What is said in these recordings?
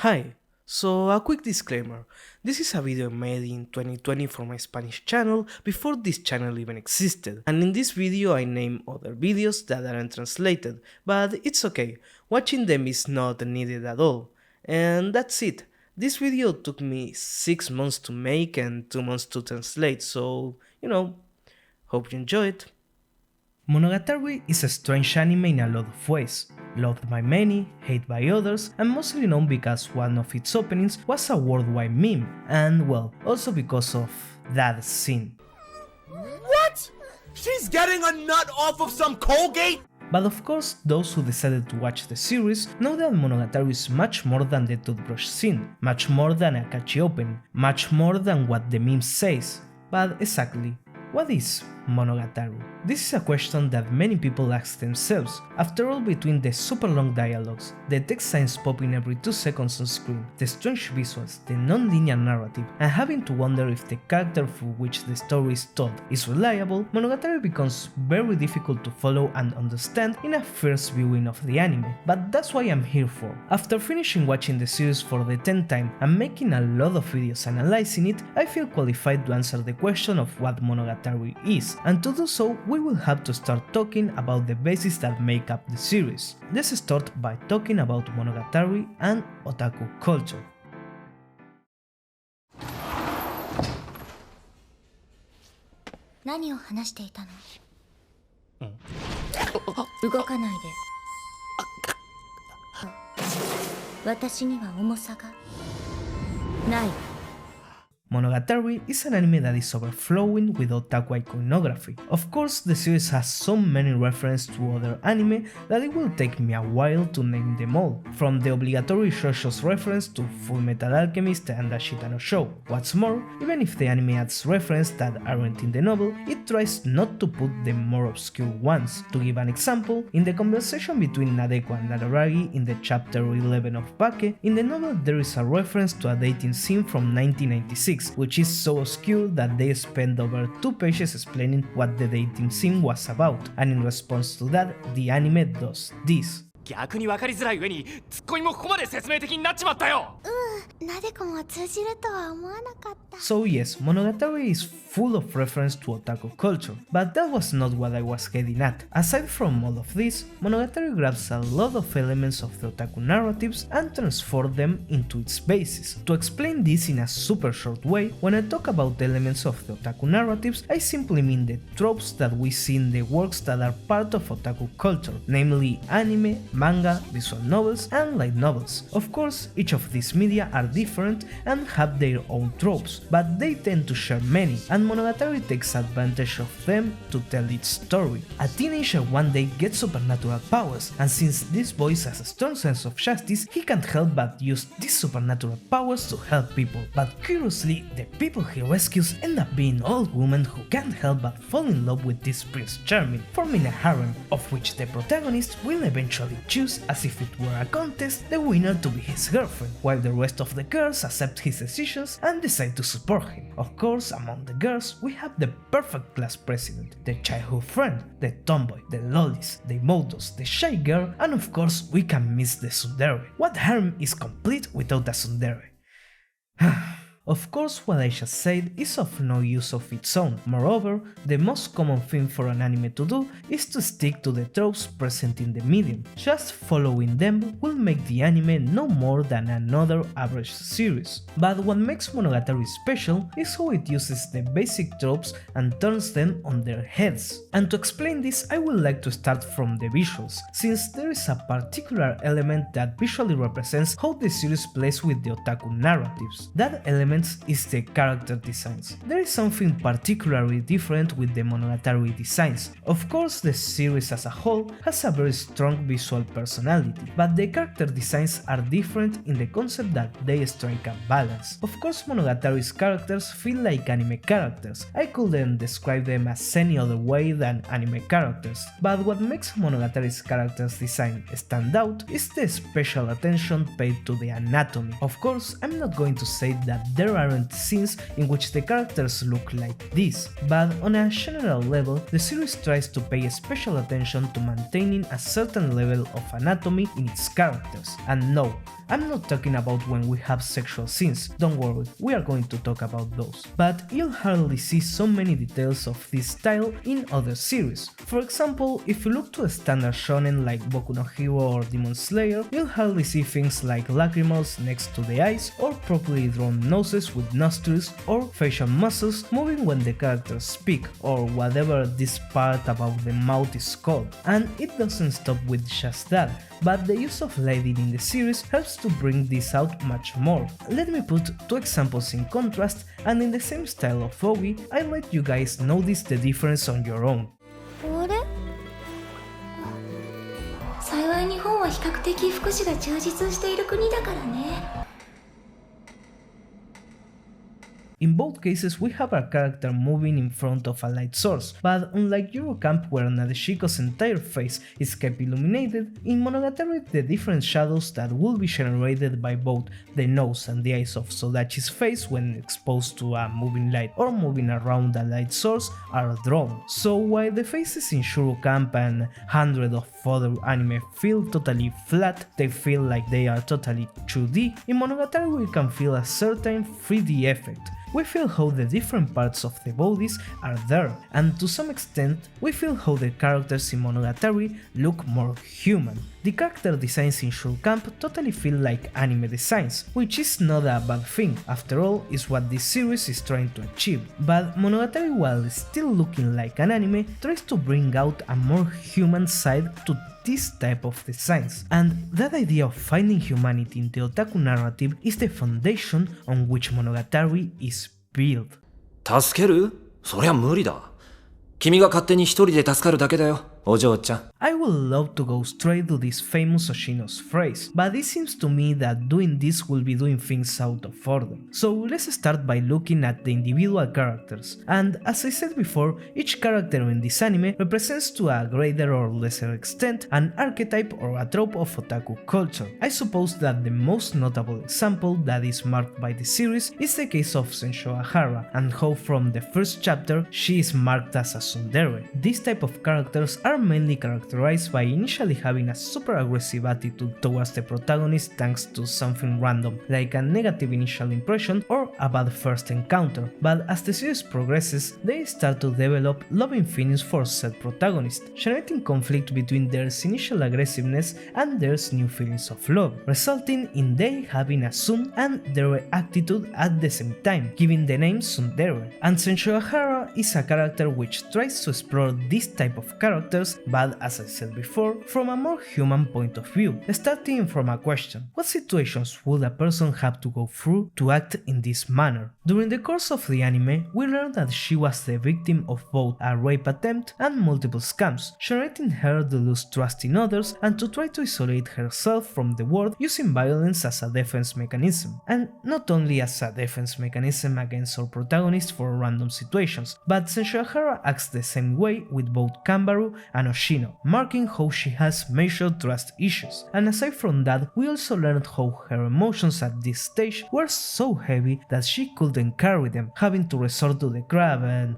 Hi, so a quick disclaimer, this is a video made in 2020 for my Spanish channel before this channel even existed, and in this video I name other videos that aren't translated, but it's okay, watching them is not needed at all, and that's it. This video took me 6 months to make and 2 months to translate, so hope you enjoy it. Monogatari is a strange anime in a lot of ways, loved by many, hated by others, and mostly known because one of its openings was a worldwide meme, and well, also because of that scene. What? She's getting a nut off of some Colgate? But of course, those who decided to watch the series know that Monogatari is much more than the toothbrush scene, much more than a catchy opening, much more than what the meme says. But exactly, what is Monogatari? This is a question that many people ask themselves. After all, between the super long dialogues, the text signs popping every 2 seconds on screen, the strange visuals, the non-linear narrative, and having to wonder if the character through which the story is told is reliable, Monogatari becomes very difficult to follow and understand in a first viewing of the anime. But that's what I'm here for. After finishing watching the series for the 10th time and making a lot of videos analyzing it, I feel qualified to answer the question of what Monogatari is, and to do so, we will have to start talking about the bases that make up the series. Let's start by talking about Monogatari and Otaku culture. 何を話していたの？動かないで。私には重さがない。 Monogatari is an anime that is overflowing with otaku iconography. Of course, the series has so many references to other anime that it will take me a while to name them all, from the obligatory Shoujo's reference to Full Metal Alchemist and Ashita no Show. What's more, even if the anime adds references that aren't in the novel, it tries not to put the more obscure ones. To give an example, in the conversation between Nadeko and Nadaragi in the chapter 11 of Bake, in the novel there is a reference to a dating scene from 1996, which is so obscure that they spend over 2 pages explaining what the dating scene was about, and in response to that, the anime does this. 逆に分かりづらい上にツッコミもここまで説明的になっちまったよ。なでこも通じるとは思わなかった。 So yes, Monogatari is full of reference to otaku culture, but that was not what I was getting at. Aside from all of this, Monogatari grabs a lot of elements of the otaku narratives and transforms them into its basis. To explain this in a super short way, when I talk about elements of the otaku narratives, I simply mean the tropes that we see in the works that are part of otaku culture, namely anime, manga, visual novels, and light novels. Of course, each of these media are different and have their own tropes, but they tend to share many, and Monogatari takes advantage of them to tell its story. A teenager one day gets supernatural powers, and since this boy has a strong sense of justice, he can't help but use these supernatural powers to help people. But curiously, the people he rescues end up being old women who can't help but fall in love with this Prince Charming, forming a harem, of which the protagonist will eventually choose, as if it were a contest, the winner to be his girlfriend, while the rest of the girls accept his decisions and decide to support him. Of course, among the girls, we have the perfect class president, the childhood friend, the tomboy, the lollies, the modos, the shy girl, and of course, we can miss the tsundere. What harem is complete without a tsundere? Of course, what I just said is of no use of its own. Moreover, the most common thing for an anime to do is to stick to the tropes present in the medium. Just following them will make the anime no more than another average series. But what makes Monogatari special is how it uses the basic tropes and turns them on their heads. And to explain this, I would like to start from the visuals, since there is a particular element that visually represents how the series plays with the otaku narratives. That element is the character designs. There is something particularly different with the Monogatari designs. Of course, the series as a whole has a very strong visual personality, but the character designs are different in the concept that they strike a balance. Of course, Monogatari's characters feel like anime characters. I couldn't describe them as any other way than anime characters, but what makes Monogatari's characters design stand out is the special attention paid to the anatomy. Of course, I'm not going to say that there there aren't scenes in which the characters look like this, but on a general level, the series tries to pay special attention to maintaining a certain level of anatomy in its characters. And no, I'm not talking about when we have sexual scenes, don't worry, we are going to talk about those. But you'll hardly see so many details of this style in other series. For example, if you look to a standard shonen like Boku no Hero or Demon Slayer, you'll hardly see things like lacrimals next to the eyes, or properly drawn noses with nostrils, or facial muscles moving when the characters speak, or whatever this part about the mouth is called. And it doesn't stop with just that, but the use of lighting in the series helps to bring this out much more. Let me put two examples in contrast, and in the same style of Ogi, I'll let you guys notice the difference on your own. あれ幸い日本は比較的福祉が充実している国だからね。 In both cases, we have a character moving in front of a light source, but unlike Eurocamp where Nadeshiko's entire face is kept illuminated, in Monogatari the different shadows that will be generated by both the nose and the eyes of Sodachi's face when exposed to a moving light or moving around a light source are drawn. So while the faces in Shurocamp and hundreds of other anime feel totally flat, they feel like they are totally 2D, in Monogatari we can feel a certain 3D effect. We feel how the different parts of the bodies are there, and to some extent, we feel how the characters in Monogatari look more human. The character designs in Shurocamp totally feel like anime designs, which is not a bad thing, after all is what this series is trying to achieve, but Monogatari, while still looking like an anime, tries to bring out a more human side to this type of designs, and that idea of finding humanity in the otaku narrative is the foundation on which Monogatari is built. 助ける？そりゃ無理だ。君が勝手に一人で助かるだけだよ、お嬢ちゃん。I would love to go straight to this famous Oshino's phrase, but it seems to me that doing this will be doing things out of order. So let's start by looking at the individual characters, and as I said before, each character in this anime represents to a greater or lesser extent an archetype or a trope of otaku culture. I suppose that the most notable example that is marked by the series is the case of Sensho Ahara, and how from the first chapter she is marked as a tsundere. These type of characters are mainly characterized by initially having a super aggressive attitude towards the protagonist thanks to something random, like a negative initial impression or a bad first encounter, but as the series progresses, they start to develop loving feelings for said protagonist, generating conflict between their initial aggressiveness and their new feelings of love, resulting in they having a Sun and their attitude at the same time, giving the name Tsundere. And Sensho Ahara is a character which tries to explore this type of characters, but as I said before, from a more human point of view, starting from a question: what situations would a person have to go through to act in this manner? During the course of the anime, we learned that she was the victim of both a rape attempt and multiple scams, generating her to lose trust in others and to try to isolate herself from the world using violence as a defense mechanism. And not only as a defense mechanism against our protagonist for random situations, but Sensho Ahara acts the same way with both Kanbaru and Oshino, marking how she has major trust issues. And aside from that, we also learned how her emotions at this stage were so heavy that she couldn't carry them, having to resort to the crab and...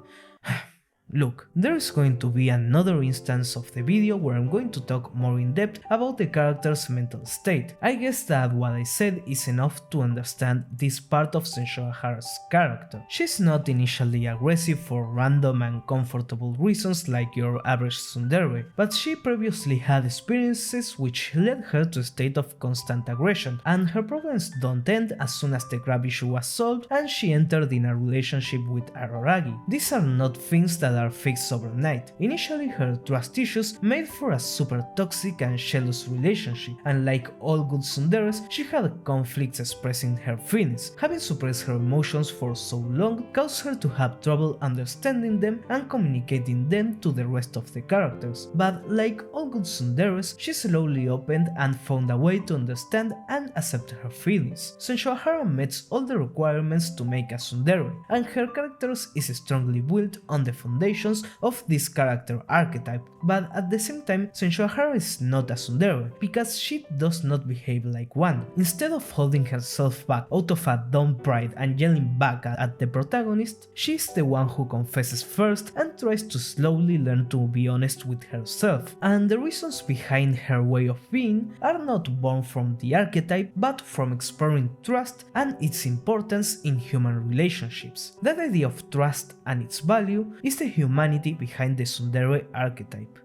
Look, there is going to be another instance of the video where I'm going to talk more in depth about the character's mental state. I guess that what I said is enough to understand this part of Sensho Ahara's character. She's not initially aggressive for random and comfortable reasons like your average tsundere, but she previously had experiences which led her to a state of constant aggression, and her problems don't end as soon as the crab issue was solved and she entered in a relationship with Araragi. These are not things that are fixed overnight. Initially, her trust issues made for a super toxic and jealous relationship, and like all good tsunderes, she had conflicts expressing her feelings. Having suppressed her emotions for so long caused her to have trouble understanding them and communicating them to the rest of the characters. But like all good tsunderes, she slowly opened and found a way to understand and accept her feelings. Sensho Ahara meets all the requirements to make a tsundere, and her character is strongly built on the foundation foundations of this character archetype, but at the same time Senshouhara is not a tsundere, because she does not behave like one. Instead of holding herself back out of a dumb pride and yelling back at the protagonist, she is the one who confesses first and tries to slowly learn to be honest with herself, and the reasons behind her way of being are not born from the archetype but from exploring trust and its importance in human relationships. That idea of trust and its value is the humanity behind the tsundere archetype.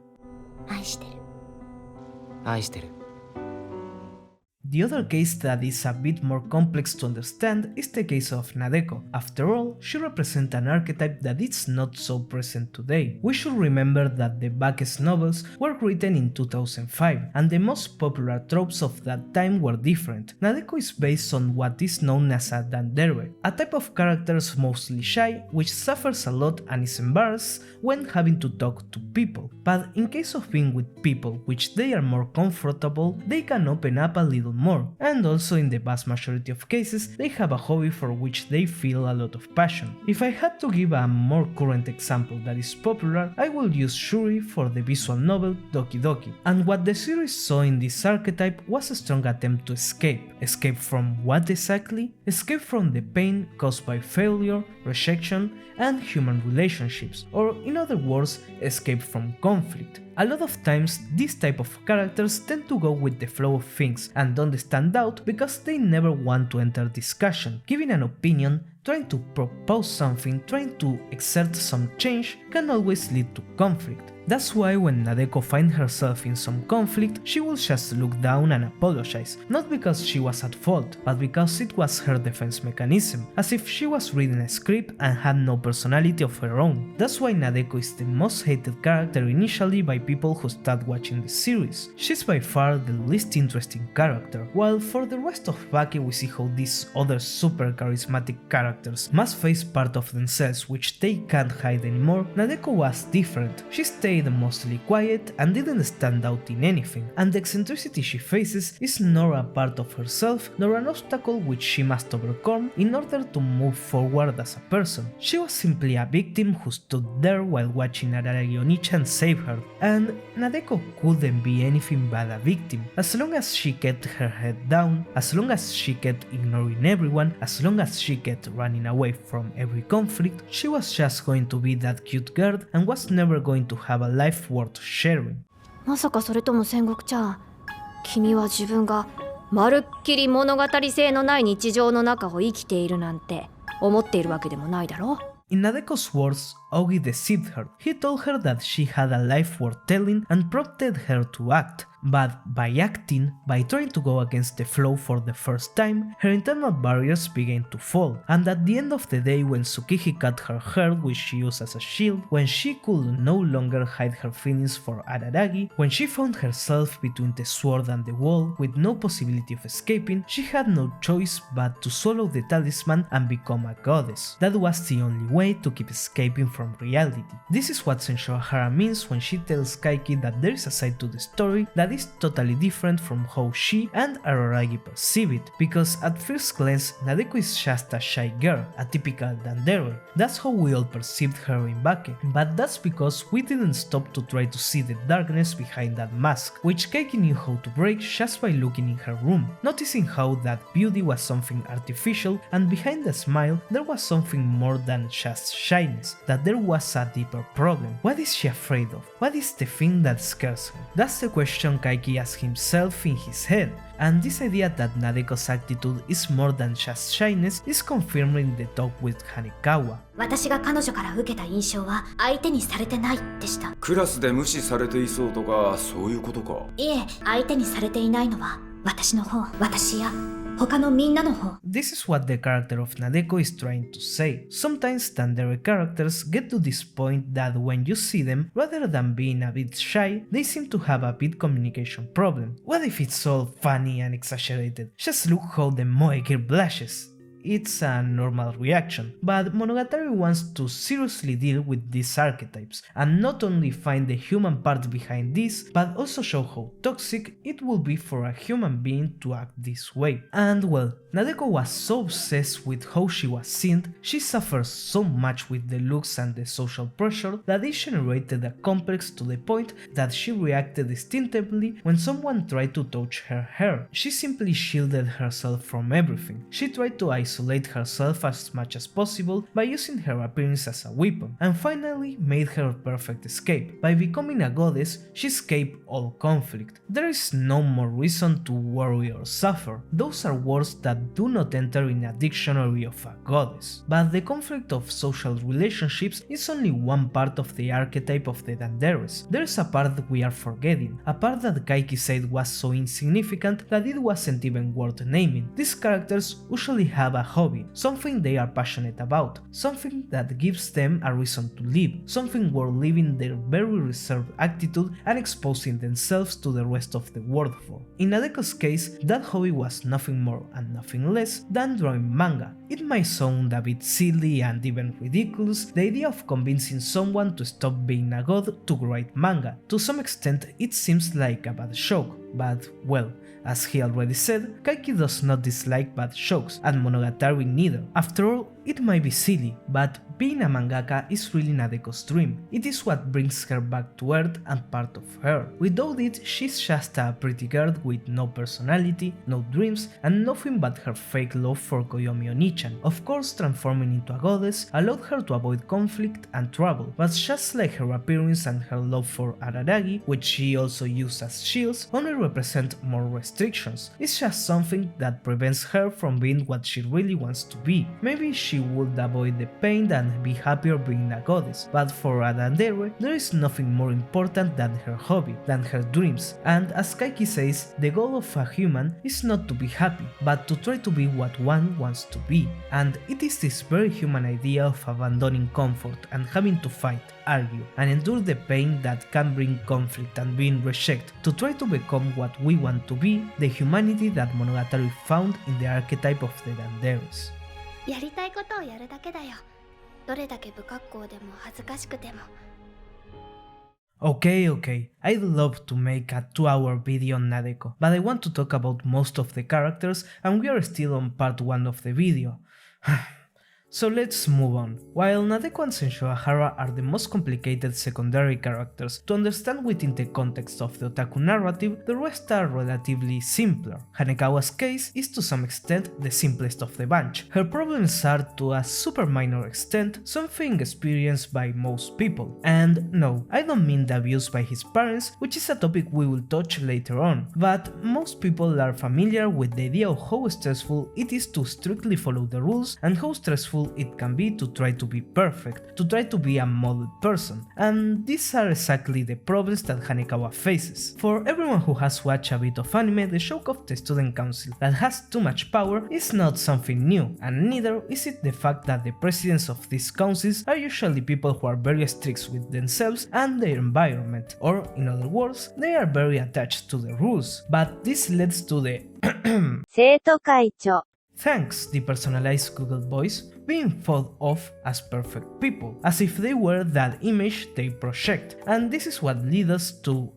愛してる。愛してる。 The other case that is a bit more complex to understand is the case of Nadeko. After all, she represents an archetype that is not so present today. We should remember that the Back's novels were written in 2005, and the most popular tropes of that time were different. Nadeko is based on what is known as a dandere, a type of characters mostly shy, which suffers a lot and is embarrassed when having to talk to people. But in case of being with people which they are more comfortable, they can open up a little more, and also in the vast majority of cases they have a hobby for which they feel a lot of passion. If I had to give a more current example that is popular, I will use Shuri for the visual novel Doki Doki, and what the series saw in this archetype was a strong attempt to escape. Escape from what exactly? Escape from the pain caused by failure, rejection, and human relationships, or in other words, escape from conflict. A lot of times, these type of characters tend to go with the flow of things and don't stand out because they never want to enter discussion. Giving an opinion, trying to propose something, trying to exert some change can always lead to conflict. That's why when Nadeko finds herself in some conflict, she will just look down and apologize, not because she was at fault, but because it was her defense mechanism, as if she was reading a script and had no personality of her own. That's why Nadeko is the most hated character initially by people who start watching the series. She's by far the least interesting character, while for the rest of Baki we see how these other super charismatic characters must face part of themselves which they can't hide anymore. Nadeko was different. She stayed mostly quiet and didn't stand out in anything, and the eccentricity she faces is nor a part of herself nor an obstacle which she must overcome in order to move forward as a person. She was simply a victim who stood there while watching Araragi Onichan save her, and Nadeko couldn't be anything but a victim. As long as she kept her head down, as long as she kept ignoring everyone, as long as she kept running away from every conflict, she was just going to be that cute girl and was never going to have a life worth sharing. まさかそれとも戦国ちゃん、君は自分がまるっきり物語性のない日常の中を生きているなんて思っているわけでもないだろう。 In Nadeko's words, Ogi deceived her. He told her that she had a life worth telling and prompted her to act. But by acting, by trying to go against the flow for the first time, her internal barriers began to fall, and at the end of the day when Tsukiji cut her hair which she used as a shield, when she could no longer hide her feelings for Araragi, when she found herself between the sword and the wall with no possibility of escaping, she had no choice but to swallow the talisman and become a goddess. That was the only way to keep escaping from reality. This is what Senshouhara means when she tells Kaiki that there is a side to the story that is totally different from how she and Araragi perceive it, because at first glance Nadeko is just a shy girl, a typical dandere. That's how we all perceived her in Bake, but that's because we didn't stop to try to see the darkness behind that mask, which Kaiki knew how to break just by looking in her room, noticing how that beauty was something artificial and behind the smile there was something more than just shyness, that there was a deeper problem. What is she afraid of? What is the thing that scares her? That's the question Kaiki asks himself in his head, and this idea that Nadeko's attitude is more than just shyness is confirmed in the talk with Hanekawa. 私が彼女から受けた印象は相手にされてないでした。クラスで無視されていそうとかそういうことか。いえ、相手にされていないのは私の方、私や他のみんなの方。 This is what the character of Nadeko is trying to say. Sometimes Tsundere characters get to this point that when you see them, rather than being a bit shy, they seem to have a bit communication problem. What if it's all funny and exaggerated? Just look how the Moe girl blushes. it's a normal reaction, but Monogatari wants to seriously deal with these archetypes, and not only find the human part behind this, but also show how toxic it will be for a human being to act this way. And well, Nadeko was so obsessed with how she was seen, she suffers so much with the looks and the social pressure that it generated a complex to the point that she reacted instinctively when someone tried to touch her hair. She simply shielded herself from everything. She tried to isolate herself as much as possible by using her appearance as a weapon, and finally made her perfect escape. By becoming a goddess, she escaped all conflict. There is no more reason to worry or suffer. Those are words that do not enter in a dictionary of a goddess. But the conflict of social relationships is only one part of the archetype of the Danderes. There is a part we are forgetting, a part that Kaiki said was so insignificant that it wasn't even worth naming. These characters usually have a hobby, something they are passionate about, something that gives them a reason to live, something worth living their very reserved attitude and exposing themselves to the rest of the world for. In Nadeko's case, that hobby was nothing more and nothing less than drawing manga. It might sound a bit silly and even ridiculous, the idea of convincing someone to stop being a god to write manga. To some extent it seems like a bad joke, but well, as he already said, Kaiki does not dislike bad jokes, and Monogatari neither. After all, it might be silly, but being a mangaka is really Nadeko's dream. It is what brings her back to earth and part of her. Without it, she's just a pretty girl with no personality, no dreams, and nothing but her fake love for Koyomi Onichan. Of course, transforming into a goddess allowed her to avoid conflict and trouble, but just like her appearance and her love for Araragi, which she also used as shields, only represent more restrictions. It's just something that prevents her from being what she really wants to be. Maybe she would avoid the pain and be happier being a goddess, but for a Dandere, there is nothing more important than her hobby, than her dreams, and as Kaiki says, the goal of a human is not to be happy, but to try to be what one wants to be, and it is this very human idea of abandoning comfort and having to fight, argue, and endure the pain that can bring conflict and being rejected to try to become what we want to be, the humanity that Monogatari found in the archetype of the Danderes. やりたいことをやるだけだよ。どれだけ不格好でも恥ずかしくても。 Okay, I'd love to make a 2-hour video on Nadeko, but I want to talk about most of the characters and we are still on part 1 of the video. So let's move on. While Nadeko and Senshoahara are the most complicated secondary characters to understand within the context of the otaku narrative, the rest are relatively simpler. Hanekawa's case is to some extent the simplest of the bunch. Her problems are to a super minor extent something experienced by most people. And no, I don't mean the abuse by his parents, which is a topic we will touch later on, but most people are familiar with the idea of how stressful it is to strictly follow the rules and how stressful it can be to try to be perfect, to try to be a model person, and these are exactly the problems that Hanekawa faces. For everyone who has watched a bit of anime, the joke of the student council that has too much power is not something new, and neither is it the fact that the presidents of these councils are usually people who are very strict with themselves and their environment, or in other words, they are very attached to the rules, but this leads to the 生徒会長 thanks depersonalized Google voice being thought of as perfect people, as if they were that image they project, and this is what leads us to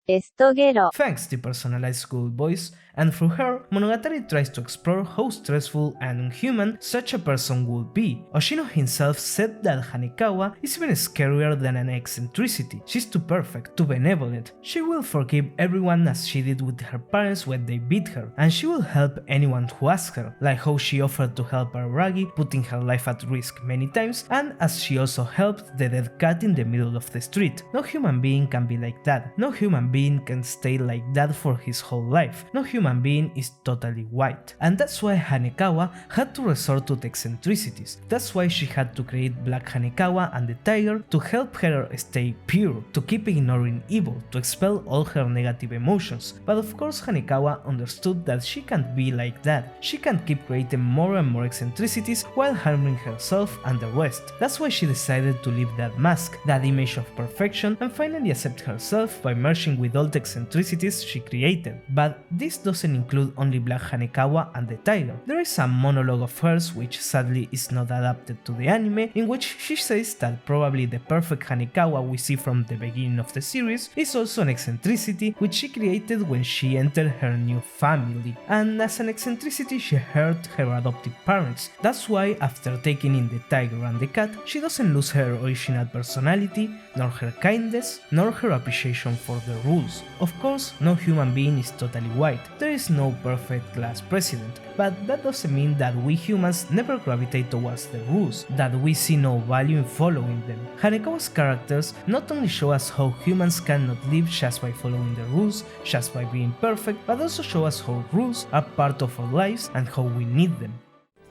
エストゲロ thanks depersonalized Google voice, and through her, Monogatari tries to explore how stressful and inhuman such a person would be. Oshino himself said that Hanekawa is even scarier than an eccentricity. She's too perfect, too benevolent. She will forgive everyone as she did with her parents when they beat her, and she will help anyone who asks her, like how she offered to help Araragi, putting her life at risk many times, and as she also helped the dead cat in the middle of the street. No human being can be like that. No human being can stay like that for his whole life. No human being is totally white. And that's why Hanekawa had to resort to the eccentricities. That's why she had to create Black Hanekawa and the tiger to help her stay pure, to keep ignoring evil, to expel all her negative emotions. But of course Hanekawa understood that she can't be like that. She can't keep creating more and more eccentricities eccentricities while harming herself and the rest. That's why she decided to leave that mask, that image of perfection, and finally accept herself by merging with all the eccentricities she created. But this doesn't include only Black Hanekawa and the tiger. There is a monologue of hers which sadly is not adapted to the anime, in which she says that probably the perfect Hanekawa we see from the beginning of the series is also an eccentricity which she created when she entered her new family, and as an eccentricity she hurt her adoptive parents. That's why after taking in the tiger and the cat, she doesn't lose her original personality, nor her kindness, nor her appreciation for the rules. Of course, no human being is totally white, there is no perfect class president, but that doesn't mean that we humans never gravitate towards the rules, that we see no value in following them. Hanekawa's characters not only show us how humans cannot live just by following the rules, just by being perfect, but also show us how rules are part of our lives and how we need them.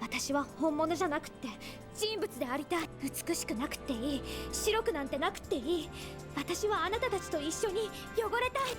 私は本物じゃなくって人物でありたい。美しくなくていい。白くなんてなくていい。私はあなたたちと一緒に汚れたい。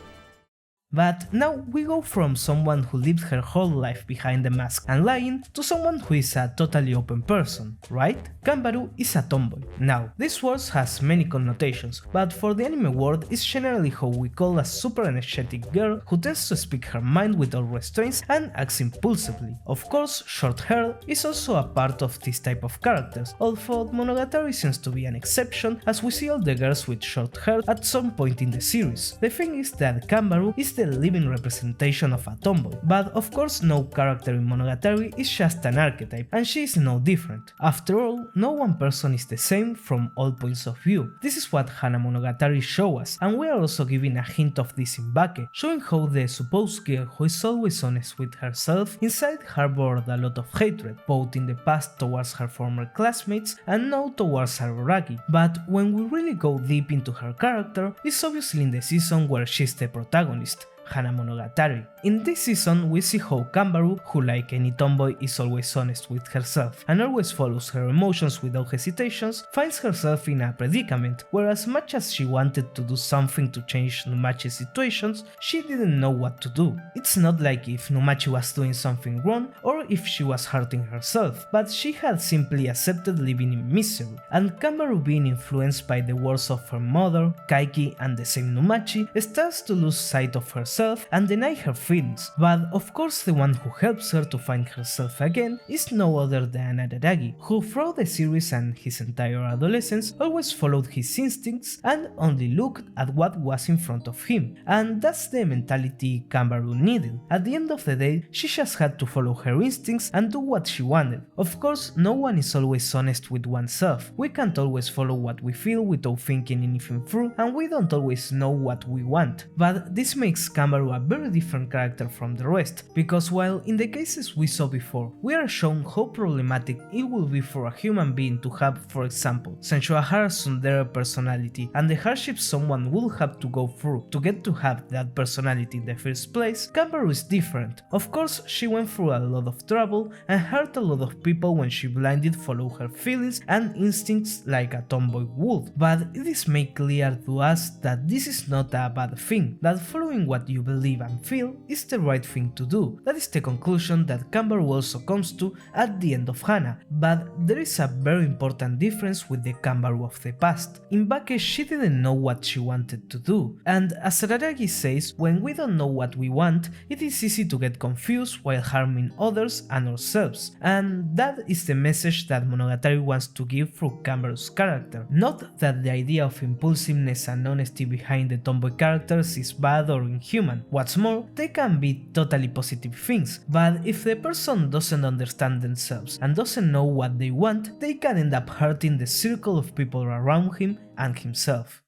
But now we go from someone who lived her whole life behind the mask and lying to someone who is a totally open person, right? Kanbaru is a tomboy. Now, this word has many connotations, but for the anime world it's generally how we call a super energetic girl who tends to speak her mind without restraints and acts impulsively. Of course, short hair is also a part of this type of characters, although Monogatari seems to be an exception as we see all the girls with short hair at some point in the series. The thing is that Kanbaru is the living representation of a tomboy, but of course no character in Monogatari is just an archetype, and she is no different. After all, no one person is the same from all points of view. This is what Hana Monogatari shows us, and we are also given a hint of this in Bake, showing how the supposed girl who is always honest with herself inside harbored a lot of hatred, both in the past towards her former classmates and now towards Araragi. But when we really go deep into her character, it's obviously in the season where she's the protagonist, Hana Monogatari. In this season, we see how Kanbaru, who like any tomboy is always honest with herself and always follows her emotions without hesitations, finds herself in a predicament where as much as she wanted to do something to change Numachi's situations, she didn't know what to do. It's not like if Numachi was doing something wrong or if she was hurting herself, but she had simply accepted living in misery, and Kanbaru, being influenced by the words of her mother, Kaiki and the same Numachi, starts to lose sight of herself and deny her feelings. But of course the one who helps her to find herself again is no other than Araragi, who throughout the series and his entire adolescence always followed his instincts and only looked at what was in front of him, and that's the mentality Kanbaru needed. At the end of the day, she just had to follow her instincts and do what she wanted. Of course, no one is always honest with oneself. We can't always follow what we feel without thinking anything through, and we don't always know what we want. But this makes Kanbaru a very different character from the rest, because while in the cases we saw before, we are shown how problematic it will be for a human being to have, for example, sensual tsundere personality and the hardships someone will have to go through to get to have that personality in the first place, Kanbaru is different. Of course, she went through a lot of trouble and hurt a lot of people when she blindly followed her feelings and instincts like a tomboy would, but it is made clear to us that this is not a bad thing, that following what you believe and feel is the right thing to do. That is the conclusion that Kanbaru also comes to at the end of Hana, but there is a very important difference with the Kanbaru of the past. In Bake, she didn't know what she wanted to do, and as Araragi says, when we don't know what we want, it is easy to get confused while harming others and ourselves, and that is the message that Monogatari wants to give through Kanbaru's character. Not that the idea of impulsiveness and honesty behind the tomboy characters is bad or inhuman. What's more, they can be totally positive things, but if the person doesn't understand themselves and doesn't know what they want, they can end up hurting the circle of people around him and himself.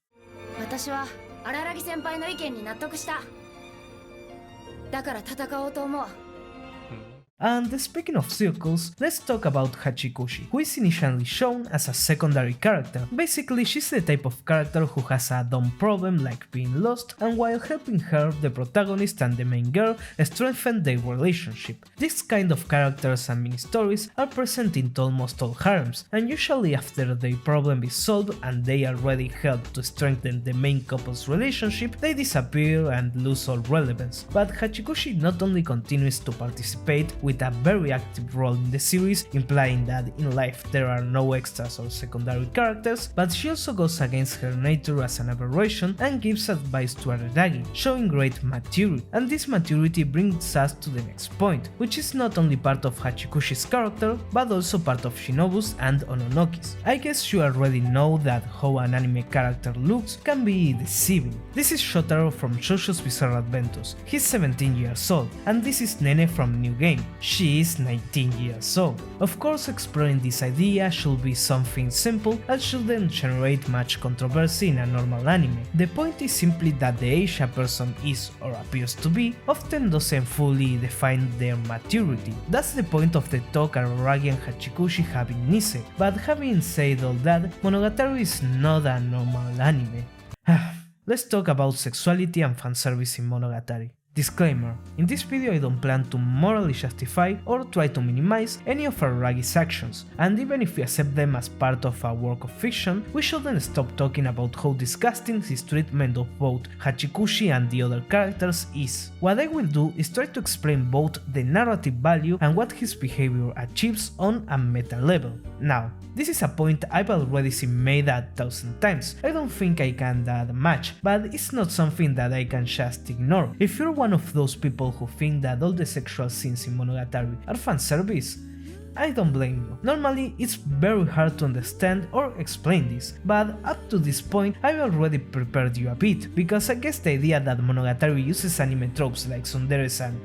私は荒木先輩の意見に納得した。だから戦おうと思う。 And speaking of circles, let's talk about Hachikushi, who is initially shown as a secondary character. Basically, she's the type of character who has a dumb problem like being lost, and while helping her, the protagonist and the main girl strengthen their relationship. These kind of characters and mini stories are present in almost all harems, and usually after their problem is solved and they already helped to strengthen the main couple's relationship, they disappear and lose all relevance. But Hachikushi not only continues to participate with a very active role in the series, implying that in life there are no extras or secondary characters, but she also goes against her nature as an aberration and gives advice to Araragi, showing great maturity. And this maturity brings us to the next point, which is not only part of Hachikushi's character, but also part of Shinobu's and Ononoki's. I guess you already know that how an anime character looks can be deceiving. This is Shotaro from JoJo's Bizarre Adventures. He's 17 years old, and this is Nene from New Game. She is 19 years old. Of course, exploring this idea should be something simple and shouldn't generate much controversy in a normal anime. The point is simply that the age a person is or appears to be often doesn't fully define their maturity. That's the point of the talk Araragi and Hachikushi have in Nisei. But having said all that, Monogatari is not a normal anime. Let's talk about sexuality and fanservice in Monogatari. Disclaimer: in this video I don't plan to morally justify or try to minimize any of Araragi's actions, and even if we accept them as part of a work of fiction, we shouldn't stop talking about how disgusting his treatment of both Hachikushi and the other characters is. What I will do is try to explain both the narrative value and what his behavior achieves on a meta level. Now, this is a point I've already seen made 1,000 times. I don't think I can that much, but it's not something that I can just ignore. If you're one of those people who think that all the sexual scenes in Monogatari are fanservice, I don't blame you. Normally, it's very hard to understand or explain this, but up to this point, I've already prepared you a bit, because I guess the idea that Monogatari uses anime tropes like tsundere-san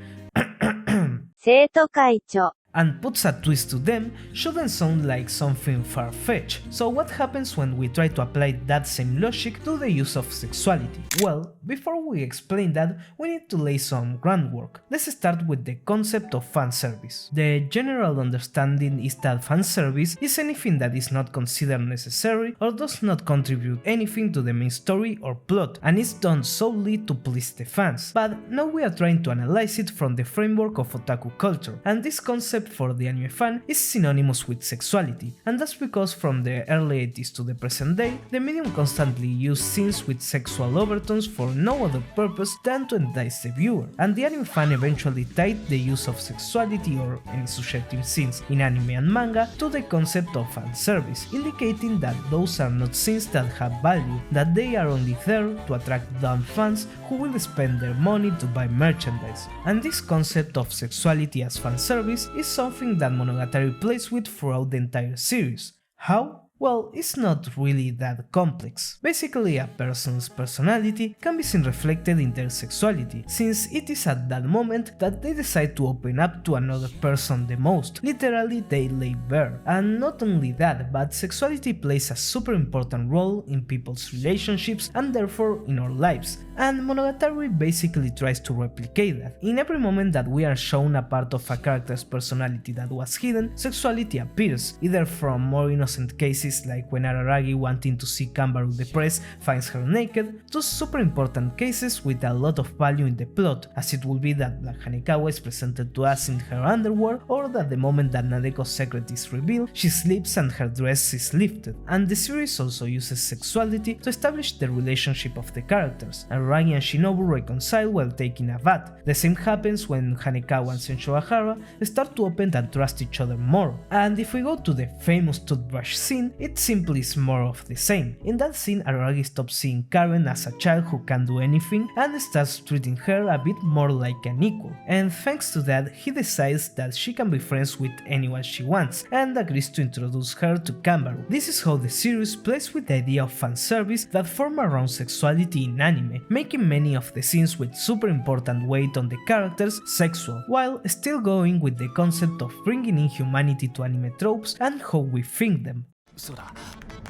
and puts a twist to them shouldn't sound like something far-fetched. So what happens when we try to apply that same logic to the use of sexuality? Well, before we explain that, we need to lay some groundwork. Let's start with the concept of fanservice. The general understanding is that fanservice is anything that is not considered necessary or does not contribute anything to the main story or plot, and is done solely to please the fans. But now we are trying to analyze it from the framework of otaku culture, and this concept for the anime fan is synonymous with sexuality, and that's because from the early 80s to the present day, the medium constantly used scenes with sexual overtones for no other purpose than to entice the viewer, and the anime fan eventually tied the use of sexuality or any suggestive scenes in anime and manga to the concept of fan service, indicating that those are not scenes that have value, that they are only there to attract dumb fans who will spend their money to buy merchandise. And this concept of sexuality as fan service is something that Monogatari plays with throughout the entire series. How? Well, it's not really that complex. Basically, a person's personality can be seen reflected in their sexuality, since it is at that moment that they decide to open up to another person the most. Literally, they lay bare. And not only that, but sexuality plays a super important role in people's relationships and therefore in our lives. And Monogatari basically tries to replicate that. In every moment that we are shown a part of a character's personality that was hidden, sexuality appears, either from more innocent cases like when Araragi, wanting to see Kanbaru depressed, finds her naked, to super important cases with a lot of value in the plot, as it will be that Black Hanekawa is presented to us in her underwear, or that the moment that Nadeko's secret is revealed, she sleeps and her dress is lifted. And the series also uses sexuality to establish the relationship of the characters. Araragi and Shinobu reconcile while taking a bath. The same happens when Hanekawa and Sensho Ahara start to open and trust each other more. And if we go to the famous toothbrush scene, it simply is more of the same. In that scene, Araragi stops seeing Karen as a child who can do anything and starts treating her a bit more like an equal. And thanks to that, he decides that she can be friends with anyone she wants and agrees to introduce her to Kanbaru. This is how the series plays with the idea of fanservice that form around sexuality in anime, making many of the scenes with super important weight on the characters sexual, while still going with the concept of bringing in humanity to anime tropes and how we think them. そうだ、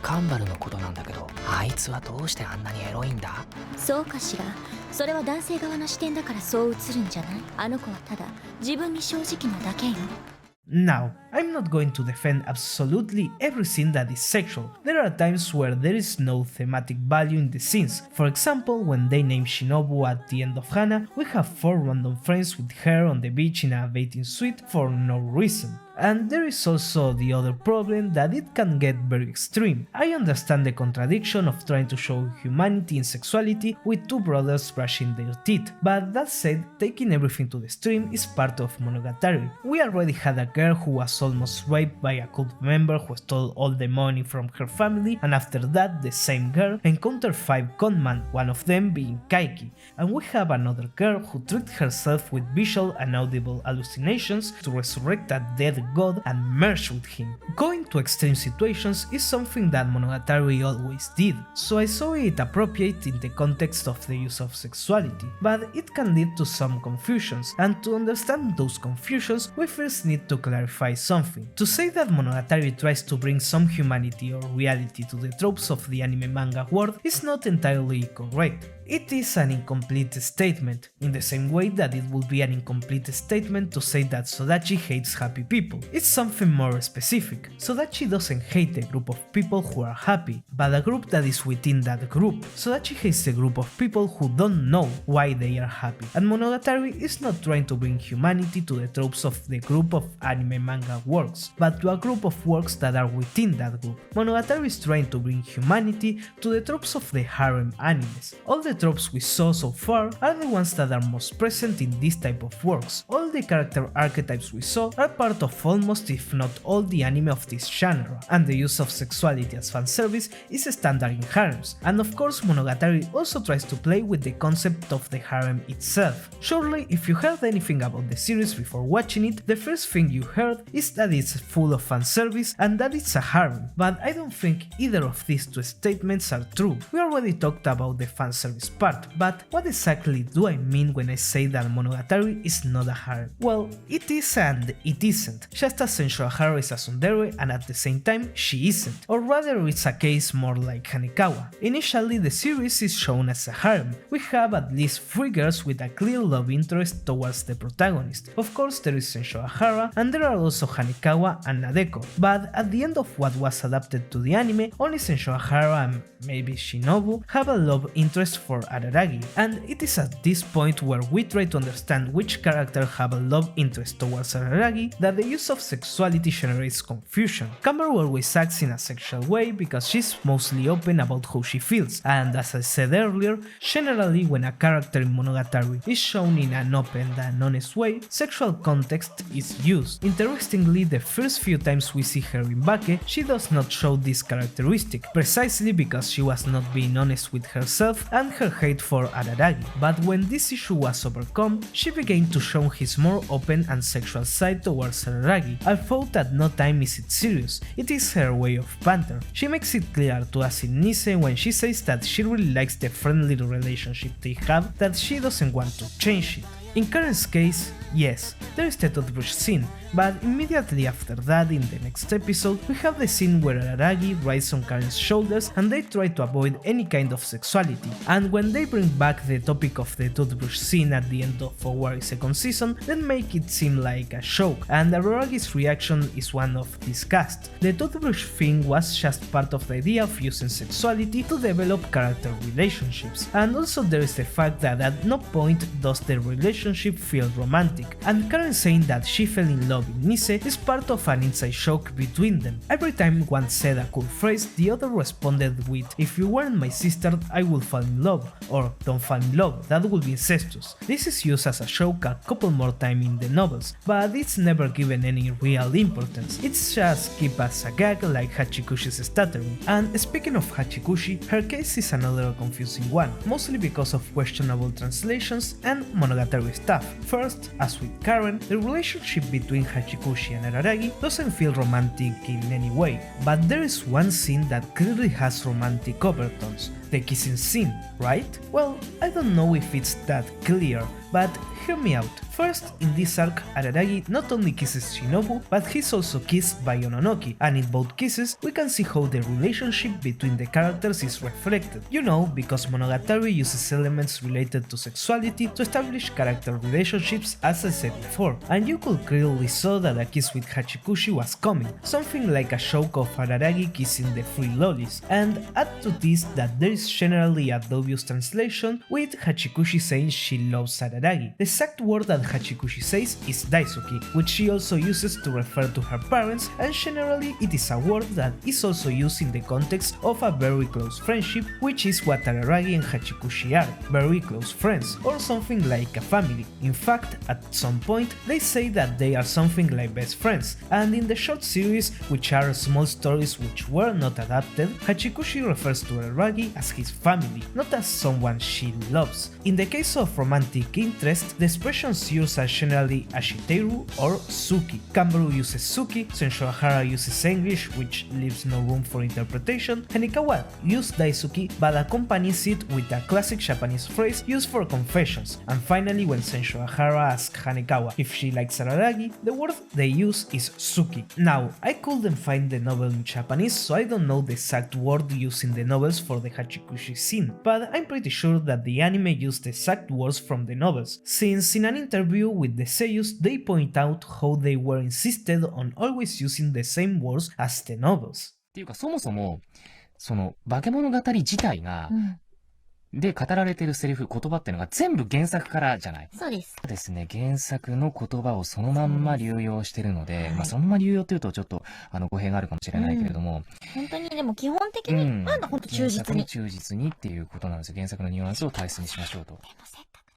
カンバルのことなんだけど、あいつはどうしてあんなにエロいんだ？そうかしら。それは男性側の視点だからそう映るんじゃない？あの子はただ自分に正直なだけよ。Now, I'm not going to defend absolutely every scene that is sexual. There are times where there is no thematic value in the scenes. For example, when they name Shinobu at the end of Hana, we have 4 random frames with her on the beach in a bathing suit for no reason. And there is also the other problem that it can get very extreme. I understand the contradiction of trying to show humanity in sexuality with two brothers brushing their teeth, but that said, taking everything to the extreme is part of Monogatari. We already had a girl who was almost raped by a cult member who stole all the money from her family, and after that the same girl encountered 5 conmen, one of them being Kaiki, and we have another girl who tricked herself with visual and audible hallucinations to resurrect a dead god and merge with him. Going to extreme situations is something that Monogatari always did, so I saw it appropriate in the context of the use of sexuality, but it can lead to some confusions, and to understand those confusions we first need to clarify something. To say that Monogatari tries to bring some humanity or reality to the tropes of the anime manga world is not entirely correct. It is an incomplete statement, in the same way that it would be an incomplete statement to say that Sodachi hates happy people. It's something more specific. Sodachi doesn't hate a group of people who are happy, but a group that is within that group. Sodachi hates a group of people who don't know why they are happy, and Monogatari is not trying to bring humanity to the tropes of the group of anime manga works, but to a group of works that are within that group. Monogatari is trying to bring humanity to the tropes of the harem animes. All the tropes we saw so far are the ones that are most present in this type of works. All the character archetypes we saw are part of almost if not all the anime of this genre, and the use of sexuality as fanservice is standard in harems, and of course Monogatari also tries to play with the concept of the harem itself. Surely if you heard anything about the series before watching it, the first thing you heard is that it's full of fanservice and that it's a harem, but I don't think either of these two statements are true. We already talked about the fanservice part, but what exactly do I mean when I say that Monogatari is not a harem? Well, it is and it isn't, just as Senshoahara is a tsundere and at the same time she isn't, or rather it's a case more like Hanekawa. Initially the series is shown as a harem. We have at least 3 girls with a clear love interest towards the protagonist. Of course there is Senshoahara and there are also Hanekawa and Nadeko, but at the end of what was adapted to the anime, only Senshoahara and maybe Shinobu have a love interest for Araragi, and it is at this point where we try to understand which character have a love interest towards Araragi that the use of sexuality generates confusion. Kameru always acts in a sexual way because she's mostly open about how she feels, and as I said earlier, generally when a character in Monogatari is shown in an open and honest way, sexual context is used. Interestingly, the first few times we see her in Bake, she does not show this characteristic, precisely because she was not being honest with herself and her hate for Araragi, but when this issue was overcome, she began to show his more open and sexual side towards Araragi, although at no time is it serious, it is her way of banter. She makes it clear to us in Nise when she says that she really likes the friendly relationship they have, that she doesn't want to change it. In Karen's case, yes, there is the toothbrush scene, but immediately after that, in the next episode, we have the scene where Araragi rides on Karen's shoulders and they try to avoid any kind of sexuality, and when they bring back the topic of the toothbrush scene at the end of Owari second season, then make it seem like a joke, and Araragi's reaction is one of disgust. The toothbrush thing was just part of the idea of using sexuality to develop character relationships, and also there is the fact that at no point does the relationship feel romantic, and Karen saying that she fell in love in Nise is part of an inside joke between them. Every time one said a cool phrase, the other responded with "if you weren't my sister, I would fall in love," or "don't fall in love, that would be incestuous." This is used as a joke a couple more times in the novels, but it's never given any real importance. It's just kept as a gag like Hachikushi's stuttering. And speaking of Hachikushi, her case is another confusing one, mostly because of questionable translations and Monogatari stuff. First, as with Karen, the relationship between Hachikushi and Araragi doesn't feel romantic in any way, but there is one scene that clearly has romantic overtones, the kissing scene, right? Well, I don't know if it's that clear, but hear me out. First, in this arc, Araragi not only kisses Shinobu, but he's also kissed by Ononoki, and in both kisses, we can see how the relationship between the characters is reflected. You know, because Monogatari uses elements related to sexuality to establish character relationships, as I said before, and you could clearly saw that a kiss with Hachikushi was coming, something like a joke of Araragi kissing the 3 lollies, and add to this that there is is generally a dubious translation, with Hachikushi saying she loves Araragi. The exact word that Hachikushi says is daisuki, which she also uses to refer to her parents, and generally it is a word that is also used in the context of a very close friendship, which is what Araragi and Hachikushi are, very close friends, or something like a family. In fact, at some point they say that they are something like best friends, and in the short series, which are small stories which were not adapted, Hachikushi refers to Araragi as his family, not as someone she loves. In the case of romantic interest, the expressions used are generally ashiteru or suki. Kanbaru uses suki, Senshoahara uses English, which leaves no room for interpretation, Hanekawa used daisuki but accompanies it with a classic Japanese phrase used for confessions, and finally when Senshoahara asks Hanekawa if she likes Araragi, the word they use is suki. Now, I couldn't find the novel in Japanese, so I don't know the exact word used in the novels for the Hachikushi scene, but I'm pretty sure that the anime used the exact words from the novels, since in an interview with the seiyus they point out how they were insisted on always using the same words as the novels. っていうか、そもそも、その、化け物語自体が、で語られてるセリフ、言葉っていうのが全部原作からじゃない。そうです。ですね、原作の言葉をそのまんま流用してるので、まあそのまま流用っていうとちょっと語弊があるかもしれないけれども、本当にでも基本的に、本当忠実に。忠実にっていうことなんですよ。原作のニュアンスを大切にしましょうと。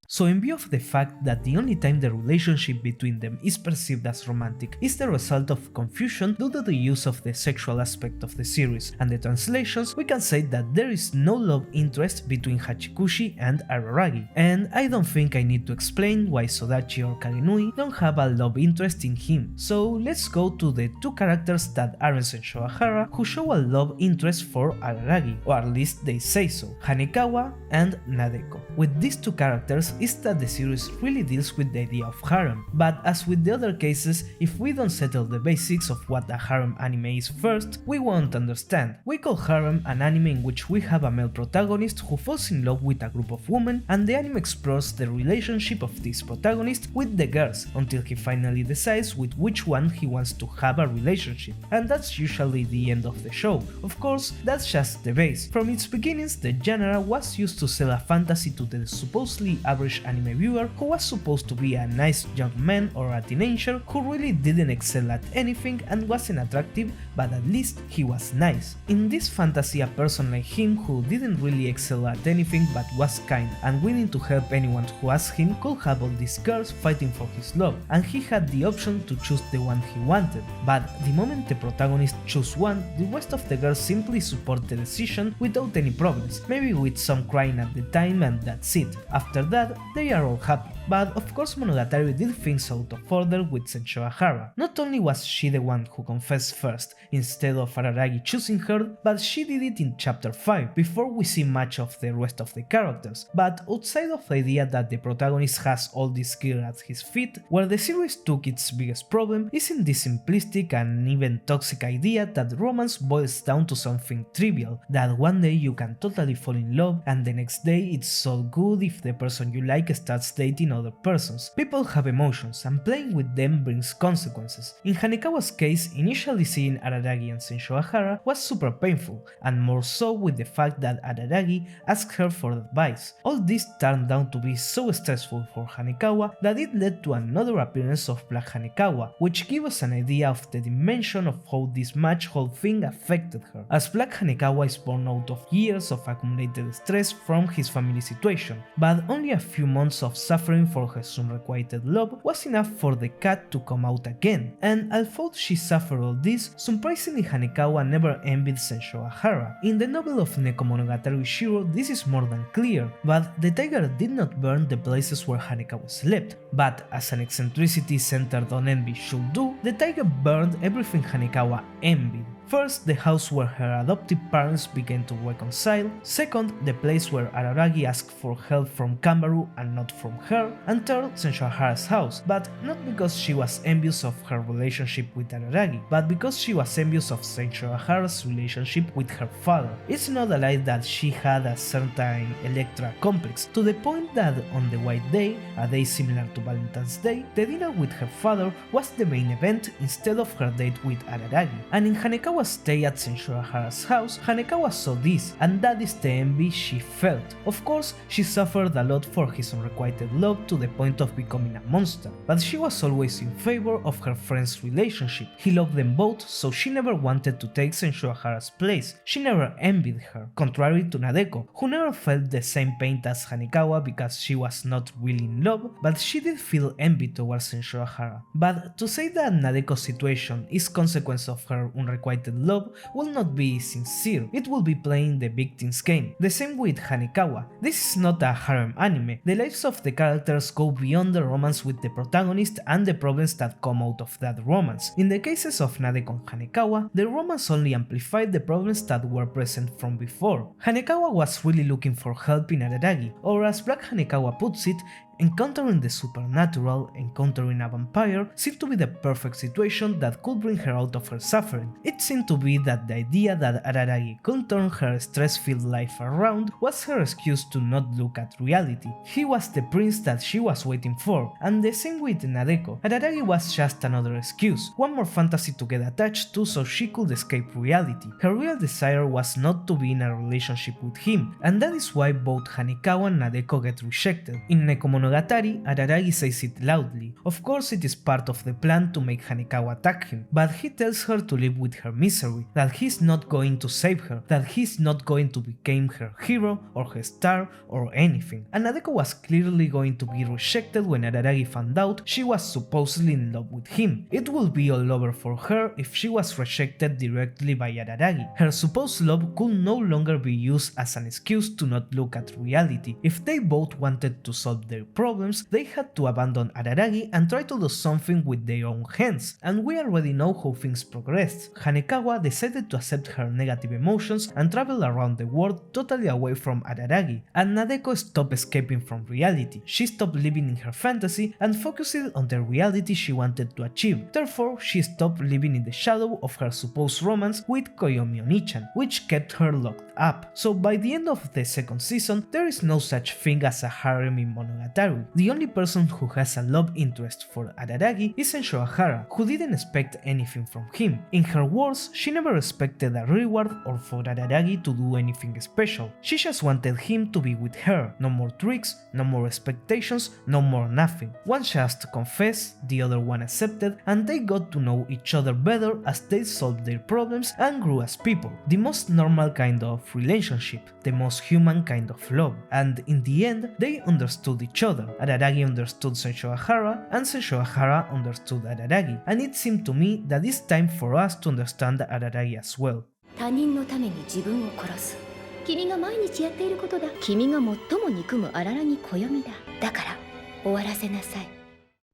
So in view of the fact that the only time the relationship between them is perceived as romantic is the result of confusion due to the use of the sexual aspect of the series and the translations, we can say that there is no love interest between Hachikushi and Araragi, and I don't think I need to explain why Sodachi or Kagenui don't have a love interest in him. So let's go to the two characters that aren't Senshoahara who show a love interest for Araragi, or at least they say so, Hanekawa and Nadeko. With these two characters is that the series really deals with the idea of harem, but as with the other cases, if we don't settle the basics of what a harem anime is first, we won't understand. We call harem an anime in which we have a male protagonist who falls in love with a group of women, and the anime explores the relationship of this protagonist with the girls until he finally decides with which one he wants to have a relationship, and that's usually the end of the show. Of course, that's just the base. From its beginnings, the genre was used to sell a fantasy to the supposedly average anime viewer who was supposed to be a nice young man or a teenager who really didn't excel at anything and wasn't attractive, but at least he was nice. In this fantasy, a person like him who didn't really excel at anything but was kind and willing to help anyone who asked him could have all these girls fighting for his love, and he had the option to choose the one he wanted. But the moment the protagonist chose one, the rest of the girls simply support the decision without any problems, maybe with some crying at the time, and that's it. After that, they are all happy. But of course Monogatari did things out of order with Senshoahara. Not only was she the one who confessed first, instead of Araragi choosing her, but she did it in chapter 5, before we see much of the rest of the characters. But outside of the idea that the protagonist has all this gear at his feet, where the series took its biggest problem is in this simplistic and even toxic idea that romance boils down to something trivial, that one day you can totally fall in love and the next day it's so good if the person you like starts dating other persons. People have emotions and playing with them brings consequences. In Hanekawa's case, initially seeing Araragi and Senshoahara was super painful, and more so with the fact that Araragi asked her for advice. All this turned out to be so stressful for Hanekawa that it led to another appearance of Black Hanekawa, which gives us an idea of the dimension of how this much whole thing affected her, as Black Hanekawa is born out of years of accumulated stress from his family situation, but only a few months of suffering for her unrequited love was enough for the cat to come out again, and although she suffered all this, surprisingly Hanekawa never envied Senshoahara. In the novel of Neko Monogatari Shiro this is more than clear, but the tiger did not burn the places where Hanekawa slept, but as an eccentricity centered on envy should do, the tiger burned everything Hanekawa envied. First, the house where her adoptive parents began to reconcile, second, the place where Araragi asked for help from Kanbaru and not from her, and third, Senshoahara's house, but not because she was envious of her relationship with Araragi, but because she was envious of Senshoahara's relationship with her father. It's not a lie that she had a certain Electra complex, to the point that on the White Day, a day similar to Valentine's Day, the dinner with her father was the main event instead of her date with Araragi, and in Hanekawa Hanekawa stayed at Senshoahara's house. Hanekawa saw this, and that is the envy she felt. Of course, she suffered a lot for his unrequited love to the point of becoming a monster, but she was always in favor of her friend's relationship. He loved them both, so she never wanted to take Senshoahara's place. She never envied her, contrary to Nadeko, who never felt the same pain as Hanekawa because she was not really in love, but she did feel envy towards Senshoahara. But to say that Nadeko's situation is consequence of her unrequited love will not be sincere, it will be playing the victim's game. The same with Hanekawa. This is not a harem anime. The lives of the characters go beyond the romance with the protagonist and the problems that come out of that romance. In the cases of Nadeko and Hanekawa, the romance only amplified the problems that were present from before. Hanekawa was really looking for help in Araragi, or as Black Hanekawa puts it, encountering the supernatural, encountering a vampire, seemed to be the perfect situation that could bring her out of her suffering. It seemed to be that the idea that Araragi could turn her stress-filled life around was her excuse to not look at reality. He was the prince that she was waiting for, and the same with Nadeko. Araragi was just another excuse, one more fantasy to get attached to so she could escape reality. Her real desire was not to be in a relationship with him, and that is why both Hanekawa and Nadeko get rejected. In Monogatari, Araragi says it loudly. Of course, it is part of the plan to make Hanekawa attack him, but he tells her to live with her misery, that he's not going to save her, that he's not going to become her hero or her star or anything. And Nadeko was clearly going to be rejected when Araragi found out she was supposedly in love with him. It would be all over for her if she was rejected directly by Araragi. Her supposed love could no longer be used as an excuse to not look at reality. If they both wanted to solve their problems, they had to abandon Araragi and try to do something with their own hands, and we already know how things progressed. Hanekawa decided to accept her negative emotions and travel around the world totally away from Araragi, and Nadeko stopped escaping from reality. She stopped living in her fantasy and focused on the reality she wanted to achieve. Therefore, she stopped living in the shadow of her supposed romance with Koyomi Onichan, which kept her locked up. So by the end of the second season, there is no such thing as a harem in Monogatari. The only person who has a love interest for Araragi is Senshoahara, who didn't expect anything from him. In her words, she never expected a reward or for Araragi to do anything special. She just wanted him to be with her. No more tricks, no more expectations, no more nothing. One just confessed, the other one accepted, and they got to know each other better as they solved their problems and grew as people. The most normal kind of relationship, the most human kind of love. And in the end, they understood each other. Araragi understood Senshoahara, and Senshoahara understood Araragi, and it seemed to me that it's time for us to understand Araragi as well. 他人のために自分を殺す。君が毎日やっていることだ。君が最も憎む荒らぎ暦だ。だから終わらせなさい。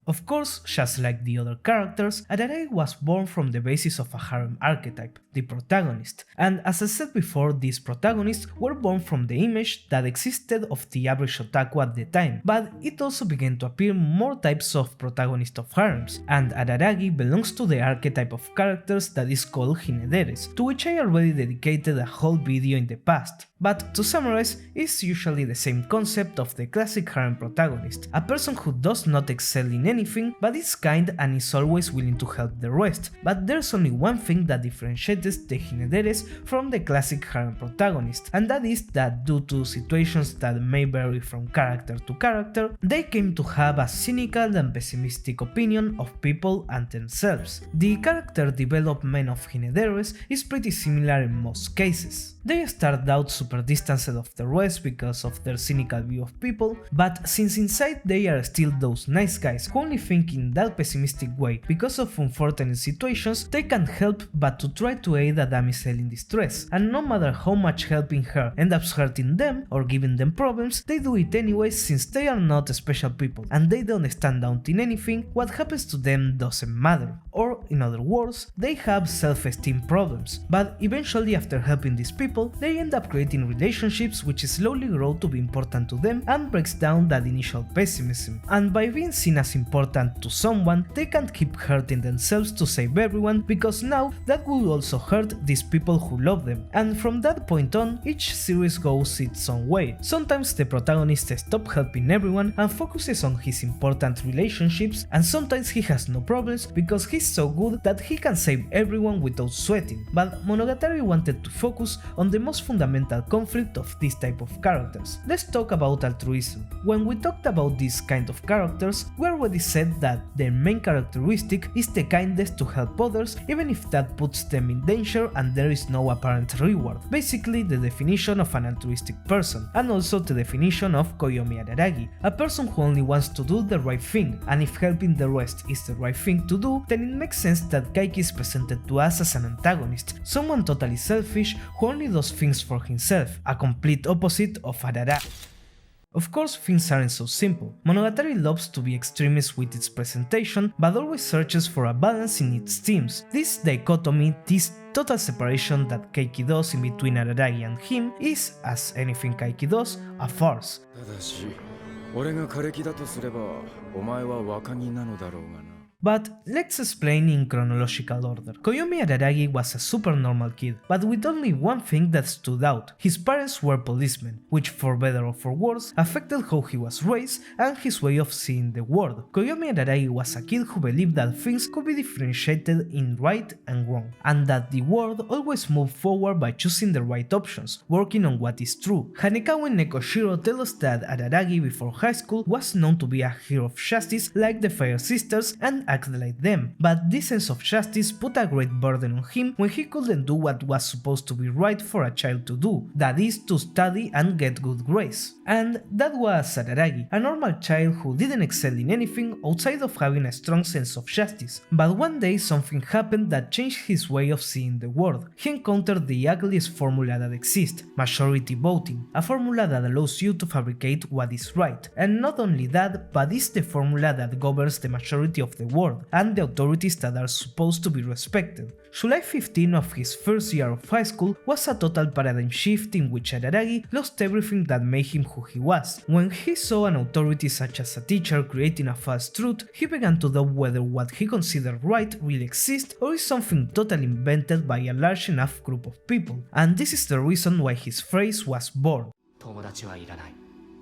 Of course, just like the other characters, Araragi was born from the basis of a harem archetype, the protagonist, and as I said before, these protagonists were born from the image that existed of the average otaku at the time, but it also began to appear more types of protagonists of harems, and Araragi belongs to the archetype of characters that is called hinederes, to which I already dedicated a whole video in the past. But to summarize, it's usually the same concept of the classic harem protagonist, a person who does not excel in anything, but is kind and is always willing to help the rest. But there's only one thing that differentiates the hinederes from the classic harem protagonist, and that is that due to situations that may vary from character to character, they came to have a cynical and pessimistic opinion of people and themselves. The character development of hinederes is pretty similar in most cases. They start out super distanced of the rest because of their cynical view of people, but since inside they are still those nice guys who only think in that pessimistic way because of unfortunate situations, they can't help but to try to aid a damsel in distress, and no matter how much helping her ends up hurting them or giving them problems, they do it anyway since they are not special people and they don't stand out in anything. What happens to them doesn't matter, or in other words, they have self-esteem problems, but eventually after helping these people, they end up creating in relationships which slowly grow to be important to them and breaks down that initial pessimism. And by being seen as important to someone, they can't keep hurting themselves to save everyone, because now that will also hurt these people who love them. And from that point on, each series goes its own way. Sometimes the protagonist stops helping everyone and focuses on his important relationships, and sometimes he has no problems because he's so good that he can save everyone without sweating. But Monogatari wanted to focus on the most fundamental conflict of this type of characters. Let's talk about altruism. When we talked about this kind of characters, we already said that their main characteristic is the kindness to help others even if that puts them in danger and there is no apparent reward. Basically the definition of an altruistic person, and also the definition of Koyomi Araragi, a person who only wants to do the right thing, and if helping the rest is the right thing to do, then it makes sense that Kaiki is presented to us as an antagonist, someone totally selfish who only does things for himself, a complete opposite of Araragi. Of course, things aren't so simple. Monogatari loves to be extremist with its presentation, but always searches for a balance in its themes. This dichotomy, this total separation that Kaiki does in between Araragi and him is, as anything Kaiki does, a farce. ただし、俺が枯れ木だとすれば、お前は若木なのだろうがな。 But let's explain in chronological order. Koyomi Araragi was a super normal kid, but with only one thing that stood out. His parents were policemen, which for better or for worse affected how he was raised and his way of seeing the world. Koyomi Araragi was a kid who believed that things could be differentiated in right and wrong, and that the world always moved forward by choosing the right options, working on what is true. Hanekawa and Nekoshiro tell us that Araragi before high school was known to be a hero of justice like the Fire Sisters and acted like them, but this sense of justice put a great burden on him when he couldn't do what was supposed to be right for a child to do, that is to study and get good grades. And that was Araragi, a normal child who didn't excel in anything outside of having a strong sense of justice. But one day something happened that changed his way of seeing the world. He encountered the ugliest formula that exists, majority voting, a formula that allows you to fabricate what is right. And not only that, but it's the formula that governs the majority of the world and the authorities that are supposed to be respected. July 15 of his first year of high school was a total paradigm shift in which Araragi lost everything that made him who he was. When he saw an authority such as a teacher creating a false truth, he began to doubt whether what he considered right really exists or is something totally invented by a large enough group of people. And this is the reason why his phrase was born. 友達はいらない。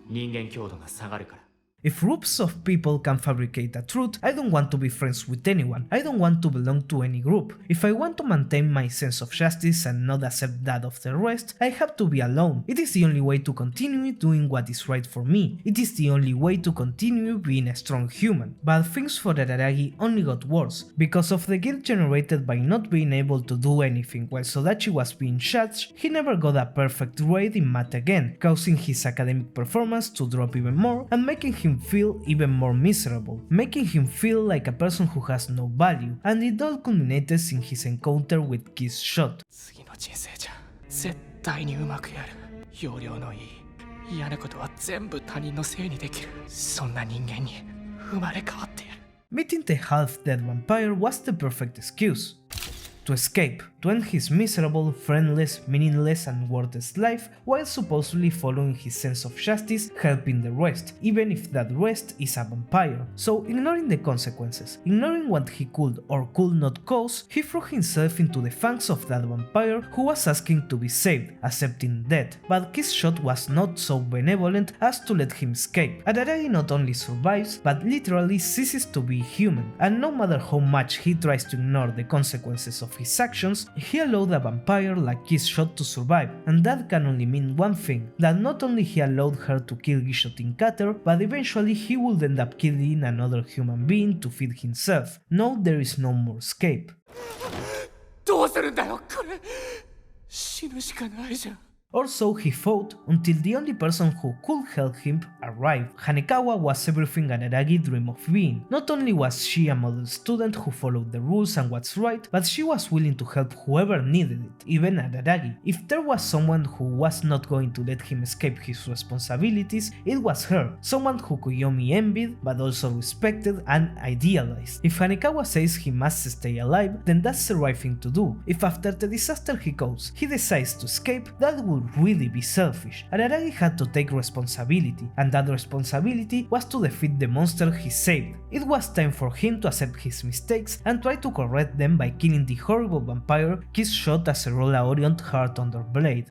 人間強度が下がるから。 If groups of people can fabricate a truth, I don't want to be friends with anyone, I don't want to belong to any group. If I want to maintain my sense of justice and not accept that of the rest, I have to be alone. It is the only way to continue doing what is right for me. It is the only way to continue being a strong human. But things for Araragi only got worse. Because of the guilt generated by not being able to do anything while Sodachi was being judged, he never got a perfect grade in math again, causing his academic performance to drop even more and making him feel even more miserable, making him feel like a person who has no value, and it all culminated in his encounter with Kiss Shot. 次の人生じゃ絶対にうまくやる。要領のいい。嫌なことは全部他人のせいにできる。そんな人間に生まれ変わってやる。Meeting the half-dead vampire was the perfect excuse. To escape, to end his miserable, friendless, meaningless and worthless life while supposedly following his sense of justice, helping the rest, even if that rest is a vampire. So, ignoring the consequences, ignoring what he could or could not cause, he threw himself into the fangs of that vampire who was asking to be saved, accepting death. But Kiss Shot was not so benevolent as to let him escape. Araragi not only survives, but literally ceases to be human, and no matter how much he tries to ignore the consequences of his actions, he allowed a vampire like Kiss Shot to survive, and that can only mean one thing, that not only he allowed her to kill Gishotin Cutter, but eventually he would end up killing another human being to feed himself. No, there is no more escape. どうするんだよ、これ。死ぬしかないじゃん。 Or so he thought, until the only person who could help him arrived. Hanekawa was everything Araragi dreamed of being. Not only was she a model student who followed the rules and what's right, but she was willing to help whoever needed it, even Araragi. If there was someone who was not going to let him escape his responsibilities, it was her, someone who Koyomi envied, but also respected and idealized. If Hanekawa says he must stay alive, then that's the right thing to do. If after the disaster he goes, he decides to escape, that would could really be selfish. Araragi had to take responsibility, and that responsibility was to defeat the monster he saved. It was time for him to accept his mistakes and try to correct them by killing the horrible vampire Kiss shot as a Rolla Orient heart on their blade.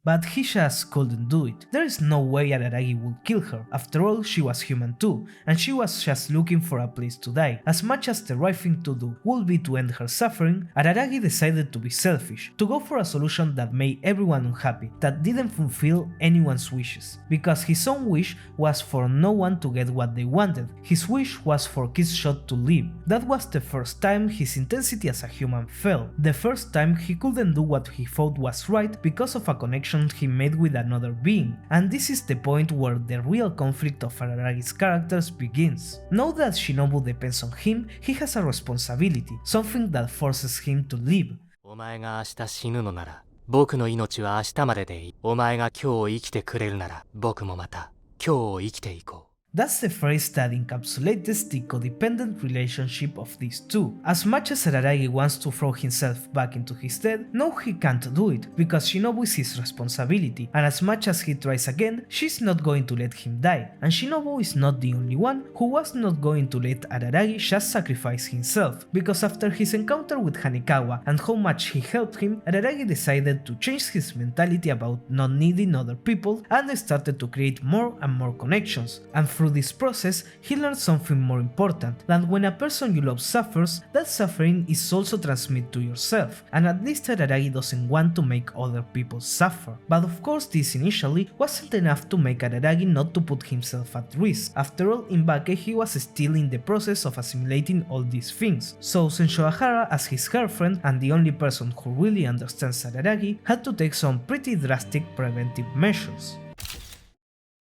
But he just couldn't do it. There is no way Araragi would kill her. After all, she was human too, and she was just looking for a place to die. As much as the right thing to do would be to end her suffering, Araragi decided to be selfish, to go for a solution that made everyone unhappy, that didn't fulfill anyone's wishes. Because his own wish was for no one to get what they wanted. His wish was for Kiss Shot to live. That was the first time his intensity as a human fell. The first time he couldn't do what he thought was right because of a connection he made with another being, and this is the point where the real conflict of Araragi's characters begins. Now that Shinobu depends on him, he has a responsibility, something that forces him to live. お前が明日死ぬのなら、僕の命は明日まででいい。お前が今日を生きてくれるなら、僕もまた今日を生きていこう。 That's the phrase that encapsulates the codependent relationship of these two. As much as Araragi wants to throw himself back into his death, no, he can't do it, because Shinobu is his responsibility, and as much as he tries again, she's not going to let him die, and Shinobu is not the only one who was not going to let Araragi just sacrifice himself, because after his encounter with Hanekawa and how much he helped him, Araragi decided to change his mentality about not needing other people and started to create more and more connections, and through this process, he learned something more important, that when a person you love suffers, that suffering is also transmitted to yourself, and at least Araragi doesn't want to make other people suffer. But of course this initially wasn't enough to make Araragi not to put himself at risk. After all, in Bake he was still in the process of assimilating all these things, so Sensho Ahara, as his girlfriend and the only person who really understands Araragi, had to take some pretty drastic preventive measures.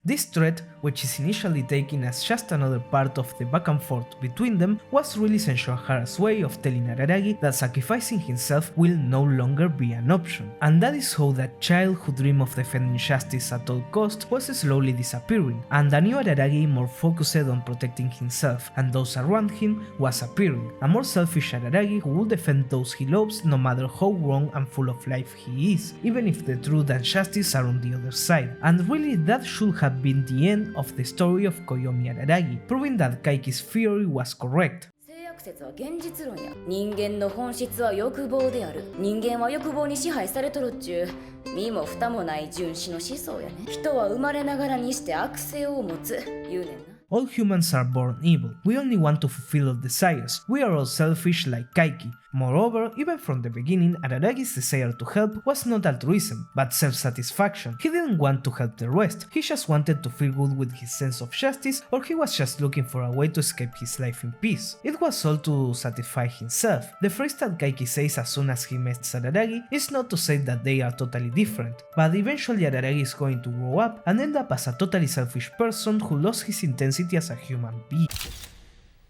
This threat, which is initially taken as just another part of the back and forth between them, was really Sensho Ahara's way of telling Araragi that sacrificing himself will no longer be an option. And that is how that child who dreamed of defending justice at all costs was slowly disappearing, and a new Araragi more focused on protecting himself and those around him was appearing, a more selfish Araragi who will defend those he loves no matter how wrong and full of life he is, even if the truth and justice are on the other side. And really that should have been the end of the story of Koyomi Araragi, proving that Kaiki's theory was correct. 説は現実論や。人間の本質は欲望である。人間は欲望に支配されとるっちゅう身も蓋もない純子の思想やね。人は生まれながらにして悪性を持つ言うねんな。 All humans are born evil. We only want to fulfill our desires. We are all selfish like Kaiki. Moreover, even from the beginning, Araragi's desire to help was not altruism, but self-satisfaction. He didn't want to help the rest, he just wanted to feel good with his sense of justice, or he was just looking for a way to escape his life in peace. It was all to satisfy himself. The phrase that Kaiki says as soon as he meets Araragi is not to say that they are totally different, but eventually Araragi is going to grow up and end up as a totally selfish person who lost his intensity as a human being.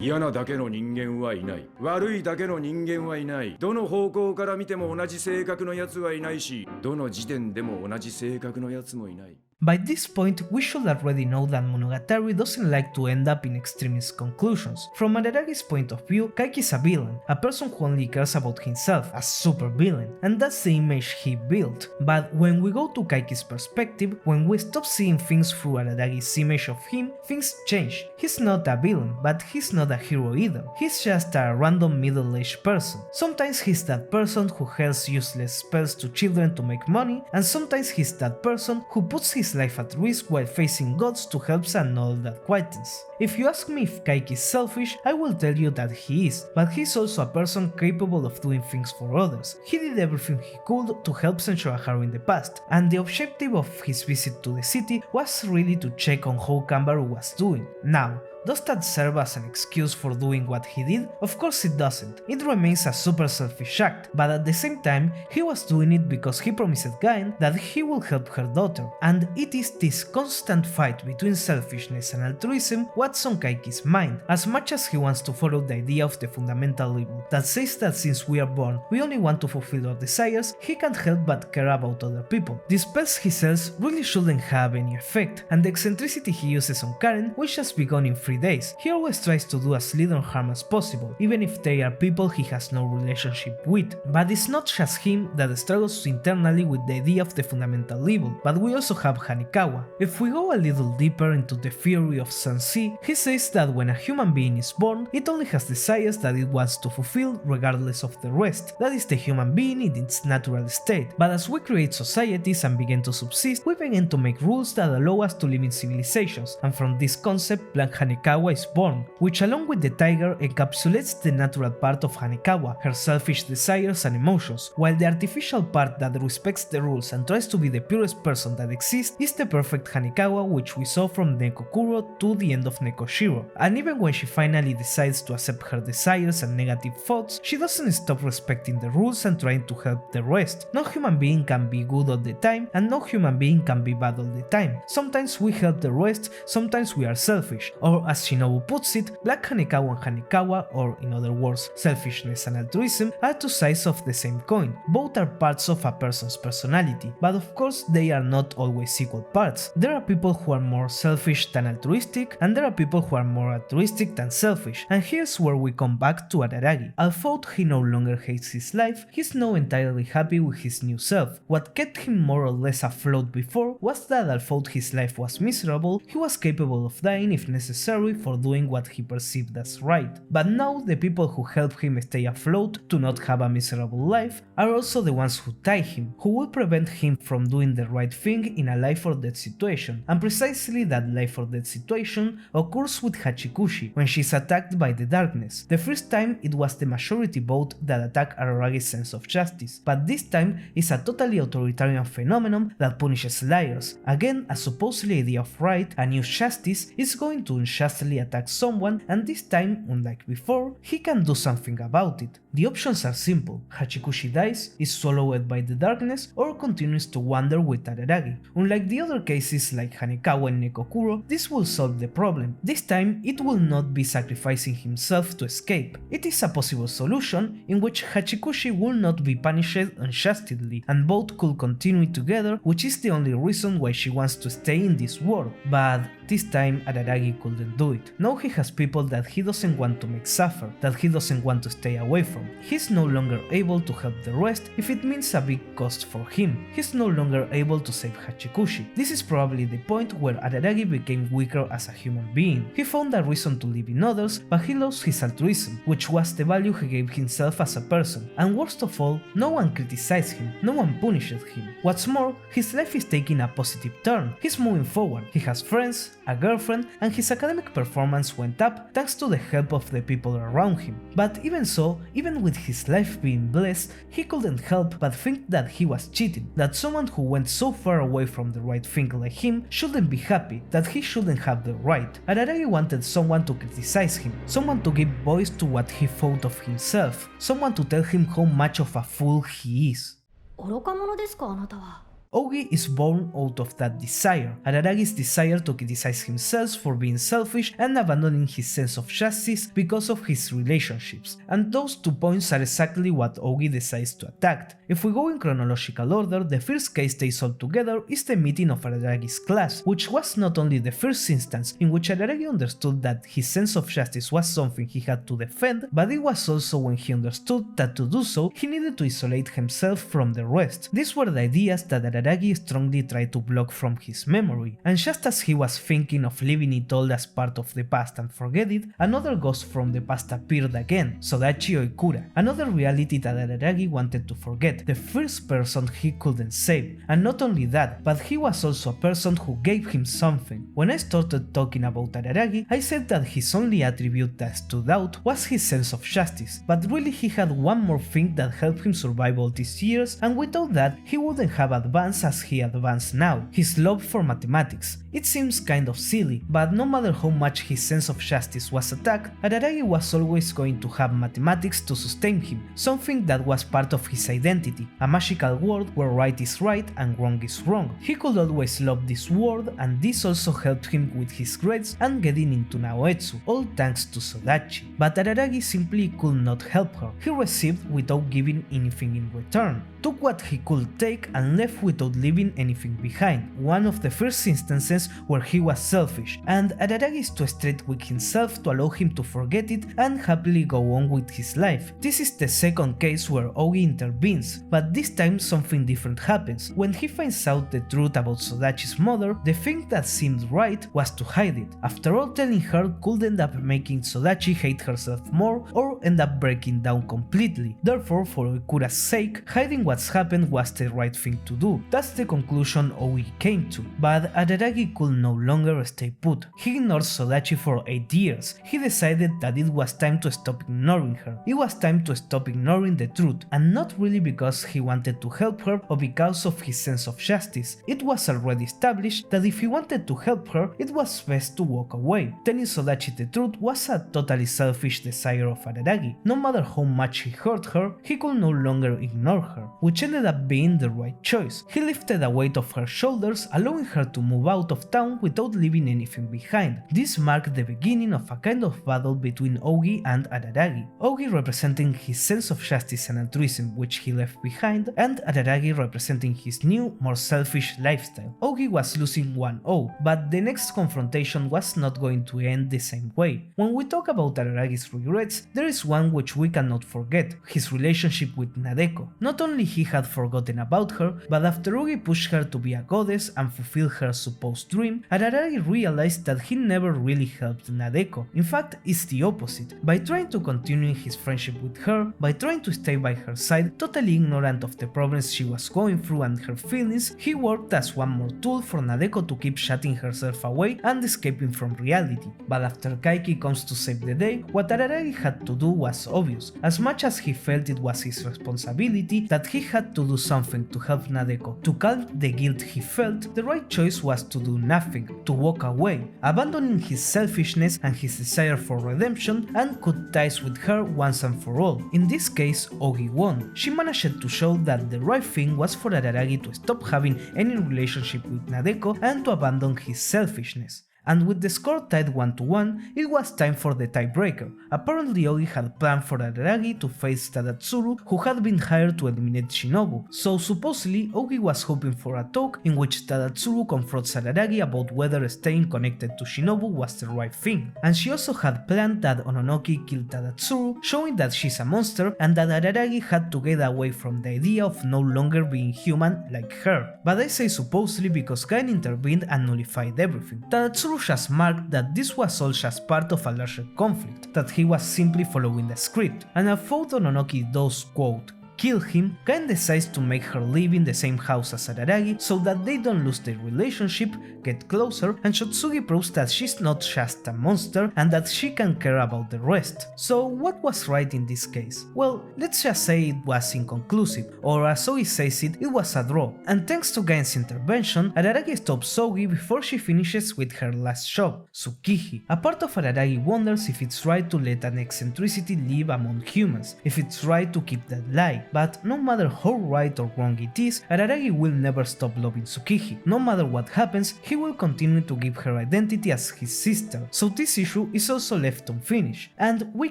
嫌なだけの人間はいない。悪いだけの人間はいない。どの方向から見ても同じ性格のやつはいないし、どの時点でも同じ性格のやつもいない。 By this point, we should already know that Monogatari doesn't like to end up in extremist conclusions. From Araragi's point of view, Kaiki is a villain, a person who only cares about himself, a super villain, and that's the image he built. But when we go to Kaiki's perspective, when we stop seeing things through Araragi's image of him, things change. He's not a villain, but he's not a hero either. He's just a random middle-aged person. Sometimes he's that person who hurls useless spells to children to make money, and sometimes he's that person who puts his life at risk while facing gods to help and all that quietness. If you ask me if Kaiki is selfish, I will tell you that he is, but he's also a person capable of doing things for others. He did everything he could to help Sensho Ahara in the past, and the objective of his visit to the city was really to check on how Kanbaru was doing. Now, does that serve as an excuse for doing what he did? Of course it doesn't. It remains a super selfish act, but at the same time, he was doing it because he promised Gaen that he will help her daughter, and it is this constant fight between selfishness and altruism what's on Kaiki's mind, as much as he wants to follow the idea of the fundamental evil that says that since we are born, we only want to fulfill our desires, he can't help but care about other people. The spells he sells really shouldn't have any effect, and the eccentricity he uses on Karen will just be gone in 3 3 days. He always tries to do as little harm as possible, even if they are people he has no relationship with. But it's not just him that struggles internally with the idea of the fundamental evil, but we also have Hanekawa. If we go a little deeper into the theory of Sensei, he says that when a human being is born, it only has desires that it wants to fulfill regardless of the rest. That is the human being in its natural state. But as we create societies and begin to subsist, we begin to make rules that allow us to live in civilizations, and from this concept Black Hanekawa is born, which along with the tiger encapsulates the natural part of Hanekawa, her selfish desires and emotions, while the artificial part that respects the rules and tries to be the purest person that exists is the perfect Hanekawa, which we saw from Nekokuro to the end of Nekoshiro. And even when she finally decides to accept her desires and negative thoughts, she doesn't stop respecting the rules and trying to help the rest. No human being can be good all the time, and no human being can be bad all the time. Sometimes we help the rest, sometimes we are selfish, or as Shinobu puts it, Black Hanekawa and Hanekawa, or in other words, selfishness and altruism, are two sides of the same coin. Both are parts of a person's personality, but of course they are not always equal parts. There are people who are more selfish than altruistic, and there are people who are more altruistic than selfish, and here's where we come back to Araragi. Although he no longer hates his life, he's now entirely happy with his new self. What kept him more or less afloat before was that although his life was miserable, he was capable of dying if necessary for doing what he perceived as right. But now the people who help him stay afloat to not have a miserable life are also the ones who tie him, who will prevent him from doing the right thing in a life or death situation. And precisely that life or death situation occurs with Hachikushi when she's attacked by the darkness. The first time it was the majority vote that attacked Araragi's sense of justice, but this time it's a totally authoritarian phenomenon that punishes liars. Again, a supposedly idea of right and new justice is going to unjustly attack someone, and this time, unlike before, he can do something about it. The options are simple: Hachikushi dies, is swallowed by the darkness, or continues to wander with Araragi. Unlike the other cases like Hanekawa and Nekokuro, this will solve the problem. This time it will not be sacrificing himself to escape. It is a possible solution in which Hachikushi will not be punished unjustly, and both could continue together, which is the only reason why she wants to stay in this world. But this time Araragi couldn't do it. Now he has people that he doesn't want to make suffer, that he doesn't want to stay away from. He's no longer able to help the rest if it means a big cost for him. He's no longer able to save Hachikushi. This is probably the point where Araragi became weaker as a human being. He found a reason to live in others, but he lost his altruism, which was the value he gave himself as a person. And worst of all, no one criticized him, no one punished him. What's more, his life is taking a positive turn. He's moving forward, he has friends, a girlfriend, and his academic performance went up thanks to the help of the people around him. But even so, even with his life being blessed, he couldn't help but think that he was cheating, that someone who went so far away from the right thing like him shouldn't be happy, that he shouldn't have the right. Araragi wanted someone to criticize him, someone to give voice to what he thought of himself, someone to tell him how much of a fool he is. 愚か者ですか、あなたは。 Ogi is born out of that desire, Araragi's desire to criticize himself for being selfish and abandoning his sense of justice because of his relationships, and those 2 points are exactly what Ogi decides to attack. If we go in chronological order, the first case they solve together is the meeting of Araragi's class, which was not only the first instance in which Araragi understood that his sense of justice was something he had to defend, but it was also when he understood that to do so, he needed to isolate himself from the rest. These were the ideas that Araragi strongly tried to block from his memory, and just as he was thinking of leaving it all as part of the past and forget it, another ghost from the past appeared again, Sodachi Oikura, another reality that Araragi wanted to forget, the first person he couldn't save. And not only that, but he was also a person who gave him something. When I started talking about Araragi, I said that his only attribute that stood out was his sense of justice, but really he had one more thing that helped him survive all these years, and without that he wouldn't have advanced as he advanced now: his love for mathematics. It seems kind of silly, but no matter how much his sense of justice was attacked, Araragi was always going to have mathematics to sustain him, something that was part of his identity, a magical world where right is right and wrong is wrong. He could always love this world, and this also helped him with his grades and getting into Naoetsu, all thanks to Sodachi. But Araragi simply could not help her. He received without giving anything in return. took what he could take and left without leaving anything behind, one of the first instances where he was selfish, and Araragi is too strict with himself to allow him to forget it and happily go on with his life. This is the second case where Ogi intervenes, but this time something different happens. When he finds out the truth about Sodachi's mother, the thing that seemed right was to hide it. After all, telling her could end up making Sodachi hate herself more or end up breaking down completely. Therefore, for Ikura's sake, hiding what's happened was the right thing to do. That's the conclusion Ogi came to. But Araragi could no longer stay put. He ignored Sodachi for 8 years. He decided that it was time to stop ignoring her. It was time to stop ignoring the truth, and not really because he wanted to help her or because of his sense of justice. It was already established that if he wanted to help her, it was best to walk away. Telling Sodachi the truth was a totally selfish desire of Araragi. No matter how much he hurt her, he could no longer ignore her, which ended up being the right choice. He lifted a weight off her shoulders, allowing her to move out of town without leaving anything behind. This marked the beginning of a kind of battle between Ogi and Araragi. Ogi representing his sense of justice and altruism which he left behind, and Araragi representing his new, more selfish lifestyle. Ogi was losing 1-0, but the next confrontation was not going to end the same way. When we talk about Araragi's regrets, there is one which we cannot forget, his relationship with Nadeko. Not only he had forgotten about her, but after Ogi pushed her to be a goddess and fulfill her supposed dream, Araragi realized that he never really helped Nadeko. In fact, it's the opposite. By trying to continue his friendship with her, by trying to stay by her side, totally ignorant of the problems she was going through and her feelings, he worked as one more tool for Nadeko to keep shutting herself away and escaping from reality. But after Kaiki comes to save the day, what Araragi had to do was obvious. As much as he felt it was his responsibility, that he had to do something to help Nadeko, to calm the guilt he felt, the right choice was to do nothing, to walk away, abandoning his selfishness and his desire for redemption, and cut ties with her once and for all. In this case, Ogi won. She managed to show that the right thing was for Araragi to stop having any relationship with Nadeko and to abandon his selfishness. And with the score tied 1-1, it was time for the tiebreaker. Apparently Ogi had planned for Araragi to face Tadatsuru, who had been hired to eliminate Shinobu, so supposedly Ogi was hoping for a talk in which Tadatsuru confronts Araragi about whether staying connected to Shinobu was the right thing. And she also had planned that Ononoki kill Tadatsuru, showing that she's a monster and that Araragi had to get away from the idea of no longer being human like her. But I say supposedly because Gain intervened and nullified everything. Tadatsuru just marked that this was all just part of a larger conflict, that he was simply following the script, and although Ononoki does, quote, kill him, Gain decides to make her live in the same house as Araragi so that they don't lose their relationship, get closer, and Shotsugi proves that she's not just a monster and that she can care about the rest. So what was right in this case? Well, let's just say it was inconclusive, or as Ogi says it was a draw, and thanks to Gain's intervention, Araragi stops Ogi before she finishes with her last shot, Tsukihi. A part of Araragi wonders if it's right to let an eccentricity live among humans, if it's right to keep that lie. But no matter how right or wrong it is, Araragi will never stop loving Tsukihi. No matter what happens, he will continue to give her identity as his sister, so this issue is also left unfinished. And we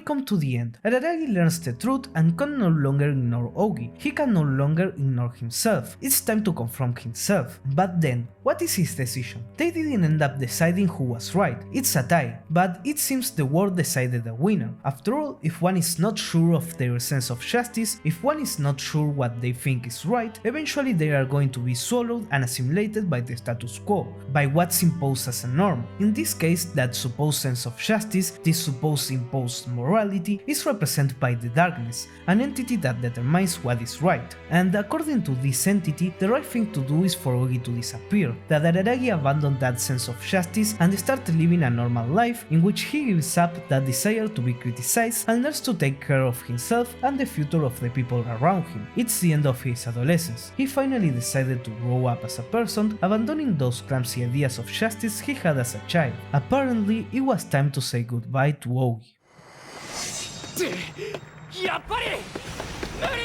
come to the end. Araragi learns the truth and can no longer ignore Ogi. He can no longer ignore himself. It's time to confront himself. But then, what is his decision? They didn't end up deciding who was right. It's a tie, but it seems the world decided a winner. After all, if one is not sure of their sense of justice, if one is not sure what they think is right, eventually they are going to be swallowed and assimilated by the status quo, by what's imposed as a norm. In this case, that supposed sense of justice, this supposed imposed morality, is represented by the darkness, an entity that determines what is right. And according to this entity, the right thing to do is for Ogi to disappear, that Araragi abandon that sense of justice and start living a normal life in which he gives up that desire to be criticized and learns to take care of himself and the future of the people around him. It's the end of his adolescence. He finally decided to grow up as a person, abandoning those clumsy ideas of justice he had as a child. Apparently, it was time to say goodbye to Ogi. やっぱり無理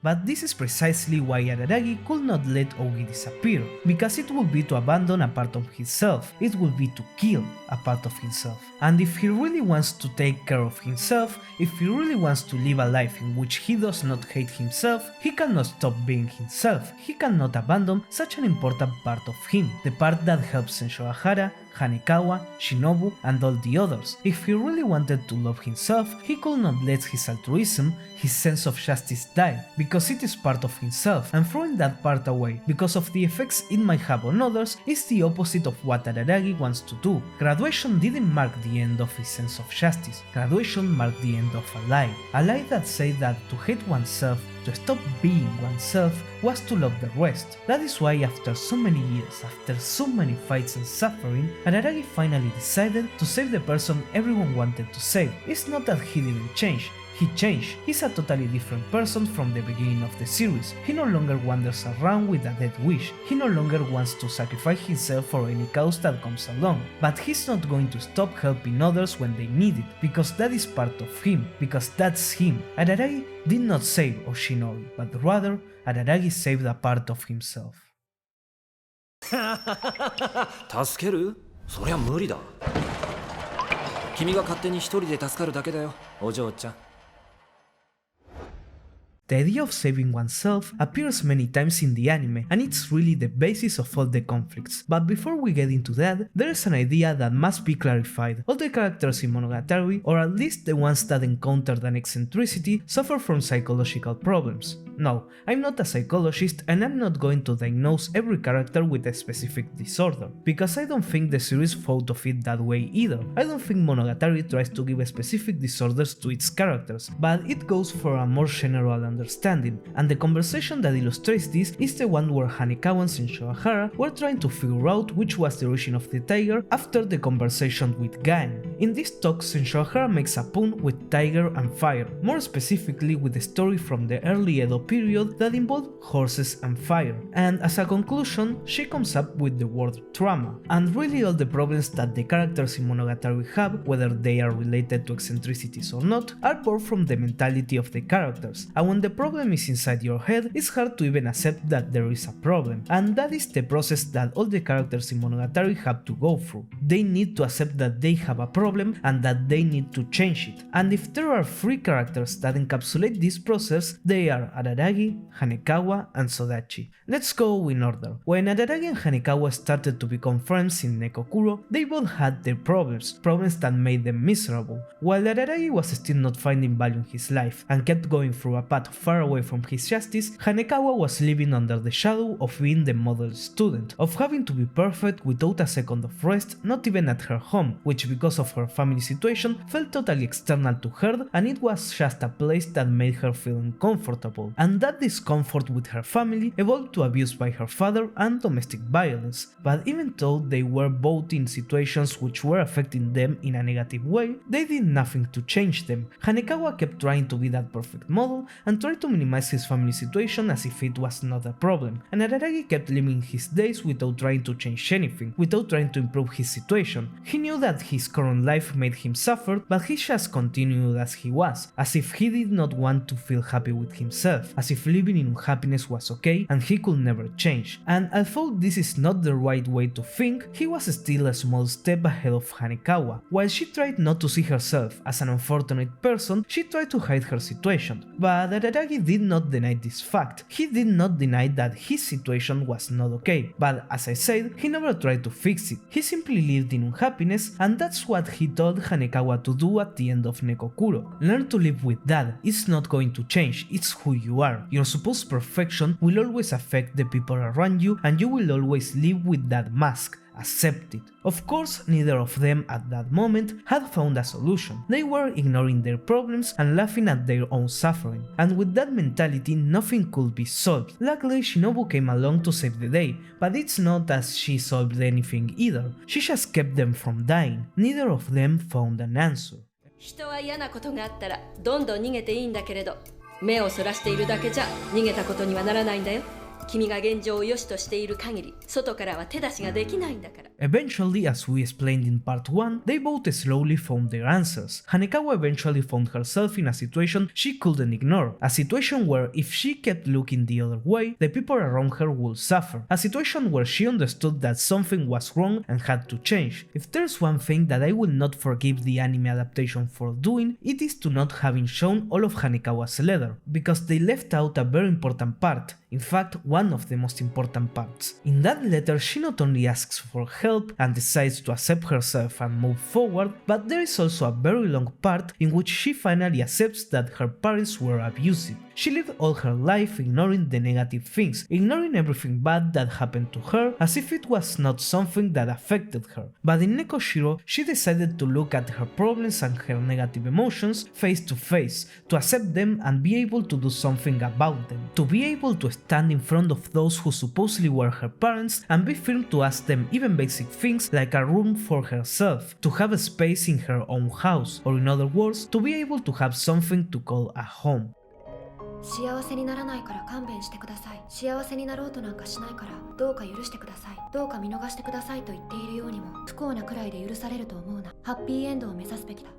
But this is precisely why Araragi could not let Ogi disappear, because it would be to abandon a part of himself, it would be to kill a part of himself. And if he really wants to take care of himself, if he really wants to live a life in which he does not hate himself, he cannot stop being himself, he cannot abandon such an important part of him, the part that helps Senshoahara, Hanekawa, Shinobu, and all the others. If he really wanted to love himself, he could not let his altruism, his sense of justice die, because it is part of himself, and throwing that part away because of the effects it might have on others is the opposite of what Araragi wants to do. Graduation didn't mark the end of his sense of justice, graduation marked the end of a lie that said that to hate oneself, to stop being oneself, was to love the rest. That is why after so many years, after so many fights and suffering, Araragi finally decided to save the person everyone wanted to save. It's not that he didn't change, he changed. He's a totally different person from the beginning of the series. He no longer wanders around with a dead wish. He no longer wants to sacrifice himself for any cause that comes along. But he's not going to stop helping others when they need it, because that is part of him, because that's him. Araragi did not save Oshinori, but rather Araragi saved a part of himself. 助ける？そりゃ無理だ。君が勝手に一人で助かるだけだよ、お嬢ちゃん。The idea of saving oneself appears many times in the anime, and it's really the basis of all the conflicts. But before we get into that, there is an idea that must be clarified. All the characters in Monogatari, or at least the ones that encountered an eccentricity, suffer from psychological problems. No, I'm not a psychologist, and I'm not going to diagnose every character with a specific disorder, because I don't think the series thought of it that way either. I don't think Monogatari tries to give specific disorders to its characters, but it goes for a more general understanding, and the conversation that illustrates this is the one where Hanekawa and Senshoahara were trying to figure out which was the origin of the tiger after the conversation with Gaen. In this talk, Senshoahara makes a pun with tiger and fire, more specifically with the story from the early Edo period that involved horses and fire, and as a conclusion, she comes up with the word trauma, and really all the problems that the characters in Monogatari have, whether they are related to eccentricities or not, are born from the mentality of the characters, and when the problem is inside your head, it's hard to even accept that there is a problem, and that is the process that all the characters in Monogatari have to go through. They need to accept that they have a problem and that they need to change it, and if there are 3 characters that encapsulate this process, they are Araragi, Hanekawa, and Sodachi. Let's go in order. When Araragi and Hanekawa started to become friends in Nekokuro, they both had their problems that made them miserable. While Araragi was still not finding value in his life and kept going through a path far away from his justice, Hanekawa was living under the shadow of being the model student, of having to be perfect without a second of rest, not even at her home, which because of her family situation felt totally external to her, and it was just a place that made her feel uncomfortable, and that discomfort with her family evolved to abuse by her father and domestic violence. But even though they were both in situations which were affecting them in a negative way, they did nothing to change them. Hanekawa kept trying to be that perfect model and tried to minimize his family situation as if it was not a problem, and Araragi kept living his days without trying to change anything, without trying to improve his situation. He knew that his current life made him suffer, but he just continued as he was, as if he did not want to feel happy with himself, as if living in unhappiness was okay and he could never change. And although this is not the right way to think, he was still a small step ahead of Hanekawa. While she tried not to see herself as an unfortunate person, she tried to hide her situation, but Araragi did not deny this fact. He did not deny that his situation was not okay, but as I said, he never tried to fix it. He simply lived in unhappiness, and that's what he told Hanekawa to do at the end of Nekokuro. Learn to live with that. It's not going to change, it's who you are. Your supposed perfection will always affect the people around you, and you will always live with that mask. Accept it. Of course, neither of them at that moment had found a solution. They were ignoring their problems and laughing at their own suffering, and with that mentality nothing could be solved. Luckily, Shinobu came along to save the day, but it's not as she solved anything either. She just kept them from dying. Neither of them found an answer. 人は嫌なことがあったらどんどん逃げていいんだけれど、目をそらしているだけじゃ逃げたことにはならないんだよ。君が現状を良しとしている限り外からは手出しができないんだから。 Eventually, as we explained in part 1, they both slowly found their answers. Hanekawa eventually found herself in a situation she couldn't ignore, a situation where if she kept looking the other way, the people around her would suffer, a situation where she understood that something was wrong and had to change. If there's one thing that I will not forgive the anime adaptation for doing, it is to not having shown all of Hanekawa's letter, because they left out a very important part. In fact, one of the most important parts. In that letter, she not only asks for help and decides to accept herself and move forward, but there is also a very long part in which she finally accepts that her parents were abusive. She lived all her life ignoring the negative things, ignoring everything bad that happened to her as if it was not something that affected her. But in Nekoshiro, she decided to look at her problems and her negative emotions face to face, to accept them and be able to do something about them, to be able to stand in front of those who supposedly were her parents and be firm to ask them even basic things like a room for herself, to have a space in her own house, or in other words, to be able to have something to call a home. 幸せにならないから勘弁してください。幸せになろうとなんかしないからどうか許してください。どうか見逃してくださいと言っているようにも不幸なくらいで許されると思うな。ハッピーエンドを目指すべきだ。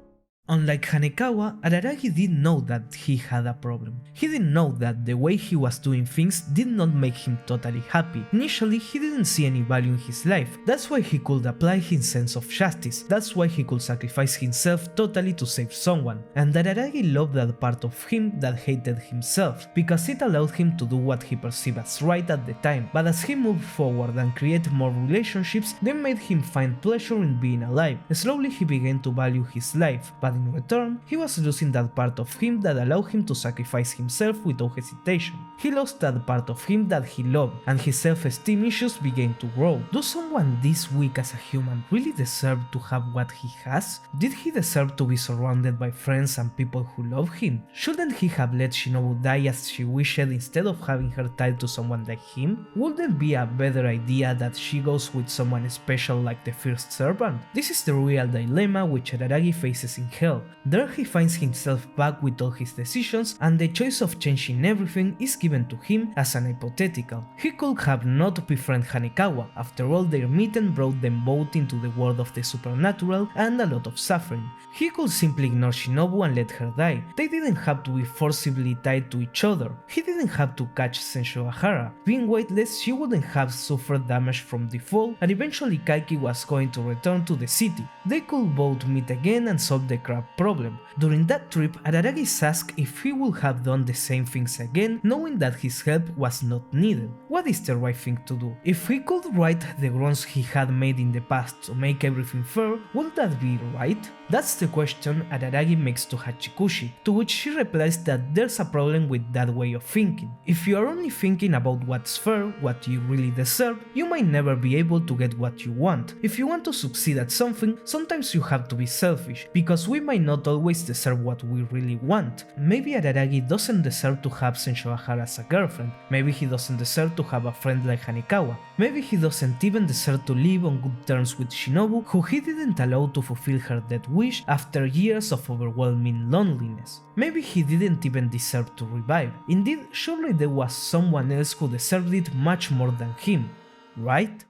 Unlike Hanekawa, Araragi did know that he had a problem. He didn't know that the way he was doing things did not make him totally happy. Initially, he didn't see any value in his life. That's why he could apply his sense of justice. That's why he could sacrifice himself totally to save someone. And Araragi loved that part of him that hated himself, because it allowed him to do what he perceived as right at the time. But as he moved forward and created more relationships, they made him find pleasure in being alive. Slowly he began to value his life, but in return, he was losing that part of him that allowed him to sacrifice himself without hesitation. He lost that part of him that he loved, and his self-esteem issues began to grow. Does someone this weak as a human really deserve to have what he has? Did he deserve to be surrounded by friends and people who love him? Shouldn't he have let Shinobu die as she wished instead of having her tied to someone like him? Wouldn't it be a better idea that she goes with someone special like the first servant? This is the real dilemma which Araragi faces in Hell. There he finds himself back with all his decisions, and the choice of changing everything is given to him as an hypothetical. He could have not befriended Hanekawa. After all, their meeting brought them both into the world of the supernatural and a lot of suffering. He could simply ignore Shinobu and let her die. They didn't have to be forcibly tied to each other. He didn't have to catch Sensho Ahara. Being weightless, she wouldn't have suffered damage from the fall, and eventually Kaiki was going to return to the city. They could both meet again and solve the crab problem. During that trip, Araragi is asked if he would have done the same things again, knowing that his help was not needed. What is the right thing to do? If he could right the wrongs he had made in the past to make everything fair, would that be right? That's the question Araragi makes to Hachikushi, to which she replies that there's a problem with that way of thinking. If you are only thinking about what's fair, what you really deserve, you might never be able to get what you want. If you want to succeed at something, sometimes you have to be selfish, because we might not always deserve what we really want. Maybe Araragi doesn't deserve to have Sensho Ahara as a girlfriend. Maybe he doesn't deserve to have a friend like Hanekawa. Maybe he doesn't even deserve to live on good terms with Shinobu, who he didn't allow to fulfill her death wish after years of overwhelming loneliness. Maybe he didn't even deserve to revive. Indeed, surely there was someone else who deserved it much more than him, right?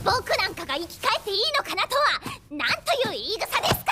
僕なんかが生き返っていいのかなとはなんという言い草ですか。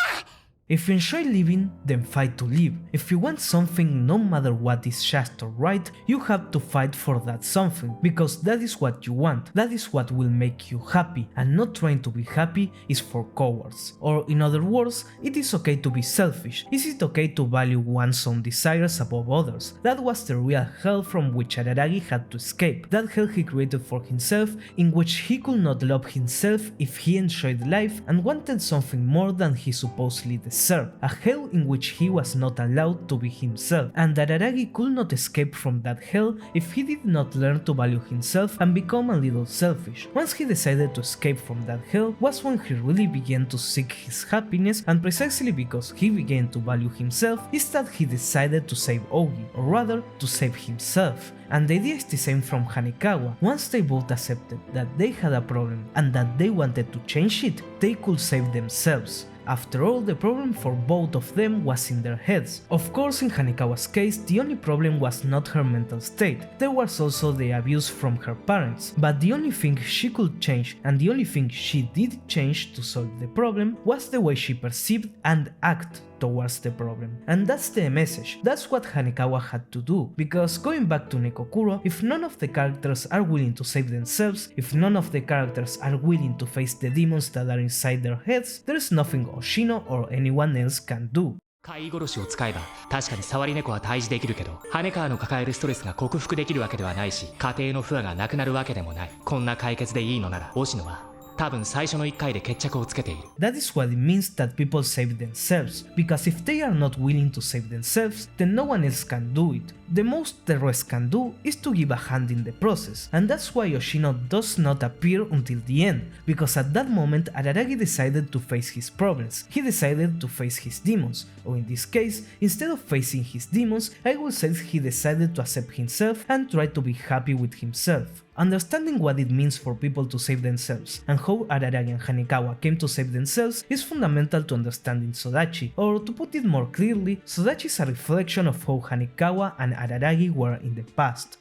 If you enjoy living, then fight to live. If you want something, no matter what is just or right, you have to fight for that something, because that is what you want, that is what will make you happy, and not trying to be happy is for cowards. Or in other words, it is okay to be selfish. Is it okay to value one's own desires above others? That was the real hell from which Araragi had to escape, that hell he created for himself, in which he could not love himself if he enjoyed life and wanted something more than he supposedly deserved. A hell in which he was not allowed to be himself, and Araragi could not escape from that hell if he did not learn to value himself and become a little selfish. Once he decided to escape from that hell was when he really began to seek his happiness, and precisely because he began to value himself is that he decided to save Ogi, or rather to save himself. And the idea is the same from Hanekawa. Once they both accepted that they had a problem and that they wanted to change it, they could save themselves. After all, the problem for both of them was in their heads. Of course, in Hanekawa's case, the only problem was not her mental state, there was also the abuse from her parents, but the only thing she could change and the only thing she did change to solve the problem was the way she perceived and acted towards the problem. And that's the message, that's what Hanekawa had to do, because going back to Nekokuro, if none of the characters are willing to save themselves, if none of the characters are willing to face the demons that are inside their heads, there's nothing Oshino or anyone else can do. 飼い殺しを使えば確かに触り猫は退治できるけど、羽川の抱えるストレスが克服できるわけではないし、家庭の不和がなくなるわけでもない。こんな解決でいいのなら、押野は多分最初の1回で決着をつけている。That is what it means that people save themselves, because if they are not willing to save themselves, then no one else can do it. The most the rest can do is to give a hand in the process, and that's why Yoshino does not appear until the end, because at that moment Araragi decided to face his problems, he decided to face his demons, or in this case, instead of facing his demons, I will say he decided to accept himself and try to be happy with himself. Understanding what it means for people to save themselves and how Araragi and Hanekawa came to save themselves is fundamental to understanding Sodachi, or to put it more clearly, Sodachi is a reflection of how Hanekawa and Araragi were in the past.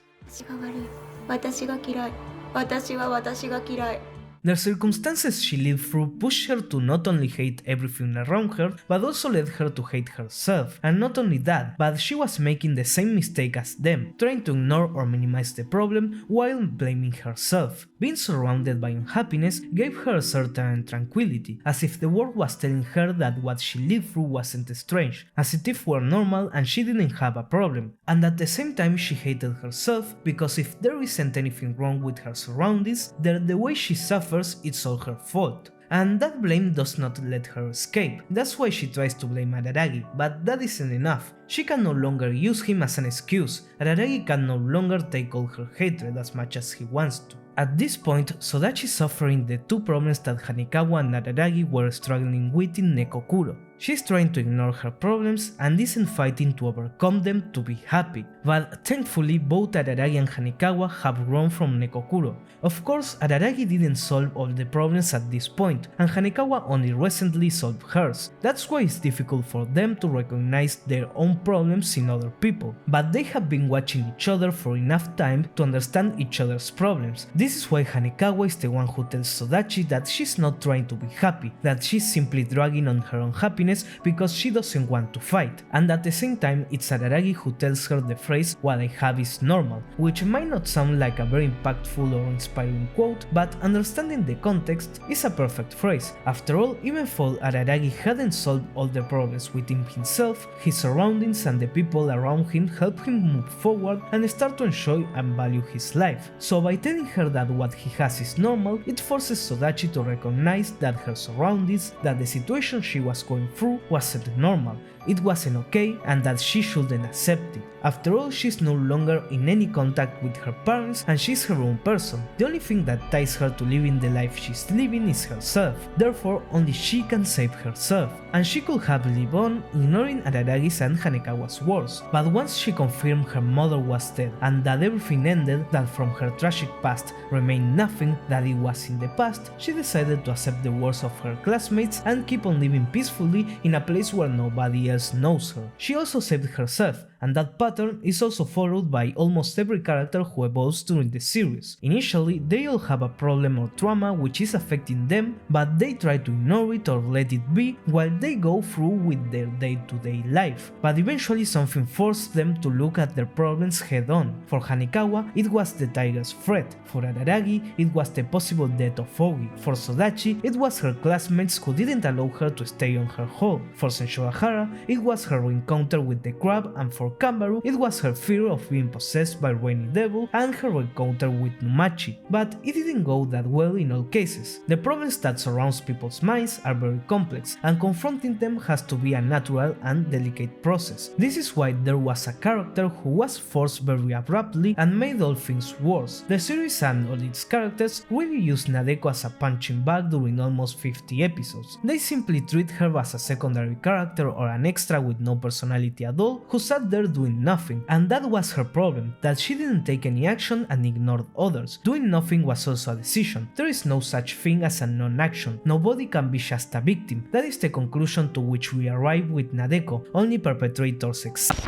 The circumstances she lived through pushed her to not only hate everything around her, but also led her to hate herself. And not only that, but she was making the same mistake as them, trying to ignore or minimize the problem while blaming herself. Being surrounded by unhappiness gave her a certain tranquility, as if the world was telling her that what she lived through wasn't strange, as if it were normal and she didn't have a problem. And at the same time she hated herself, because if there isn't anything wrong with her surroundings, then the way she suffers, it's all her fault. And that blame does not let her escape. That's why she tries to blame Araragi, but that isn't enough. She can no longer use him as an excuse. Araragi can no longer take all her hatred as much as he wants to. At this point, Sodachi is suffering the two problems that Hanekawa and Araragi were struggling with in Nekokuro. She's trying to ignore her problems and isn't fighting to overcome them to be happy, but thankfully both Araragi and Hanekawa have grown from Nekokuro. Of course, Araragi didn't solve all the problems at this point, and Hanekawa only recently solved hers. That's why it's difficult for them to recognize their own problems in other people, but they have been watching each other for enough time to understand each other's problems. This is why Hanekawa is the one who tells Sodachi that she's not trying to be happy, that she's simply dragging on her unhappiness because she doesn't want to fight, and at the same time it's Araragi who tells her the phrase "what I have is normal," which might not sound like a very impactful or inspiring quote, but understanding the context is a perfect phrase. After all, even though Araragi hadn't solved all the problems within himself, his surroundings and the people around him help him move forward and start to enjoy and value his life. So by telling her that what he has is normal, it forces Sodachi to recognize that her surroundings, that the situation she was going through wasn't normal, it wasn't okay, and that she shouldn't accept it. After all, she's no longer in any contact with her parents and she's her own person. The only thing that ties her to living the life she's living is herself, therefore only she can save herself. And she could have lived on ignoring Araragi's and Hanekawa's words, but once she confirmed her mother was dead and that everything ended, that from her tragic past remained nothing, that it was in the past, she decided to accept the words of her classmates and keep on living peacefully in a place where nobody else knows her. She also saved herself, and that pattern is also followed by almost every character who evolves during the series. Initially, they all have a problem or trauma which is affecting them, but they try to ignore it or let it be while they go through with their day-to-day life. But eventually something forced them to look at their problems head-on. For Hanekawa, it was the tiger's threat. For Araragi, it was the possible death of Ogi. For Sodachi, it was her classmates who didn't allow her to stay on her hall. For Senshoahara, it was her encounter with the crab, and for Kambaru, it was her fear of being possessed by Rainy Devil and her encounter with Numachi. But it didn't go that well in all cases. The problems that surround people's minds are very complex, and confronting them has to be a natural and delicate process. This is why there was a character who was forced very abruptly and made all things worse. The series and all its characters really use Nadeko as a punching bag during almost 50 episodes. They simply treat her as a secondary character or an extra with no personality at all, who sat there there doing nothing, and that was her problem, that she didn't take any action and ignored others. Doing nothing was also a decision. There is no such thing as a non-action. Nobody can be just a victim. That is the conclusion to which we arrive with Nadeko, only perpetrators exist.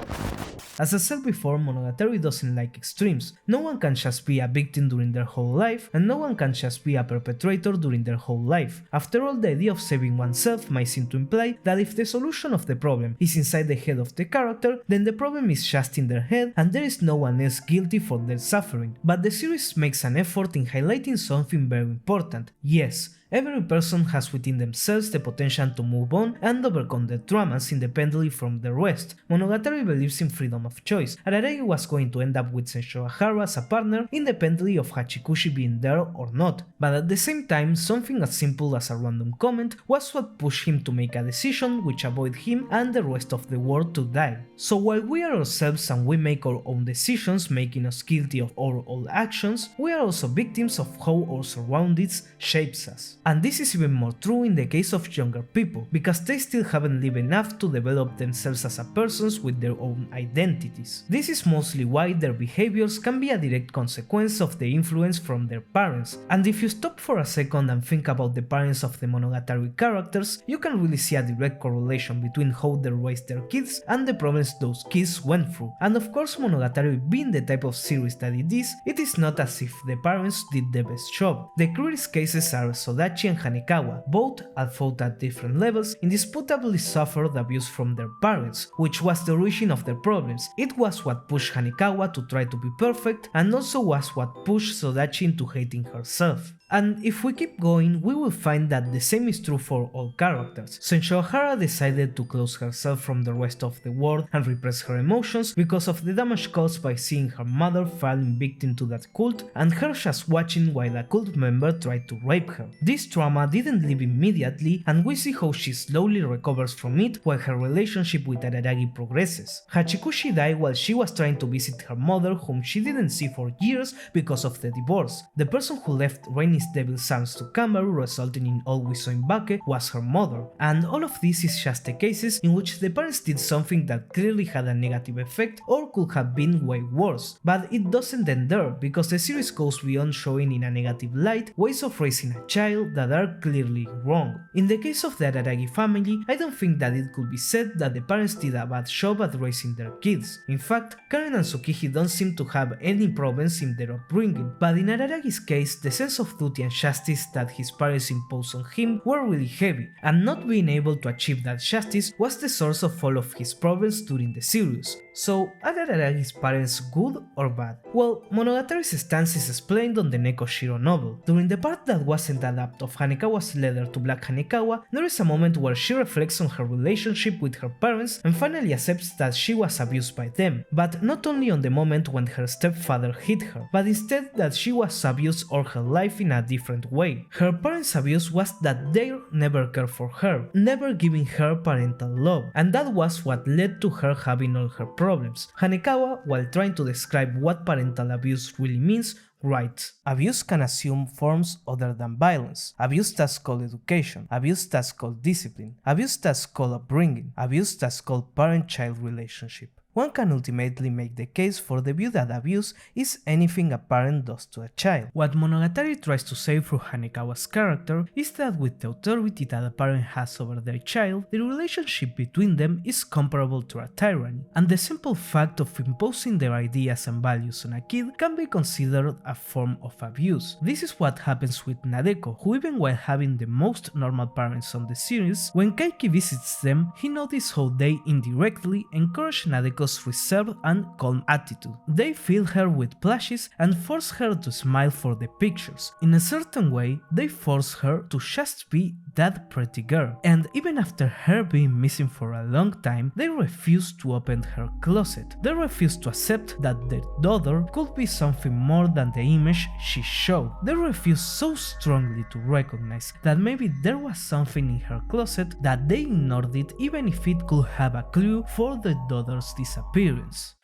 As I said before, Monogatari doesn't like extremes. No one can just be a victim during their whole life, and no one can just be a perpetrator during their whole life. After all, the idea of saving oneself might seem to imply that if the solution of the problem is inside the head of the character, then the problem is just in their head and there is no one else guilty for their suffering. But the series makes an effort in highlighting something very important. Yes, every person has within themselves the potential to move on and overcome their traumas independently from the rest. Monogatari believes in freedom of choice. Araragi was going to end up with Senshoahara as a partner independently of Hachikushi being there or not, but at the same time, something as simple as a random comment was what pushed him to make a decision which avoided him and the rest of the world to die. So while we are ourselves and we make our own decisions, making us guilty of our own actions, we are also victims of how our surroundings shapes us. And this is even more true in the case of younger people, because they still haven't lived enough to develop themselves as a persons with their own identities. This is mostly why their behaviors can be a direct consequence of the influence from their parents, and if you stop for a second and think about the parents of the Monogatari characters, you can really see a direct correlation between how they raised their kids and the problems those kids went through. And of course, Monogatari being the type of series that it is not as if the parents did the best job. The clearest cases are Sodachi and Hanekawa, both, although at different levels, indisputably suffered abuse from their parents, which was the origin of their problems. It was what pushed Hanekawa to try to be perfect, and also was what pushed Sodachi into hating herself. And if we keep going, we will find that the same is true for all characters. Senshoahara decided to close herself from the rest of the world and repress her emotions because of the damage caused by seeing her mother falling victim to that cult and her just watching while a cult member tried to rape her. This trauma didn't leave immediately, and we see how she slowly recovers from it while her relationship with Araragi progresses. Hachikushi died while she was trying to visit her mother, whom she didn't see for years because of the divorce. The person who left Rainy's devil sons to Kamaru, resulting in all we saw in Bake, was her mother. And all of this is just the cases in which the parents did something that clearly had a negative effect or could have been way worse. But it doesn't end there, because the series goes beyond showing in a negative light ways of raising a child that are clearly wrong. In the case of the Araragi family, I don't think that it could be said that the parents did a bad job at raising their kids. In fact, Karen and Tsukiji don't seem to have any problems in their upbringing, but in Araragi's case, the sense of duty and justice that his parents imposed on him were really heavy, and not being able to achieve that justice was the source of all of his problems during the series. So, are Araragi's parents good or bad? Well, Monogatari's stance is explained on the Neko Shiro novel. During the part that wasn't adapted of Hanekawa's letter to Black Hanekawa, there is a moment where she reflects on her relationship with her parents and finally accepts that she was abused by them, but not only on the moment when her stepfather hit her, but instead that she was abused all her life in a different way. Her parents' abuse was that they never cared for her, never giving her parental love, and that was what led to her having all her problems. Hanekawa, while trying to describe what parental abuse really means, writes, "Abuse can assume forms other than violence. Abuse that's called education. Abuse that's called discipline. Abuse that's called upbringing. Abuse that's called parent-child relationship." One can ultimately make the case for the view that abuse is anything a parent does to a child. What Monogatari tries to say through Hanekawa's character is that with the authority that a parent has over their child, the relationship between them is comparable to a tyranny, and the simple fact of imposing their ideas and values on a kid can be considered a form of abuse. This is what happens with Nadeko, who even while having the most normal parents on the series, when Kaiki visits them, he notices how they indirectly encourage Nadeko's reserved and calm attitude. They fill her with plushes and force her to smile for the pictures. In a certain way, they force her to just be that pretty girl. And even after her being missing for a long time, they refuse to open her closet. They refuse to accept that their daughter could be something more than the image she showed. They refuse so strongly to recognize that maybe there was something in her closet that they ignored it even if it could have a clue for their daughter's disappearance.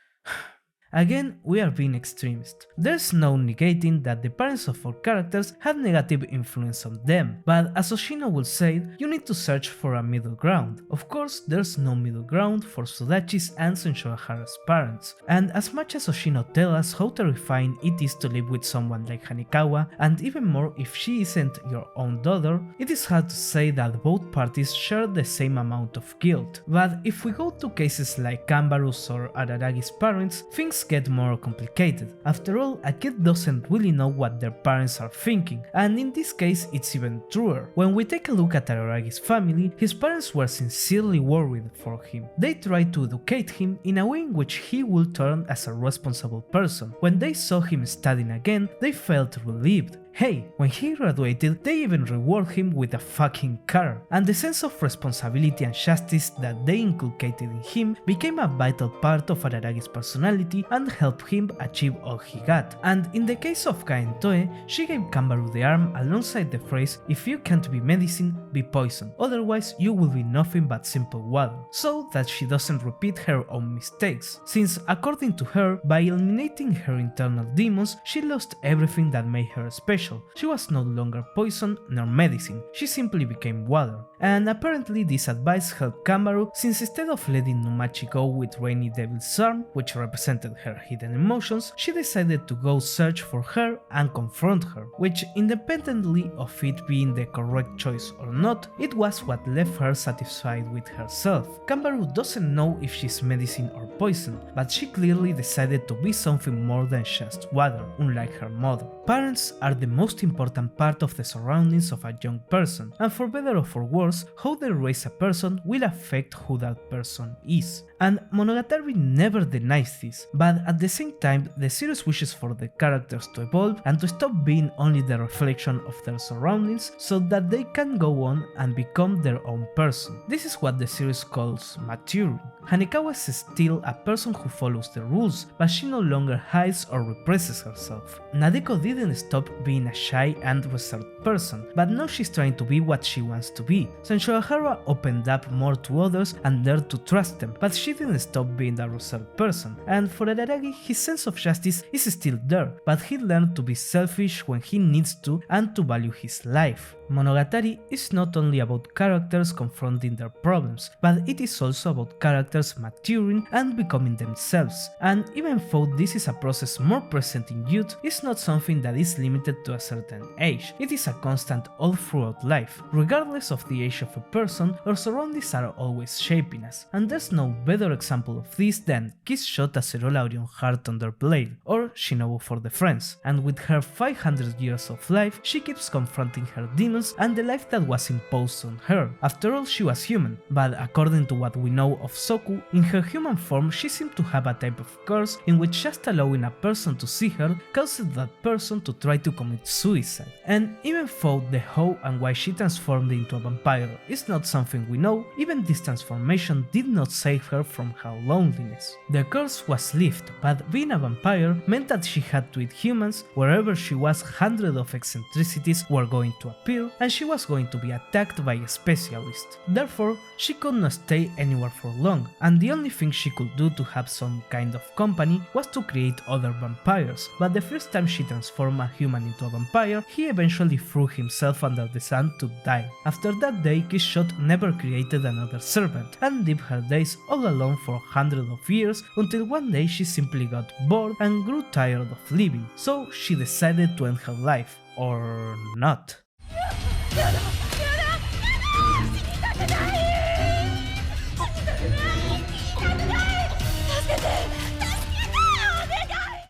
Again, we are being extremist. There's no negating that the parents of our characters had negative influence on them, but as Oshino would say, you need to search for a middle ground. Of course, there's no middle ground for Sudachi's and Senshouhara's parents, and as much as Oshino tells us how terrifying it is to live with someone like Hanekawa, and even more if she isn't your own daughter, it is hard to say that both parties share the same amount of guilt. But if we go to cases like Kanbaru's or Araragi's parents, things get more complicated. After all, a kid doesn't really know what their parents are thinking, and in this case it's even truer. When we take a look at Araragi's family, his parents were sincerely worried for him. They tried to educate him in a way in which he would turn as a responsible person. When they saw him studying again, they felt relieved. Hey, when he graduated, they even reward him with a fucking car. And the sense of responsibility and justice that they inculcated in him became a vital part of Araragi's personality and helped him achieve all he got. And in the case of Kaen Toe, she gave Kanbaru the arm alongside the phrase, "If you can't be medicine, be poison, otherwise you will be nothing but simple water," so that she doesn't repeat her own mistakes. Since, according to her, by eliminating her internal demons, she lost everything that made her special. She was no longer poison nor medicine, she simply became water. And apparently this advice helped Kanbaru, since instead of letting Numachi go with Rainy Devil's arm, which represented her hidden emotions, she decided to go search for her and confront her, which, independently of it being the correct choice or not, it was what left her satisfied with herself. Kanbaru doesn't know if she's medicine or poison, but she clearly decided to be something more than just water, unlike her mother. Parents are the most important part of the surroundings of a young person, and for better or for worse, how they raise a person will affect who that person is. And Monogatari never denies this, but at the same time, the series wishes for the characters to evolve and to stop being only the reflection of their surroundings so that they can go on and become their own person. This is what the series calls maturing. Hanekawa is still a person who follows the rules, but she no longer hides or represses herself. Nadeko didn't stop being a shy and reserved person, but now she's trying to be what she wants to be. Senshouhara opened up more to others and dared to trust them, but she didn't stop being a reserved person. And for Araragi, his sense of justice is still there, but he learned to be selfish when he needs to and to value his life. Monogatari is not only about characters confronting their problems, but it is also about characters maturing and becoming themselves. And even though this is a process more present in youth, it's not something that is limited to a certain age. It is a constant all throughout life. Regardless of the age of a person, our surroundings are always shaping us, and there's no better example of this than Kiss shot Acerola Orion Heart on their blade, or Shinobu for the Friends, and with her 500 years of life, she keeps confronting her demons and the life that was imposed on her. After all, she was human, but according to what we know of Soku, in her human form she seemed to have a type of curse in which just allowing a person to see her caused that person to try to commit suicide. And even though the how and why she transformed into a vampire is not something we know, even this transformation did not save her from her loneliness. The curse was lifted, but being a vampire meant that she had to eat humans. Wherever she was, hundreds of eccentricities were going to appear, and she was going to be attacked by a specialist. Therefore, she could not stay anywhere for long, and the only thing she could do to have some kind of company was to create other vampires. But the first time she transformed a human into a vampire, he eventually threw himself under the sun to die. After that day, Kishshot never created another servant, and lived her days all alone for hundreds of years, until one day she simply got bored and grew tired of living, so she decided to end her life. Or not.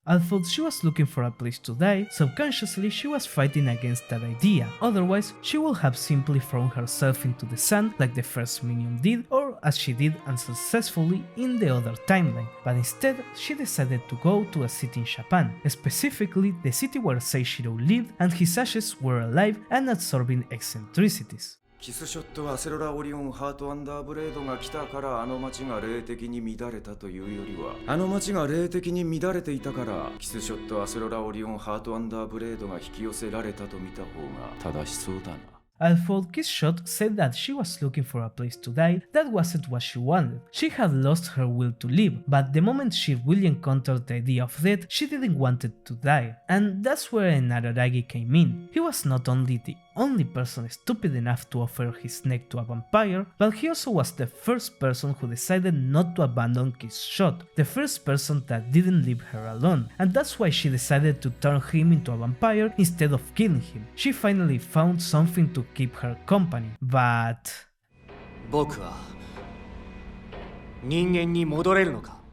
Although she was looking for a place to die, subconsciously she was fighting against that idea. Otherwise, she would have simply thrown herself into the sun like the first minion did, or as she did unsuccessfully in the other timeline. But instead, she decided to go to a city in Japan, specifically the city where Seishiro lived, and his ashes were alive and absorbing eccentricities. キスショットアセロラオリオンハートアンダーブレードが来たからあの街が霊的に乱れたというよりはあの街が霊的に乱れていたからキスショットアセロラオリオンハートアンダーブレードが引き寄せられたと見た方が正しそうだな。Although Kishshot said that she was looking for a place to die, that wasn't what she wanted. She had lost her will to live, but the moment she really encountered the idea of death, she didn't want it to die. And that's where Araragi came in. He was not only the only person stupid enough to offer his neck to a vampire, but he also was the first person who decided not to abandon Kishshot, the first person that didn't leave her alone, and that's why she decided to turn him into a vampire instead of killing him. She finally found something to keep her company, but... 僕は人間に戻れるのか?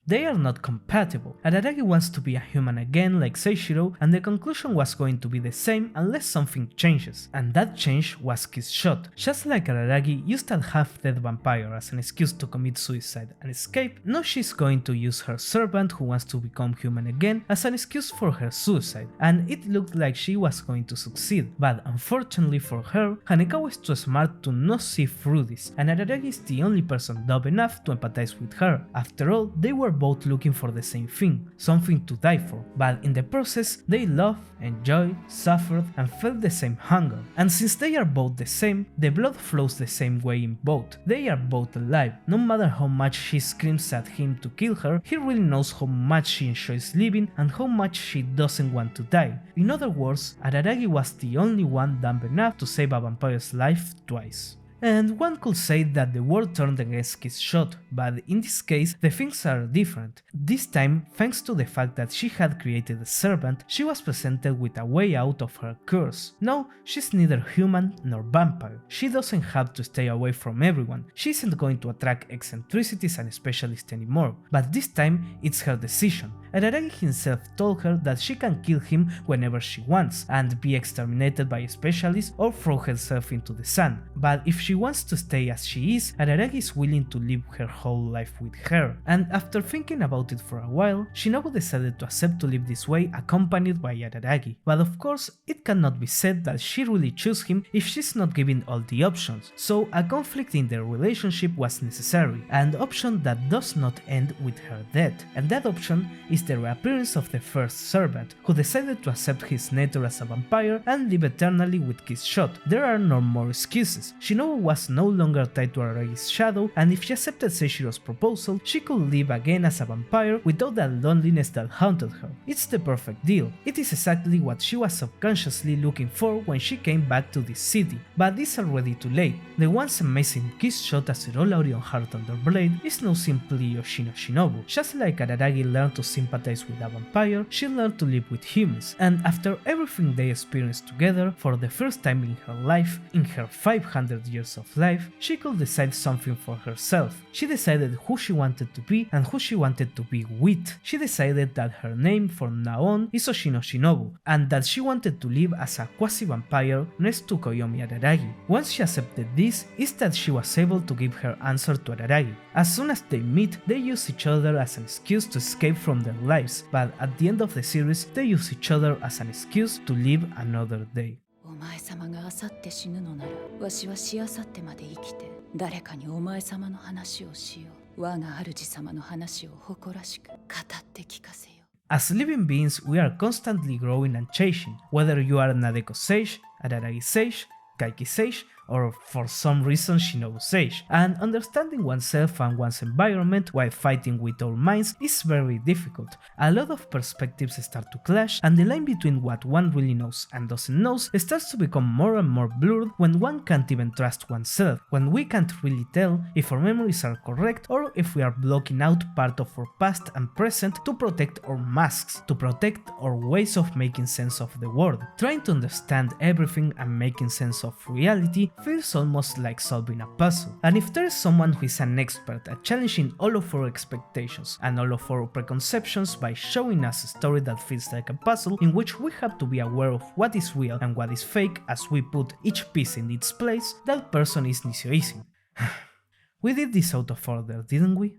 They are not compatible. Araragi wants to be a human again like Seishiro, and the conclusion was going to be the same unless something changes, and that change was Kishshot. Just like Araragi used a half-dead vampire as an excuse to commit suicide and escape, now she's going to use her servant who wants to become human again as an excuse for her suicide, and it looked like she was going to succeed, but unfortunately for her, Hanekawa is too smart to not see through this, and Araragi is the only person dumb enough to empathize with her. After all, they were both looking for the same thing, something to die for, but in the process they loved, enjoyed, suffered, and felt the same hunger. And since they are both the same, the blood flows the same way in both. They are both alive. No matter how much she screams at him to kill her, he really knows how much she enjoys living and how much she doesn't want to die. In other words, Araragi was the only one dumb enough to save a vampire's life twice. And one could say that the world turned against Kishshot, but in this case the things are different. This time, thanks to the fact that she had created a servant, she was presented with a way out of her curse. Now, she's neither human nor vampire. She doesn't have to stay away from everyone. She isn't going to attract eccentricities and specialists anymore, but this time it's her decision. Araragi himself told her that she can kill him whenever she wants and be exterminated by a specialist or throw herself into the sun, but if she wants to stay as she is, Araragi is willing to live her whole life with her. And after thinking about it for a while, Shinobu decided to accept to live this way accompanied by Araragi. But of course, it cannot be said that she really chose him if she's not given all the options, so a conflict in their relationship was necessary, an option that does not end with her death, and that option is the reappearance of the first servant, who decided to accept his nature as a vampire and live eternally with Kishshot. There are no more excuses. Shinobu was no longer tied to Aragi's shadow, and if she accepted Seishiro's proposal, she could live again as a vampire without that loneliness that haunted her. It's the perfect deal. It is exactly what she was subconsciously looking for when she came back to this city, but it's already too late. The once amazing Kishshot Azero Laurion Heart Underblade is now simply Yoshino Shinobu. Just like Araragi learned to sympathize with a vampire, she learned to live with humans, and after everything they experienced together, for the first time in her life, in her 500 years of life, she could decide something for herself. She decided who she wanted to be and who she wanted to be with. She decided that her name from now on is Oshino Shinobu, and that she wanted to live as a quasi-vampire next to Koyomi Araragi. Once she accepted this, is that she was able to give her answer to Araragi. As soon as they meet, they use each other as an excuse to escape from their lives, but at the end of the series, they use each other as an excuse to live another day. お前様があさって死ぬのなら、わしはしあさってまで生きて、誰かにお前様の話をしよう。我が主様の話を誇らしく語って聞かせよ。As living beings, we are constantly growing and changing, whether you are Nadeko Sage, Araragi Sage, Kaiki Sage, or for some reason Shinobu Sage, and understanding oneself and one's environment while fighting with our minds is very difficult. A lot of perspectives start to clash, and the line between what one really knows and doesn't know starts to become more and more blurred when one can't even trust oneself, when we can't really tell if our memories are correct or if we are blocking out part of our past and present to protect our masks, to protect our ways of making sense of the world. Trying to understand everything and making sense of reality feels almost like solving a puzzle, and if there is someone who is an expert at challenging all of our expectations and all of our preconceptions by showing us a story that feels like a puzzle in which we have to be aware of what is real and what is fake as we put each piece in its place, that person is Nisioisin. We did this out of order, didn't we?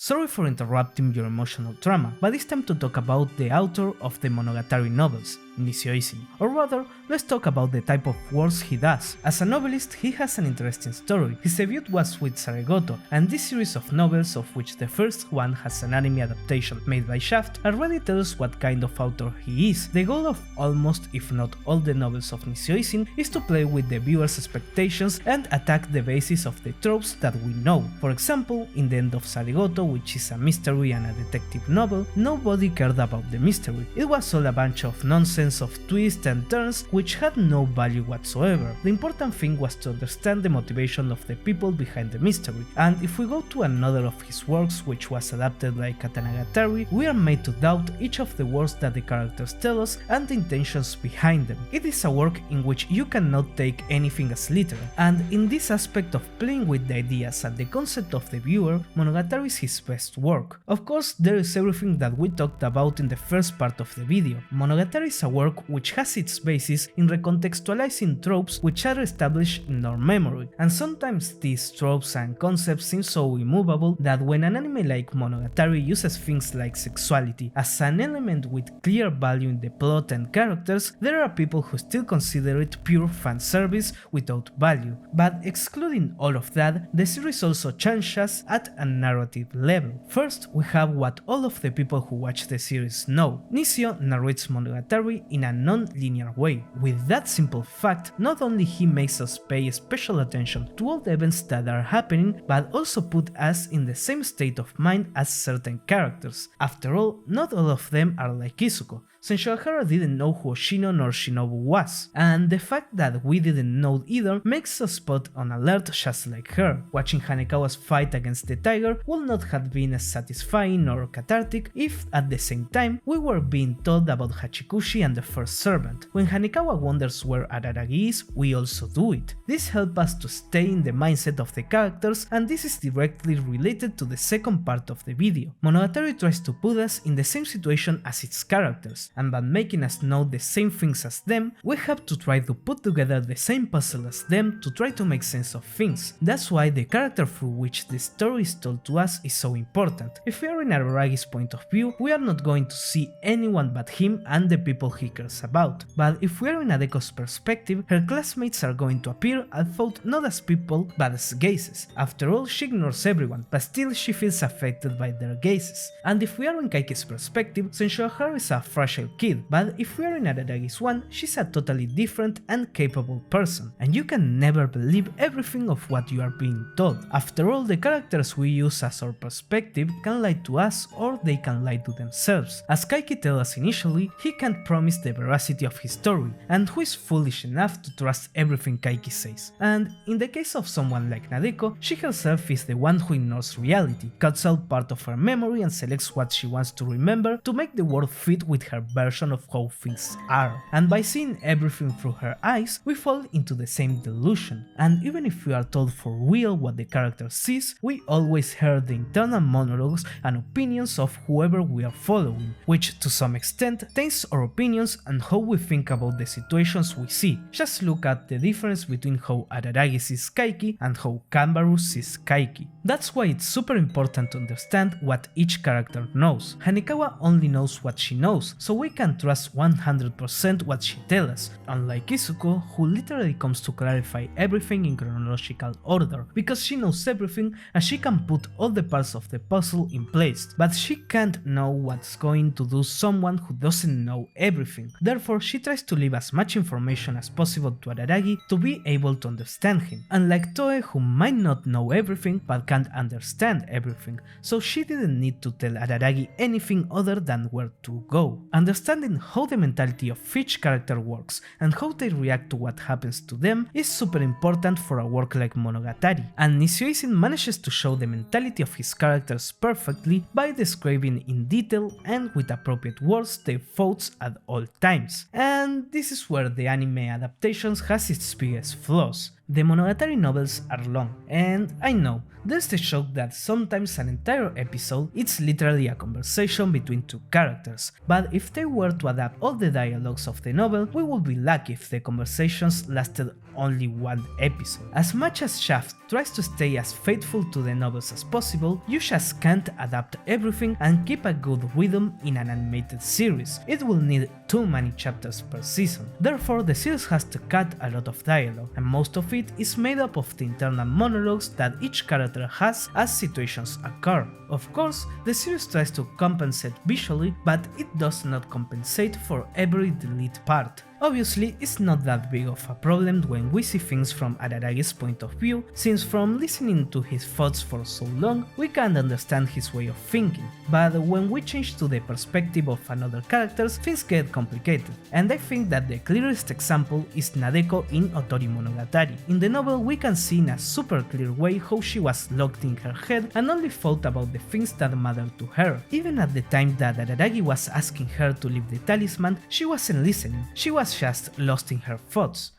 sorry for interrupting your emotional trauma, but it's time to talk about the author of the Monogatari novels, Nisioisin. Or rather, let's talk about the type of works he does. As a novelist, he has an interesting story. His debut was with Saregoto, and this series of novels, of which the first one has an anime adaptation made by Shaft, already tells what kind of author he is. The goal of almost, if not all the novels of Nisioisin is to play with the viewer's expectations and attack the basis of the tropes that we know. For example, in the end of Saregoto, which is a mystery and a detective novel, nobody cared about the mystery. It was all a bunch of nonsense of twists and turns which had no value whatsoever. The important thing was to understand the motivation of the people behind the mystery, and if we go to another of his works which was adapted like Katanagatari, we are made to doubt each of the words that the characters tell us and the intentions behind them. It is a work in which you cannot take anything as literal, and in this aspect of playing with the ideas and the concept of the viewer, Monogatari is his best work. Of course, there is everything that we talked about in the first part of the video. Monogatari is a work which has its basis in recontextualizing tropes which are established in our memory, and sometimes these tropes and concepts seem so immovable that when an anime like Monogatari uses things like sexuality as an element with clear value in the plot and characters, there are people who still consider it pure fan service without value. But excluding all of that, the series also changes at a narrative level. First, we have what all of the people who watch the series know. Nisio narrates Monogatari in a non-linear way. With that simple fact, not only he makes us pay special attention to all the events that are happening, but also put us in the same state of mind as certain characters. After all, not all of them are like Izuku. Senshohara didn't know who Oshino nor Shinobu was, and the fact that we didn't know either makes us put on alert just like her. Watching Hanekawa's fight against the tiger would not have been as satisfying or cathartic if, at the same time, we were being told about Hachikushi and the first servant. When Hanekawa wonders where Araragi is, we also do it. This helps us to stay in the mindset of the characters, and this is directly related to the second part of the video. Monogatari tries to put us in the same situation as its characters, and by making us know the same things as them, we have to try to put together the same puzzle as them to try to make sense of things. That's why the character through which the story is told to us is so important. If we are in Araragi's point of view, we are not going to see anyone but him and the people he cares about. But if we are in Adeko's perspective, her classmates are going to appear and thought not as people but as gazes. After all, she ignores everyone, but still she feels affected by their gazes. And if we are in Kaiki's perspective, Senshohara is a fragile kid, but if we are in Araragi's one, she's a totally different and capable person, and you can never believe everything of what you are being told. After all, the characters we use as our perspective can lie to us or they can lie to themselves. As Kaiki tells us initially, he can't promise the veracity of his story, and who is foolish enough to trust everything Kaiki says. And in the case of someone like Nadeko, she herself is the one who ignores reality, cuts out part of her memory and selects what she wants to remember to make the world fit with her version of how things are. And by seeing everything through her eyes, we fall into the same delusion. And even if we are told for real what the character sees, we always hear the internal monologues and opinions of whoever we are following, which to some extent taints our opinions and how we think about the situations we see. Just look at the difference between how Araragi sees Kaiki and how Kanbaru sees Kaiki. That's why it's super important to understand what each character knows. Hanekawa only knows what she knows, so we can trust 100% what she tells us, unlike Izuku, who literally comes to clarify everything in chronological order, because she knows everything and she can put all the parts of the puzzle in place, but she can't know what's going to do someone who doesn't know everything. Therefore, she tries to leave as much information as possible to Araragi to be able to understand him, unlike Toe, who might not know everything but can't understand everything, so she didn't need to tell Araragi anything other than where to go. Understanding how the mentality of each character works and how they react to what happens to them is super important for a work like Monogatari, and Nisioisin manages to show the mentality of his characters perfectly by describing in detail and with appropriate words their thoughts at all times. And this is where the anime adaptations has its biggest flaws. The Monogatari novels are long, and I know, there's the joke that sometimes an entire episode is literally a conversation between two characters, but if they were to adapt all the dialogues of the novel, we would be lucky if the conversations lasted only one episode. As much as Shaft tries to stay as faithful to the novels as possible, you just can't adapt everything and keep a good rhythm in an animated series. It will need too many chapters per season. Therefore, the series has to cut a lot of dialogue, and most of it is made up of the internal monologues that each character has as situations occur. Of course, the series tries to compensate visually, but it does not compensate for every delete part. Obviously, it's not that big of a problem when we see things from Araragi's point of view, since from listening to his thoughts for so long, we can understand his way of thinking, but when we change to the perspective of another characters, things get complicated, and I think that the clearest example is Nadeko in Otori Monogatari. In the novel, we can see in a super clear way how she was locked in her head and only thought about the things that mattered to her. Even at the time that Araragi was asking her to leave the talisman, she wasn't listening, she was just lost in her thoughts.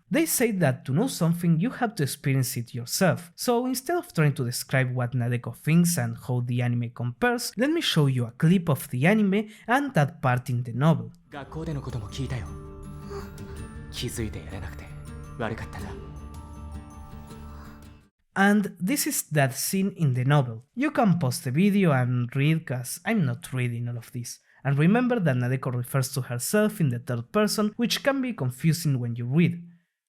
They say that to know something you have to experience it yourself, so instead of trying to describe what Nadeko thinks and how the anime compares, let me show you a clip of the anime and that part in the novel. 学校でのことも聞いたよ。気づいてやれなくて悪かったな。 And this is that scene in the novel. You can pause the video and read, cause I'm not reading all of this. And remember that Nadeko refers to herself in the third person, which can be confusing when you read.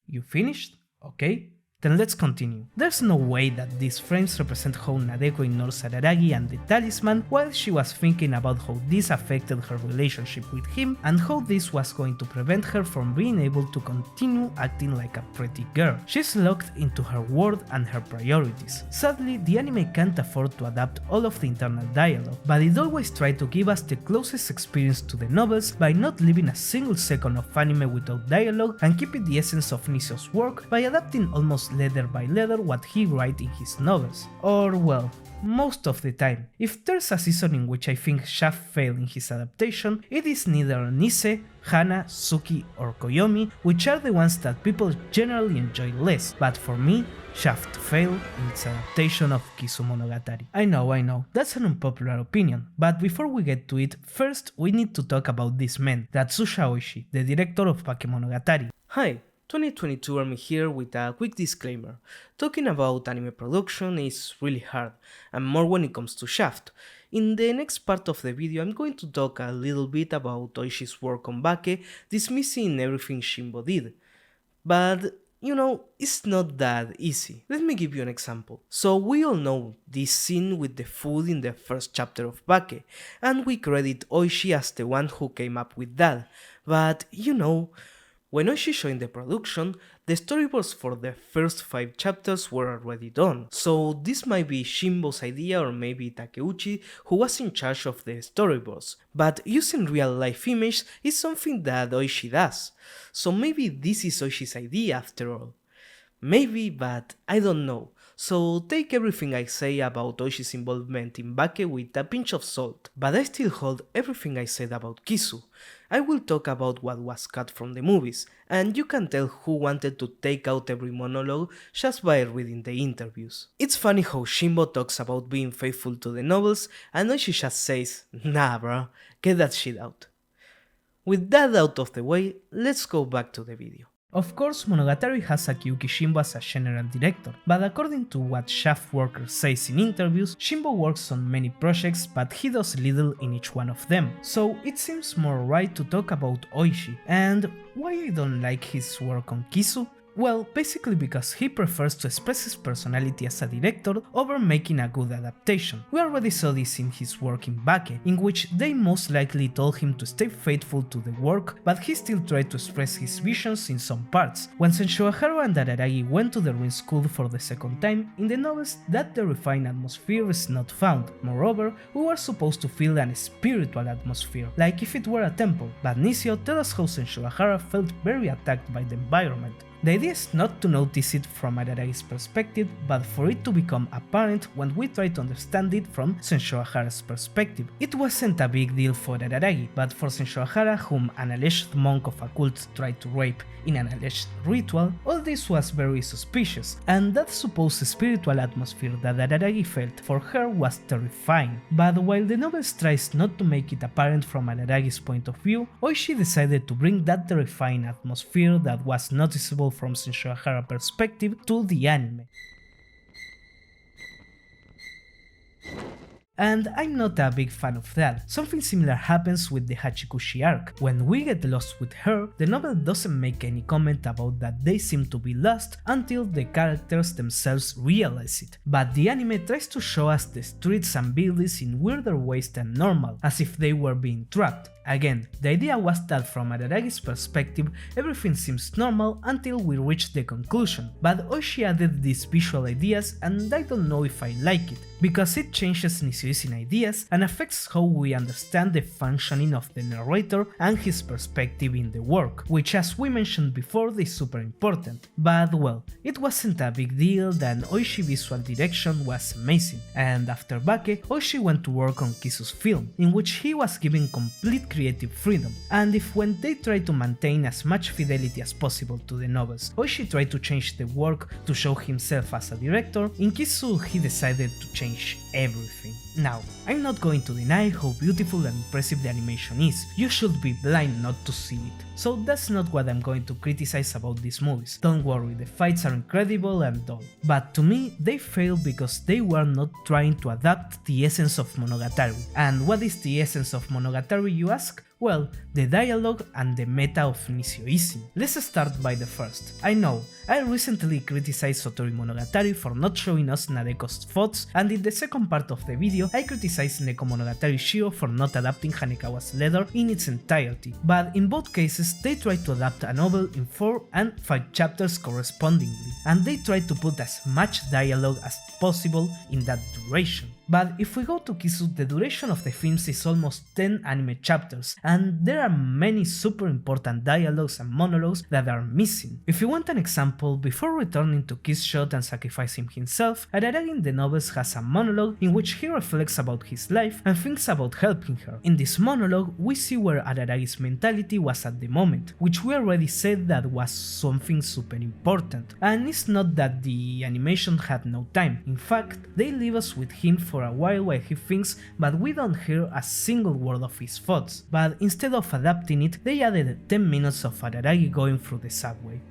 You finished? Okay. Then let's continue. There's no way that these frames represent how Nadeko ignores Araragi and the talisman while she was thinking about how this affected her relationship with him and how this was going to prevent her from being able to continue acting like a pretty girl. She's locked into her world and her priorities. Sadly, the anime can't afford to adapt all of the internal dialogue, but it always tried to give us the closest experience to the novels by not leaving a single second of anime without dialogue and keeping the essence of Nisio's work by adapting almost letter by letter what he writes in his novels. Or well, most of the time. If there's a season in which I think Shaft failed in his adaptation, it is neither Nise, Hana, Suki or Koyomi, which are the ones that people generally enjoy less, but for me, Shaft failed in its adaptation of Kisu Monogatari. I know, that's an unpopular opinion, but before we get to it, first we need to talk about this man, Tatsusha Oishi, the director of Bakemonogatari. Hi, 2022 I'm here with a quick disclaimer. Talking about anime production is really hard, and more when it comes to Shaft. In the next part of the video I'm going to talk a little bit about Oishi's work on Bake, dismissing everything Shimbo did. But, you know, it's not that easy. Let me give you an example. So we all know this scene with the food in the first chapter of Bake, and we credit Oishi as the one who came up with that. But, you know, when Oishi joined the production, the storyboards for the first 5 chapters were already done, so this might be Shimbo's idea or maybe Takeuchi who was in charge of the storyboards, but using real life images is something that Oishi does, so maybe this is Oishi's idea after all. Maybe, but I don't know. So take everything I say about Oishi's involvement in Bake with a pinch of salt, but I still hold everything I said about Kisu. I will talk about what was cut from the movies, and you can tell who wanted to take out every monologue just by reading the interviews. It's funny how Shimbo talks about being faithful to the novels, and Oishi just says, nah bro, get that shit out. With that out of the way, let's go back to the video. Of course, Monogatari has Akiyuki Shimbo as a general director, but according to what Shaft workers says in interviews, Shimbo works on many projects but he does little in each one of them, so it seems more right to talk about Oishi. And why I don't like his work on Kisu? Well, basically because he prefers to express his personality as a director over making a good adaptation. We already saw this in his work in Bake, in which they most likely told him to stay faithful to the work, but he still tried to express his visions in some parts. When Senshoharu and Araragi went to the ruin school for the second time, in the novels that terrifying atmosphere is not found. Moreover, we were supposed to feel an spiritual atmosphere, like if it were a temple, but Nisio tells us how Senshoharu felt very attacked by the environment. The idea is not to notice it from Araragi's perspective, but for it to become apparent when we try to understand it from Sensho Ahara's perspective. It wasn't a big deal for Araragi, but for Sensho Ahara, whom an alleged monk of a cult tried to rape in an alleged ritual, all this was very suspicious, and that supposed spiritual atmosphere that Araragi felt for her was terrifying. But while the novel tries not to make it apparent from Araragi's point of view, Oishi decided to bring that terrifying atmosphere that was noticeable from Sensho Ahara's perspective to the anime. And I'm not a big fan of that. Something similar happens with the Hachikushi arc. When we get lost with her, the novel doesn't make any comment about that they seem to be lost until the characters themselves realize it. But the anime tries to show us the streets and buildings in weirder ways than normal, as if they were being trapped. Again, the idea was that from Araragi's perspective, everything seems normal until we reach the conclusion, but Oishi added these visual ideas and I don't know if I like it, because it changes Nisioisin ideas and affects how we understand the functioning of the narrator and his perspective in the work, which as we mentioned before is super important. But well, it wasn't a big deal, then Oishi visual direction was amazing, and after Bake, Oishi went to work on Kisu's film, in which he was given complete creative freedom, and if when they tried to maintain as much fidelity as possible to the novels, Oishi tried to change the work to show himself as a director, in Kisu he decided to change everything. Now, I'm not going to deny how beautiful and impressive the animation is, you should be blind not to see it, so that's not what I'm going to criticize about these movies. Don't worry, the fights are incredible and all, but to me they fail because they were not trying to adapt the essence of Monogatari. And what is the essence of Monogatari, you ask? Well, the dialogue and the meta of Nisioisin. Let's start by the first. I know, I recently criticized Sotori Monogatari for not showing us Nadeko's thoughts, and in the second part of the video I criticized Neko Monogatari Shiro for not adapting Hanekawa's letter in its entirety, but in both cases they tried to adapt a novel in 4 and 5 chapters correspondingly, and they tried to put as much dialogue as possible in that duration. But if we go to Kisu, the duration of the films is almost 10 anime chapters, and there are many super important dialogues and monologues that are missing. If you want an example, before returning to Kiss Shot and sacrificing himself, Araragi in the novels has a monologue in which he reflects about his life and thinks about helping her. In this monologue, we see where Araragi's mentality was at the moment, which we already said that was something super important. And it's not that the animation had no time, in fact, they leave us with him for a while he thinks, but we don't hear a single word of his thoughts. But instead of adapting it, they added 10 minutes of Araragi going through the subway.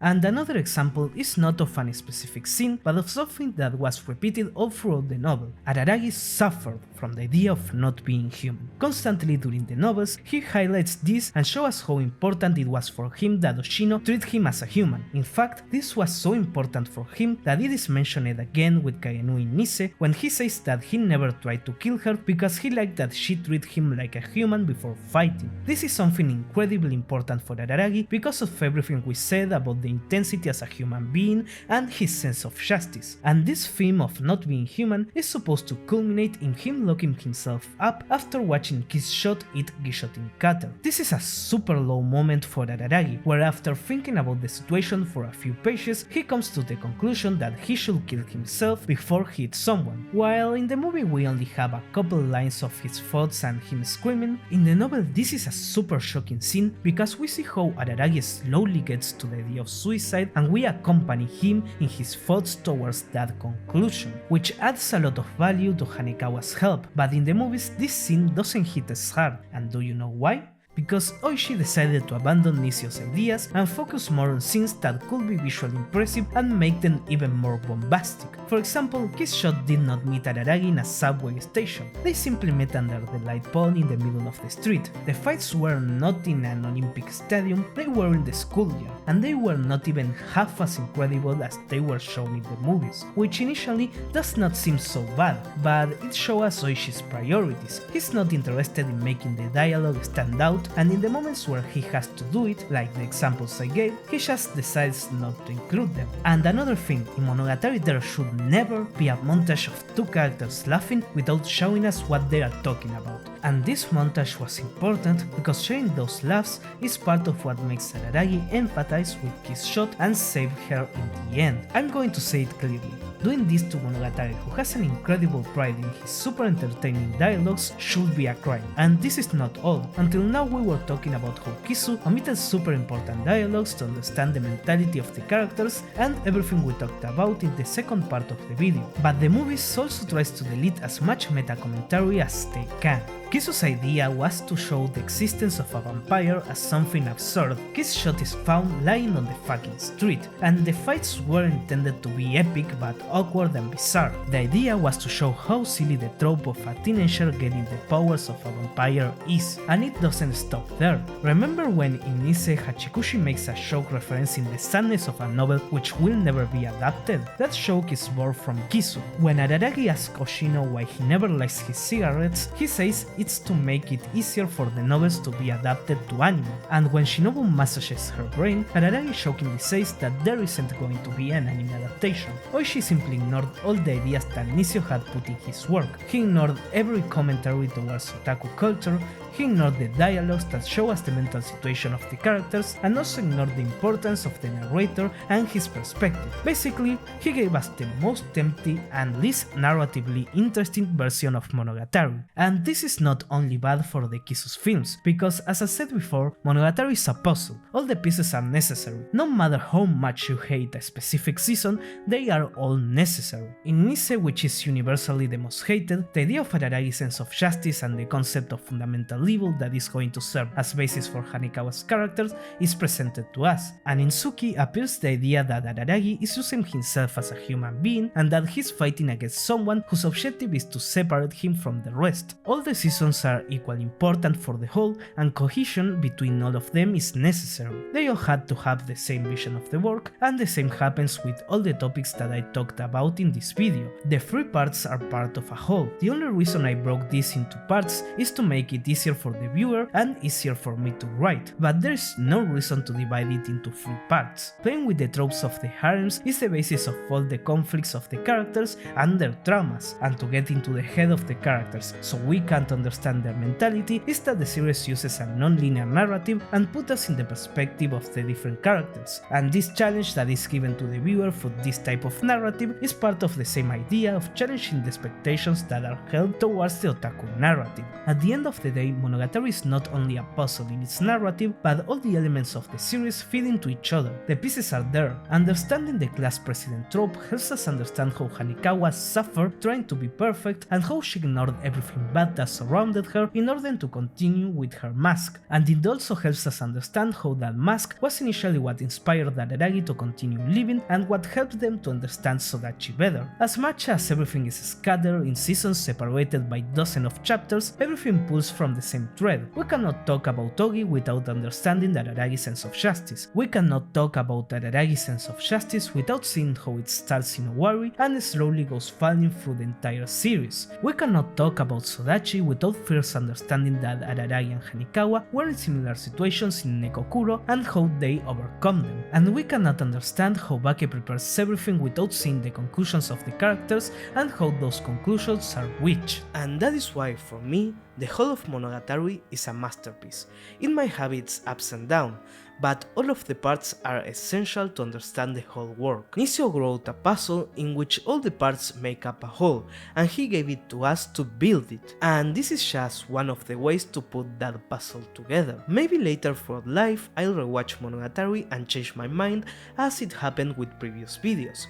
And another example is not of a specific scene, but of something that was repeated all throughout the novel. Araragi suffered from the idea of not being human. Constantly during the novels, he highlights this and shows us how important it was for him that Oshino treat him as a human. In fact, this was so important for him that it is mentioned again with Kagenui Nise when he says that he never tried to kill her because he liked that she treated him like a human before fighting. This is something incredibly important for Araragi because of everything we said about the intensity as a human being and his sense of justice. And this theme of not being human is supposed to culminate in him locking himself up after watching Kiss Shot eat Gishotin Cutter. This is a super low moment for Araragi, where after thinking about the situation for a few pages, he comes to the conclusion that he should kill himself before he eats someone. While in the movie we only have a couple lines of his thoughts and him screaming, in the novel this is a super shocking scene because we see how Araragi slowly gets to the idea of suicide and we accompany him in his thoughts towards that conclusion, which adds a lot of value to Hanekawa's help, but in the movies this scene doesn't hit as hard, and do you know why? Because Oishi decided to abandon Nisio's ideas and focus more on scenes that could be visually impressive and make them even more bombastic. For example, Kiss Shot did not meet Araragi in a subway station, they simply met under the light pole in the middle of the street. The fights were not in an Olympic stadium, they were in the schoolyard, and they were not even half as incredible as they were shown in the movies, which initially does not seem so bad, but it shows us Oishi's priorities. He's not interested in making the dialogue stand out and in the moments where he has to do it, like the examples I gave, he just decides not to include them. And another thing, in Monogatari there should never be a montage of two characters laughing without showing us what they are talking about. And this montage was important because sharing those laughs is part of what makes Araragi empathize with Kiss Shot and save her in the end. I'm going to say it clearly. Doing this to Monogatari, who has an incredible pride in his super entertaining dialogues, should be a crime. And this is not all. Until now we were talking about how Kisu omitted super important dialogues to understand the mentality of the characters and everything we talked about in the second part of the video. But the movie also tries to delete as much meta commentary as they can. Kisu's idea was to show the existence of a vampire as something absurd. Kiss Shot is found lying on the fucking street, and the fights were intended to be epic but awkward and bizarre. The idea was to show how silly the trope of a teenager getting the powers of a vampire is, and it doesn't stop there. Remember when in Ise Hachikushi makes a joke referencing the sadness of a novel which will never be adapted? That joke is born from Kisu. When Araragi asks Oshino why he never lights his cigarettes, he says it's to make it easier for the novels to be adapted to anime, and when Shinobu massages her brain, Araragi shockingly says that there isn't going to be an anime adaptation. Oishi simply ignored all the ideas that Nisio had put in his work. He ignored every commentary towards otaku culture, he ignored the dialogues that show us the mental situation of the characters, and also ignored the importance of the narrator and his perspective. Basically, he gave us the most empty and least narratively interesting version of Monogatari. And this is not only bad for the Kisu's films, because as I said before, Monogatari is a puzzle. All the pieces are necessary. No matter how much you hate a specific season, they are all necessary. In Ise, which is universally the most hated, the idea of Araragi's sense of justice and the concept of fundamental evil that is going to serve as basis for Hanekawa's characters is presented to us, and in Suki appears the idea that Araragi is using himself as a human being and that he's fighting against someone whose objective is to separate him from the rest. All the seasons are equally important for the whole, and cohesion between all of them is necessary. They all had to have the same vision of the work, and the same happens with all the topics that I talked about in this video. The three parts are part of a whole. The only reason I broke this into parts is to make it easier for the viewer and easier for me to write, but there's no reason to divide it into three parts. Playing with the tropes of the harems is the basis of all the conflicts of the characters and their traumas, and to get into the head of the characters so we can't understand their mentality is that the series uses a non-linear narrative and put us in the perspective of the different characters, and this challenge that is given to the viewer for this type of narrative is part of the same idea of challenging the expectations that are held towards the otaku narrative. At the end of the day, Monogatari is not only a puzzle in its narrative, but all the elements of the series feed into each other. The pieces are there. Understanding the class president trope helps us understand how Hanekawa suffered trying to be perfect and how she ignored everything bad that surrounded her in order to continue with her mask, and it also helps us understand how that mask was initially what inspired Araragi to continue living and what helped them to understand Sodachi better. As much as everything is scattered in seasons separated by dozens of chapters, everything pulls from the same thread. We cannot talk about Togi without understanding Araragi's sense of justice. We cannot talk about Araragi's sense of justice without seeing how it starts in Owari and slowly goes falling through the entire series. We cannot talk about Sodachi without first understanding that Araragi and Hanekawa were in similar situations in Nekokuro and how they overcome them. And we cannot understand how Bake prepares everything without seeing the conclusions of the characters and how those conclusions are which. And that is why, for me, the whole of Monogatari is a masterpiece. It might have its ups and downs, but all of the parts are essential to understand the whole work. Nisio wrote a puzzle in which all the parts make up a whole, and he gave it to us to build it. And this is just one of the ways to put that puzzle together. Maybe later throughout life I'll rewatch Monogatari and change my mind as it happened with previous videos,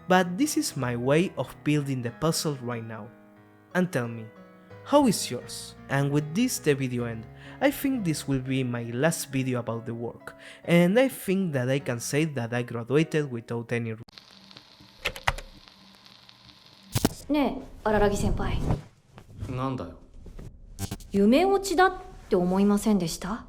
but this is my way of building the puzzle right now. And tell me, how is yours? And with this the video end. I think this will be my last video about the work, and I think that I can say that I graduated without any. ねえ、荒木先輩。なんだよ。夢落ちだって思いませんでした？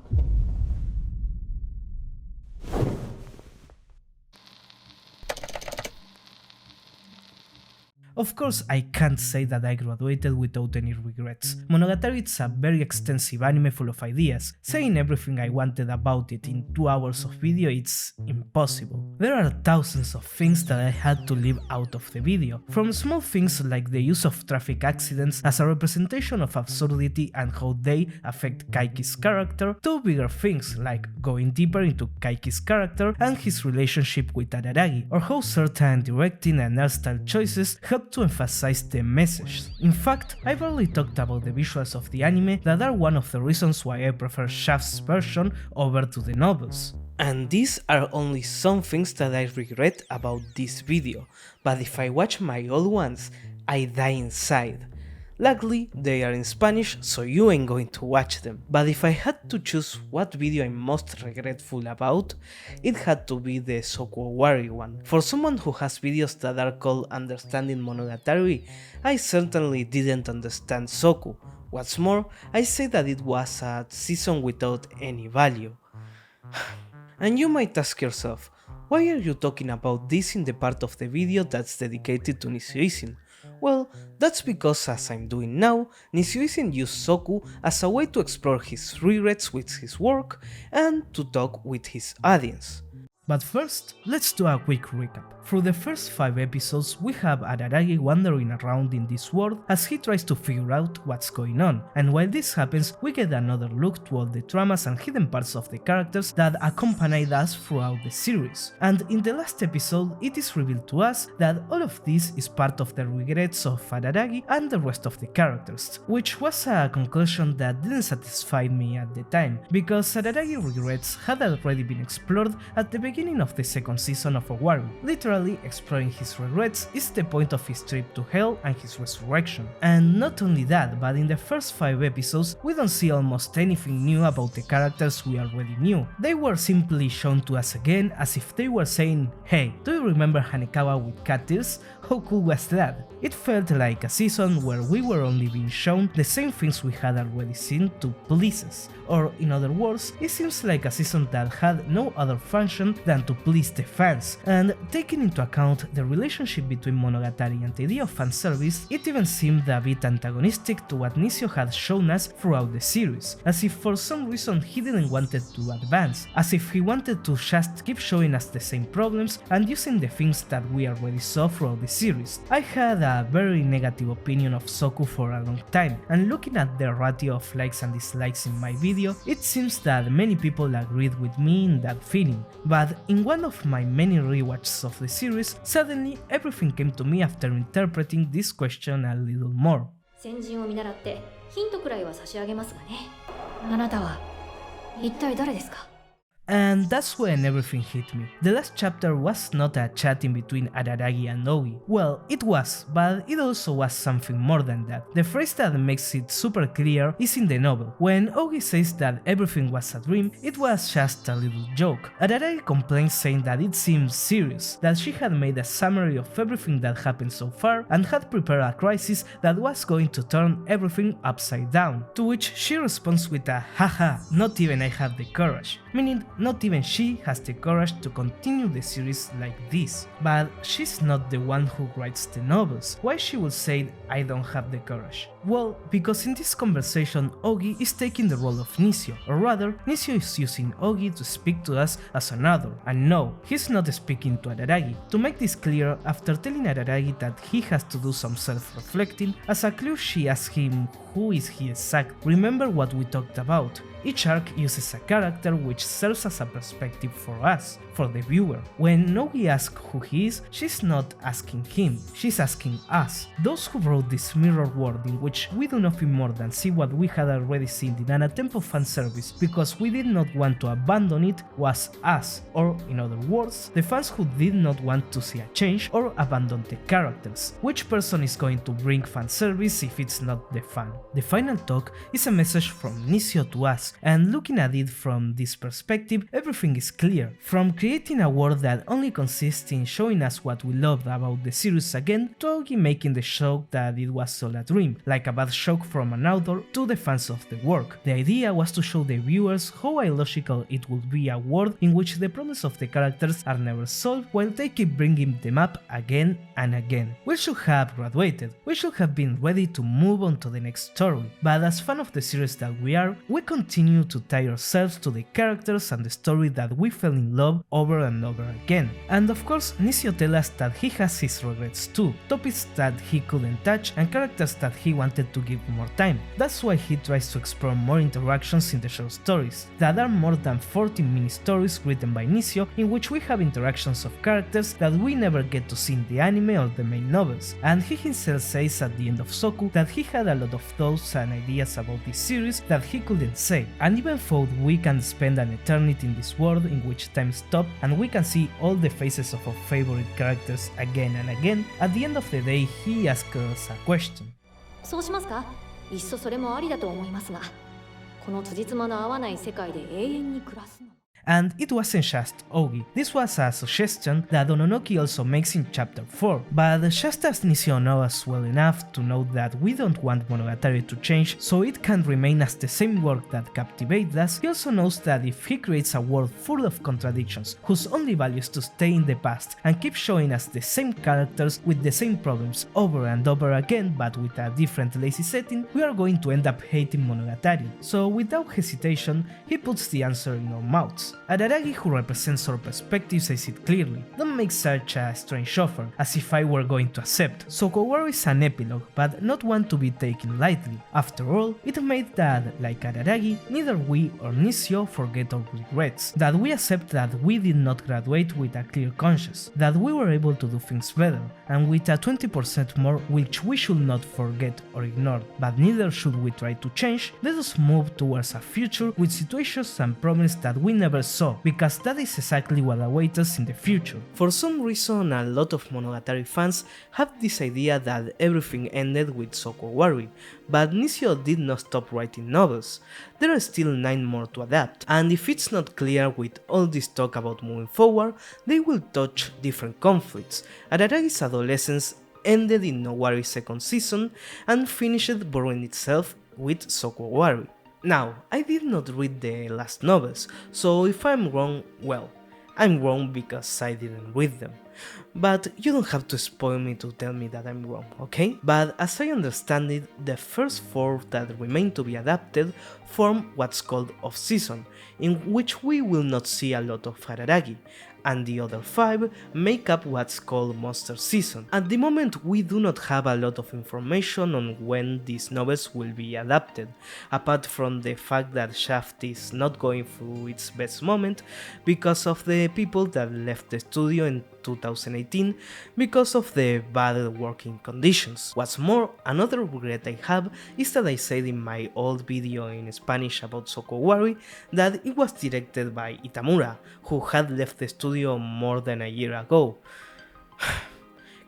Of course, I can't say that I graduated without any regrets. Monogatari is a very extensive anime full of ideas. Saying everything I wanted about it in 2 hours of video it's impossible. There are thousands of things that I had to leave out of the video, from small things like the use of traffic accidents as a representation of absurdity and how they affect Kaiki's character, to bigger things like going deeper into Kaiki's character and his relationship with Araragi, or how certain directing and art style choices help to emphasize the message. In fact, I barely talked about the visuals of the anime that are one of the reasons why I prefer Shaft's version over to the novels. And these are only some things that I regret about this video, but if I watch my old ones, I die inside. Luckily, they are in Spanish, so you ain't going to watch them. But if I had to choose what video I'm most regretful about, it had to be the Sokuowari one. For someone who has videos that are called Understanding Monogatari, I certainly didn't understand Soku. What's more, I say that it was a season without any value. And you might ask yourself, why are you talking about this in the part of the video that's dedicated to Nisioisin? Well, that's because, as I'm doing now, Nisioisin used Soku as a way to explore his regrets with his work and to talk with his audience. But first, let's do a quick recap. Through the first 5 episodes, we have Araragi wandering around in this world as he tries to figure out what's going on, and while this happens, we get another look to all the traumas and hidden parts of the characters that accompanied us throughout the series. And in the last episode, it is revealed to us that all of this is part of the regrets of Araragi and the rest of the characters, which was a conclusion that didn't satisfy me at the time, because Araragi regrets had already been explored at the beginning of the second season of Owaru. Literally, exploring his regrets is the point of his trip to hell and his resurrection. And not only that, but in the first 5 episodes, we don't see almost anything new about the characters we already knew. They were simply shown to us again as if they were saying, hey, do you remember Hanekawa with cat ears? How cool was that? It felt like a season where we were only being shown the same things we had already seen to please us. Or in other words, it seems like a season that had no other function than to please the fans, and taking into account the relationship between Monogatari and the idea of fanservice, it even seemed a bit antagonistic to what Nisio had shown us throughout the series, as if for some reason he didn't want to advance, as if he wanted to just keep showing us the same problems and using the things that we already saw throughout the series. I had a very negative opinion of Soku for a long time, and looking at the ratio of likes and dislikes in my video, it seems that many people agreed with me in that feeling, but in one of my many rewatches of the series, suddenly everything came to me after interpreting this question a little more. 先人を見習ってヒントくらいは差し上げますがね。あなたは一体誰ですか? And that's when everything hit me. The last chapter was not a chat in between Araragi and Ogi. Well, it was, but it also was something more than that. The phrase that makes it super clear is in the novel. When Ogi says that everything was a dream, it was just a little joke. Araragi complains saying that it seems serious, that she had made a summary of everything that happened so far and had prepared a crisis that was going to turn everything upside down. To which she responds with a haha, not even I have the courage, meaning not even she has the courage to continue the series like this. But she's not the one who writes the novels. Why she would say I don't have the courage? Well, because in this conversation Ogi is taking the role of Nisio, or rather, Nisio is using Ogi to speak to us as another, and no, he's not speaking to Araragi. To make this clear, after telling Araragi that he has to do some self-reflecting, as a clue she asks him who is he exactly. Remember what we talked about. Each arc uses a character which serves as a perspective for us, for the viewer. When Ogi asks who he is, she's not asking him, she's asking us. Those who wrote this mirror world in which we do nothing more than see what we had already seen in an attempt of fanservice because we did not want to abandon it was us, or in other words, the fans who did not want to see a change or abandon the characters. Which person is going to bring fanservice if it's not the fan? The final talk is a message from Nisio to us, and looking at it from this perspective, everything is clear. From creating a world that only consists in showing us what we loved about the series again, to Ogi making the show that it was all a dream, like like a bad shock from an author to the fans of the work. The idea was to show the viewers how illogical it would be a world in which the problems of the characters are never solved while they keep bringing them up again and again. We should have graduated, we should have been ready to move on to the next story, but as fans of the series that we are, we continue to tie ourselves to the characters and the story that we fell in love over and over again. And of course, Nisio tells us that he has his regrets too, topics that he couldn't touch and characters that he wanted to give more time. That's why he tries to explore more interactions in the short stories. There are more than 14 mini stories written by Nisio in which we have interactions of characters that we never get to see in the anime or the main novels, and he himself says at the end of Soku that he had a lot of thoughts and ideas about this series that he couldn't say, and even thought we can spend an eternity in this world in which time stops and we can see all the faces of our favorite characters again and again. At the end of the day, he asks us a question. そうしますか？いっそそれもありだと思いますが、この辻褄の合わない世界で永遠に暮らすの。 And it wasn't just Ogi, this was a suggestion that Ononoki also makes in chapter 4, but just as Nisio knows us well enough to know that we don't want Monogatari to change so it can remain as the same work that captivates us, he also knows that if he creates a world full of contradictions, whose only value is to stay in the past and keep showing us the same characters with the same problems over and over again but with a different lazy setting, we are going to end up hating Monogatari. So without hesitation, he puts the answer in our mouths. Araragi, who represents our perspective, says it clearly: don't make such a strange offer, as if I were going to accept. Sokowari is an epilogue, but not one to be taken lightly. After all, it made that, like Araragi, neither we or Nisio forget our regrets, that we accept that we did not graduate with a clear conscience, that we were able to do things better, and with a 20% more which we should not forget or ignore, but neither should we try to change. Let us move towards a future with situations and problems that we never saw, because that is exactly what awaits us in the future. For some reason, a lot of Monogatari fans have this idea that everything ended with Sokowari, but Nisio did not stop writing novels. There are still 9 more to adapt, and if it's not clear with all this talk about moving forward, they will touch different conflicts. Araragi's adolescence ended in Nowari's second season and finished burrowing itself with Sokowari. Now, I did not read the last novels, so if I'm wrong, well, I'm wrong because I didn't read them. But you don't have to spoil me to tell me that I'm wrong, okay? But as I understand it, the first 4 that remain to be adapted form what's called off-season, in which we will not see a lot of Araragi, and the other 5 make up what's called Monster Season. At the moment, we do not have a lot of information on when these novels will be adapted, apart from the fact that Shaft is not going through its best moment because of the people that left the studio in 2018 because of the bad working conditions. What's more, another regret I have is that I said in my old video in Spanish about Sokowari that it was directed by Itamura, who had left the studio more than a year ago.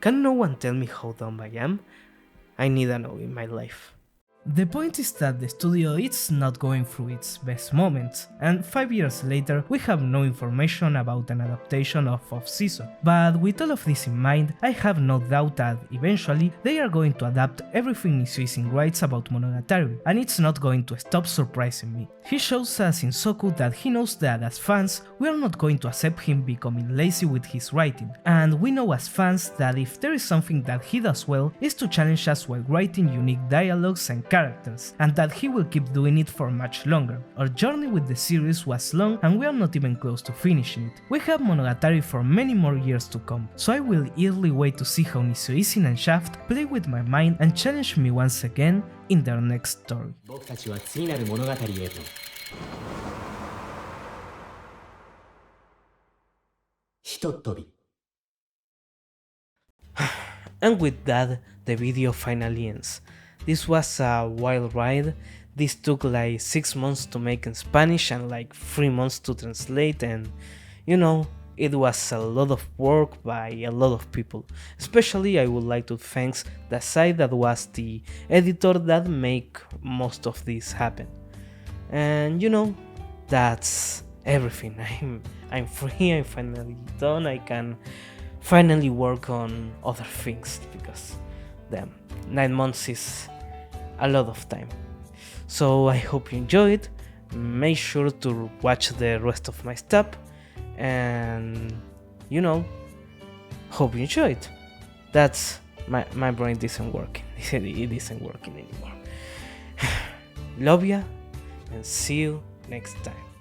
Can no one tell me how dumb I am? I need a no in my life. The point is that the studio is not going through its best moments, and 5 years later we have no information about an adaptation of Off-Season. But with all of this in mind, I have no doubt that eventually they are going to adapt everything Nisioisin writes about Monogatari, and it's not going to stop surprising me. He shows us in Soku that he knows that as fans we are not going to accept him becoming lazy with his writing, and we know as fans that if there is something that he does well is to challenge us while writing unique dialogues and characters, and that he will keep doing it for much longer. Our journey with the series was long and we are not even close to finishing it. We have Monogatari for many more years to come, so I will eagerly wait to see how Nisioisin and Shaft play with my mind and challenge me once again in their next story. 僕たちは次なる物語へと。ひとっ飛び。And with that, the video finally ends. This was a wild ride. This took like 6 months to make in Spanish and like 3 months to translate, and you know, it was a lot of work by a lot of people. Especially I would like to thank Dazi, that was the editor that make most of this happen. And you know, that's everything. I'm free, I'm finally done, I can finally work on other things because damn, 9 months is a lot of time. So I hope you enjoyed. Make sure to watch the rest of my stuff, and hope you enjoyed. That's my brain isn't working. It isn't working anymore. Love ya, and see you next time.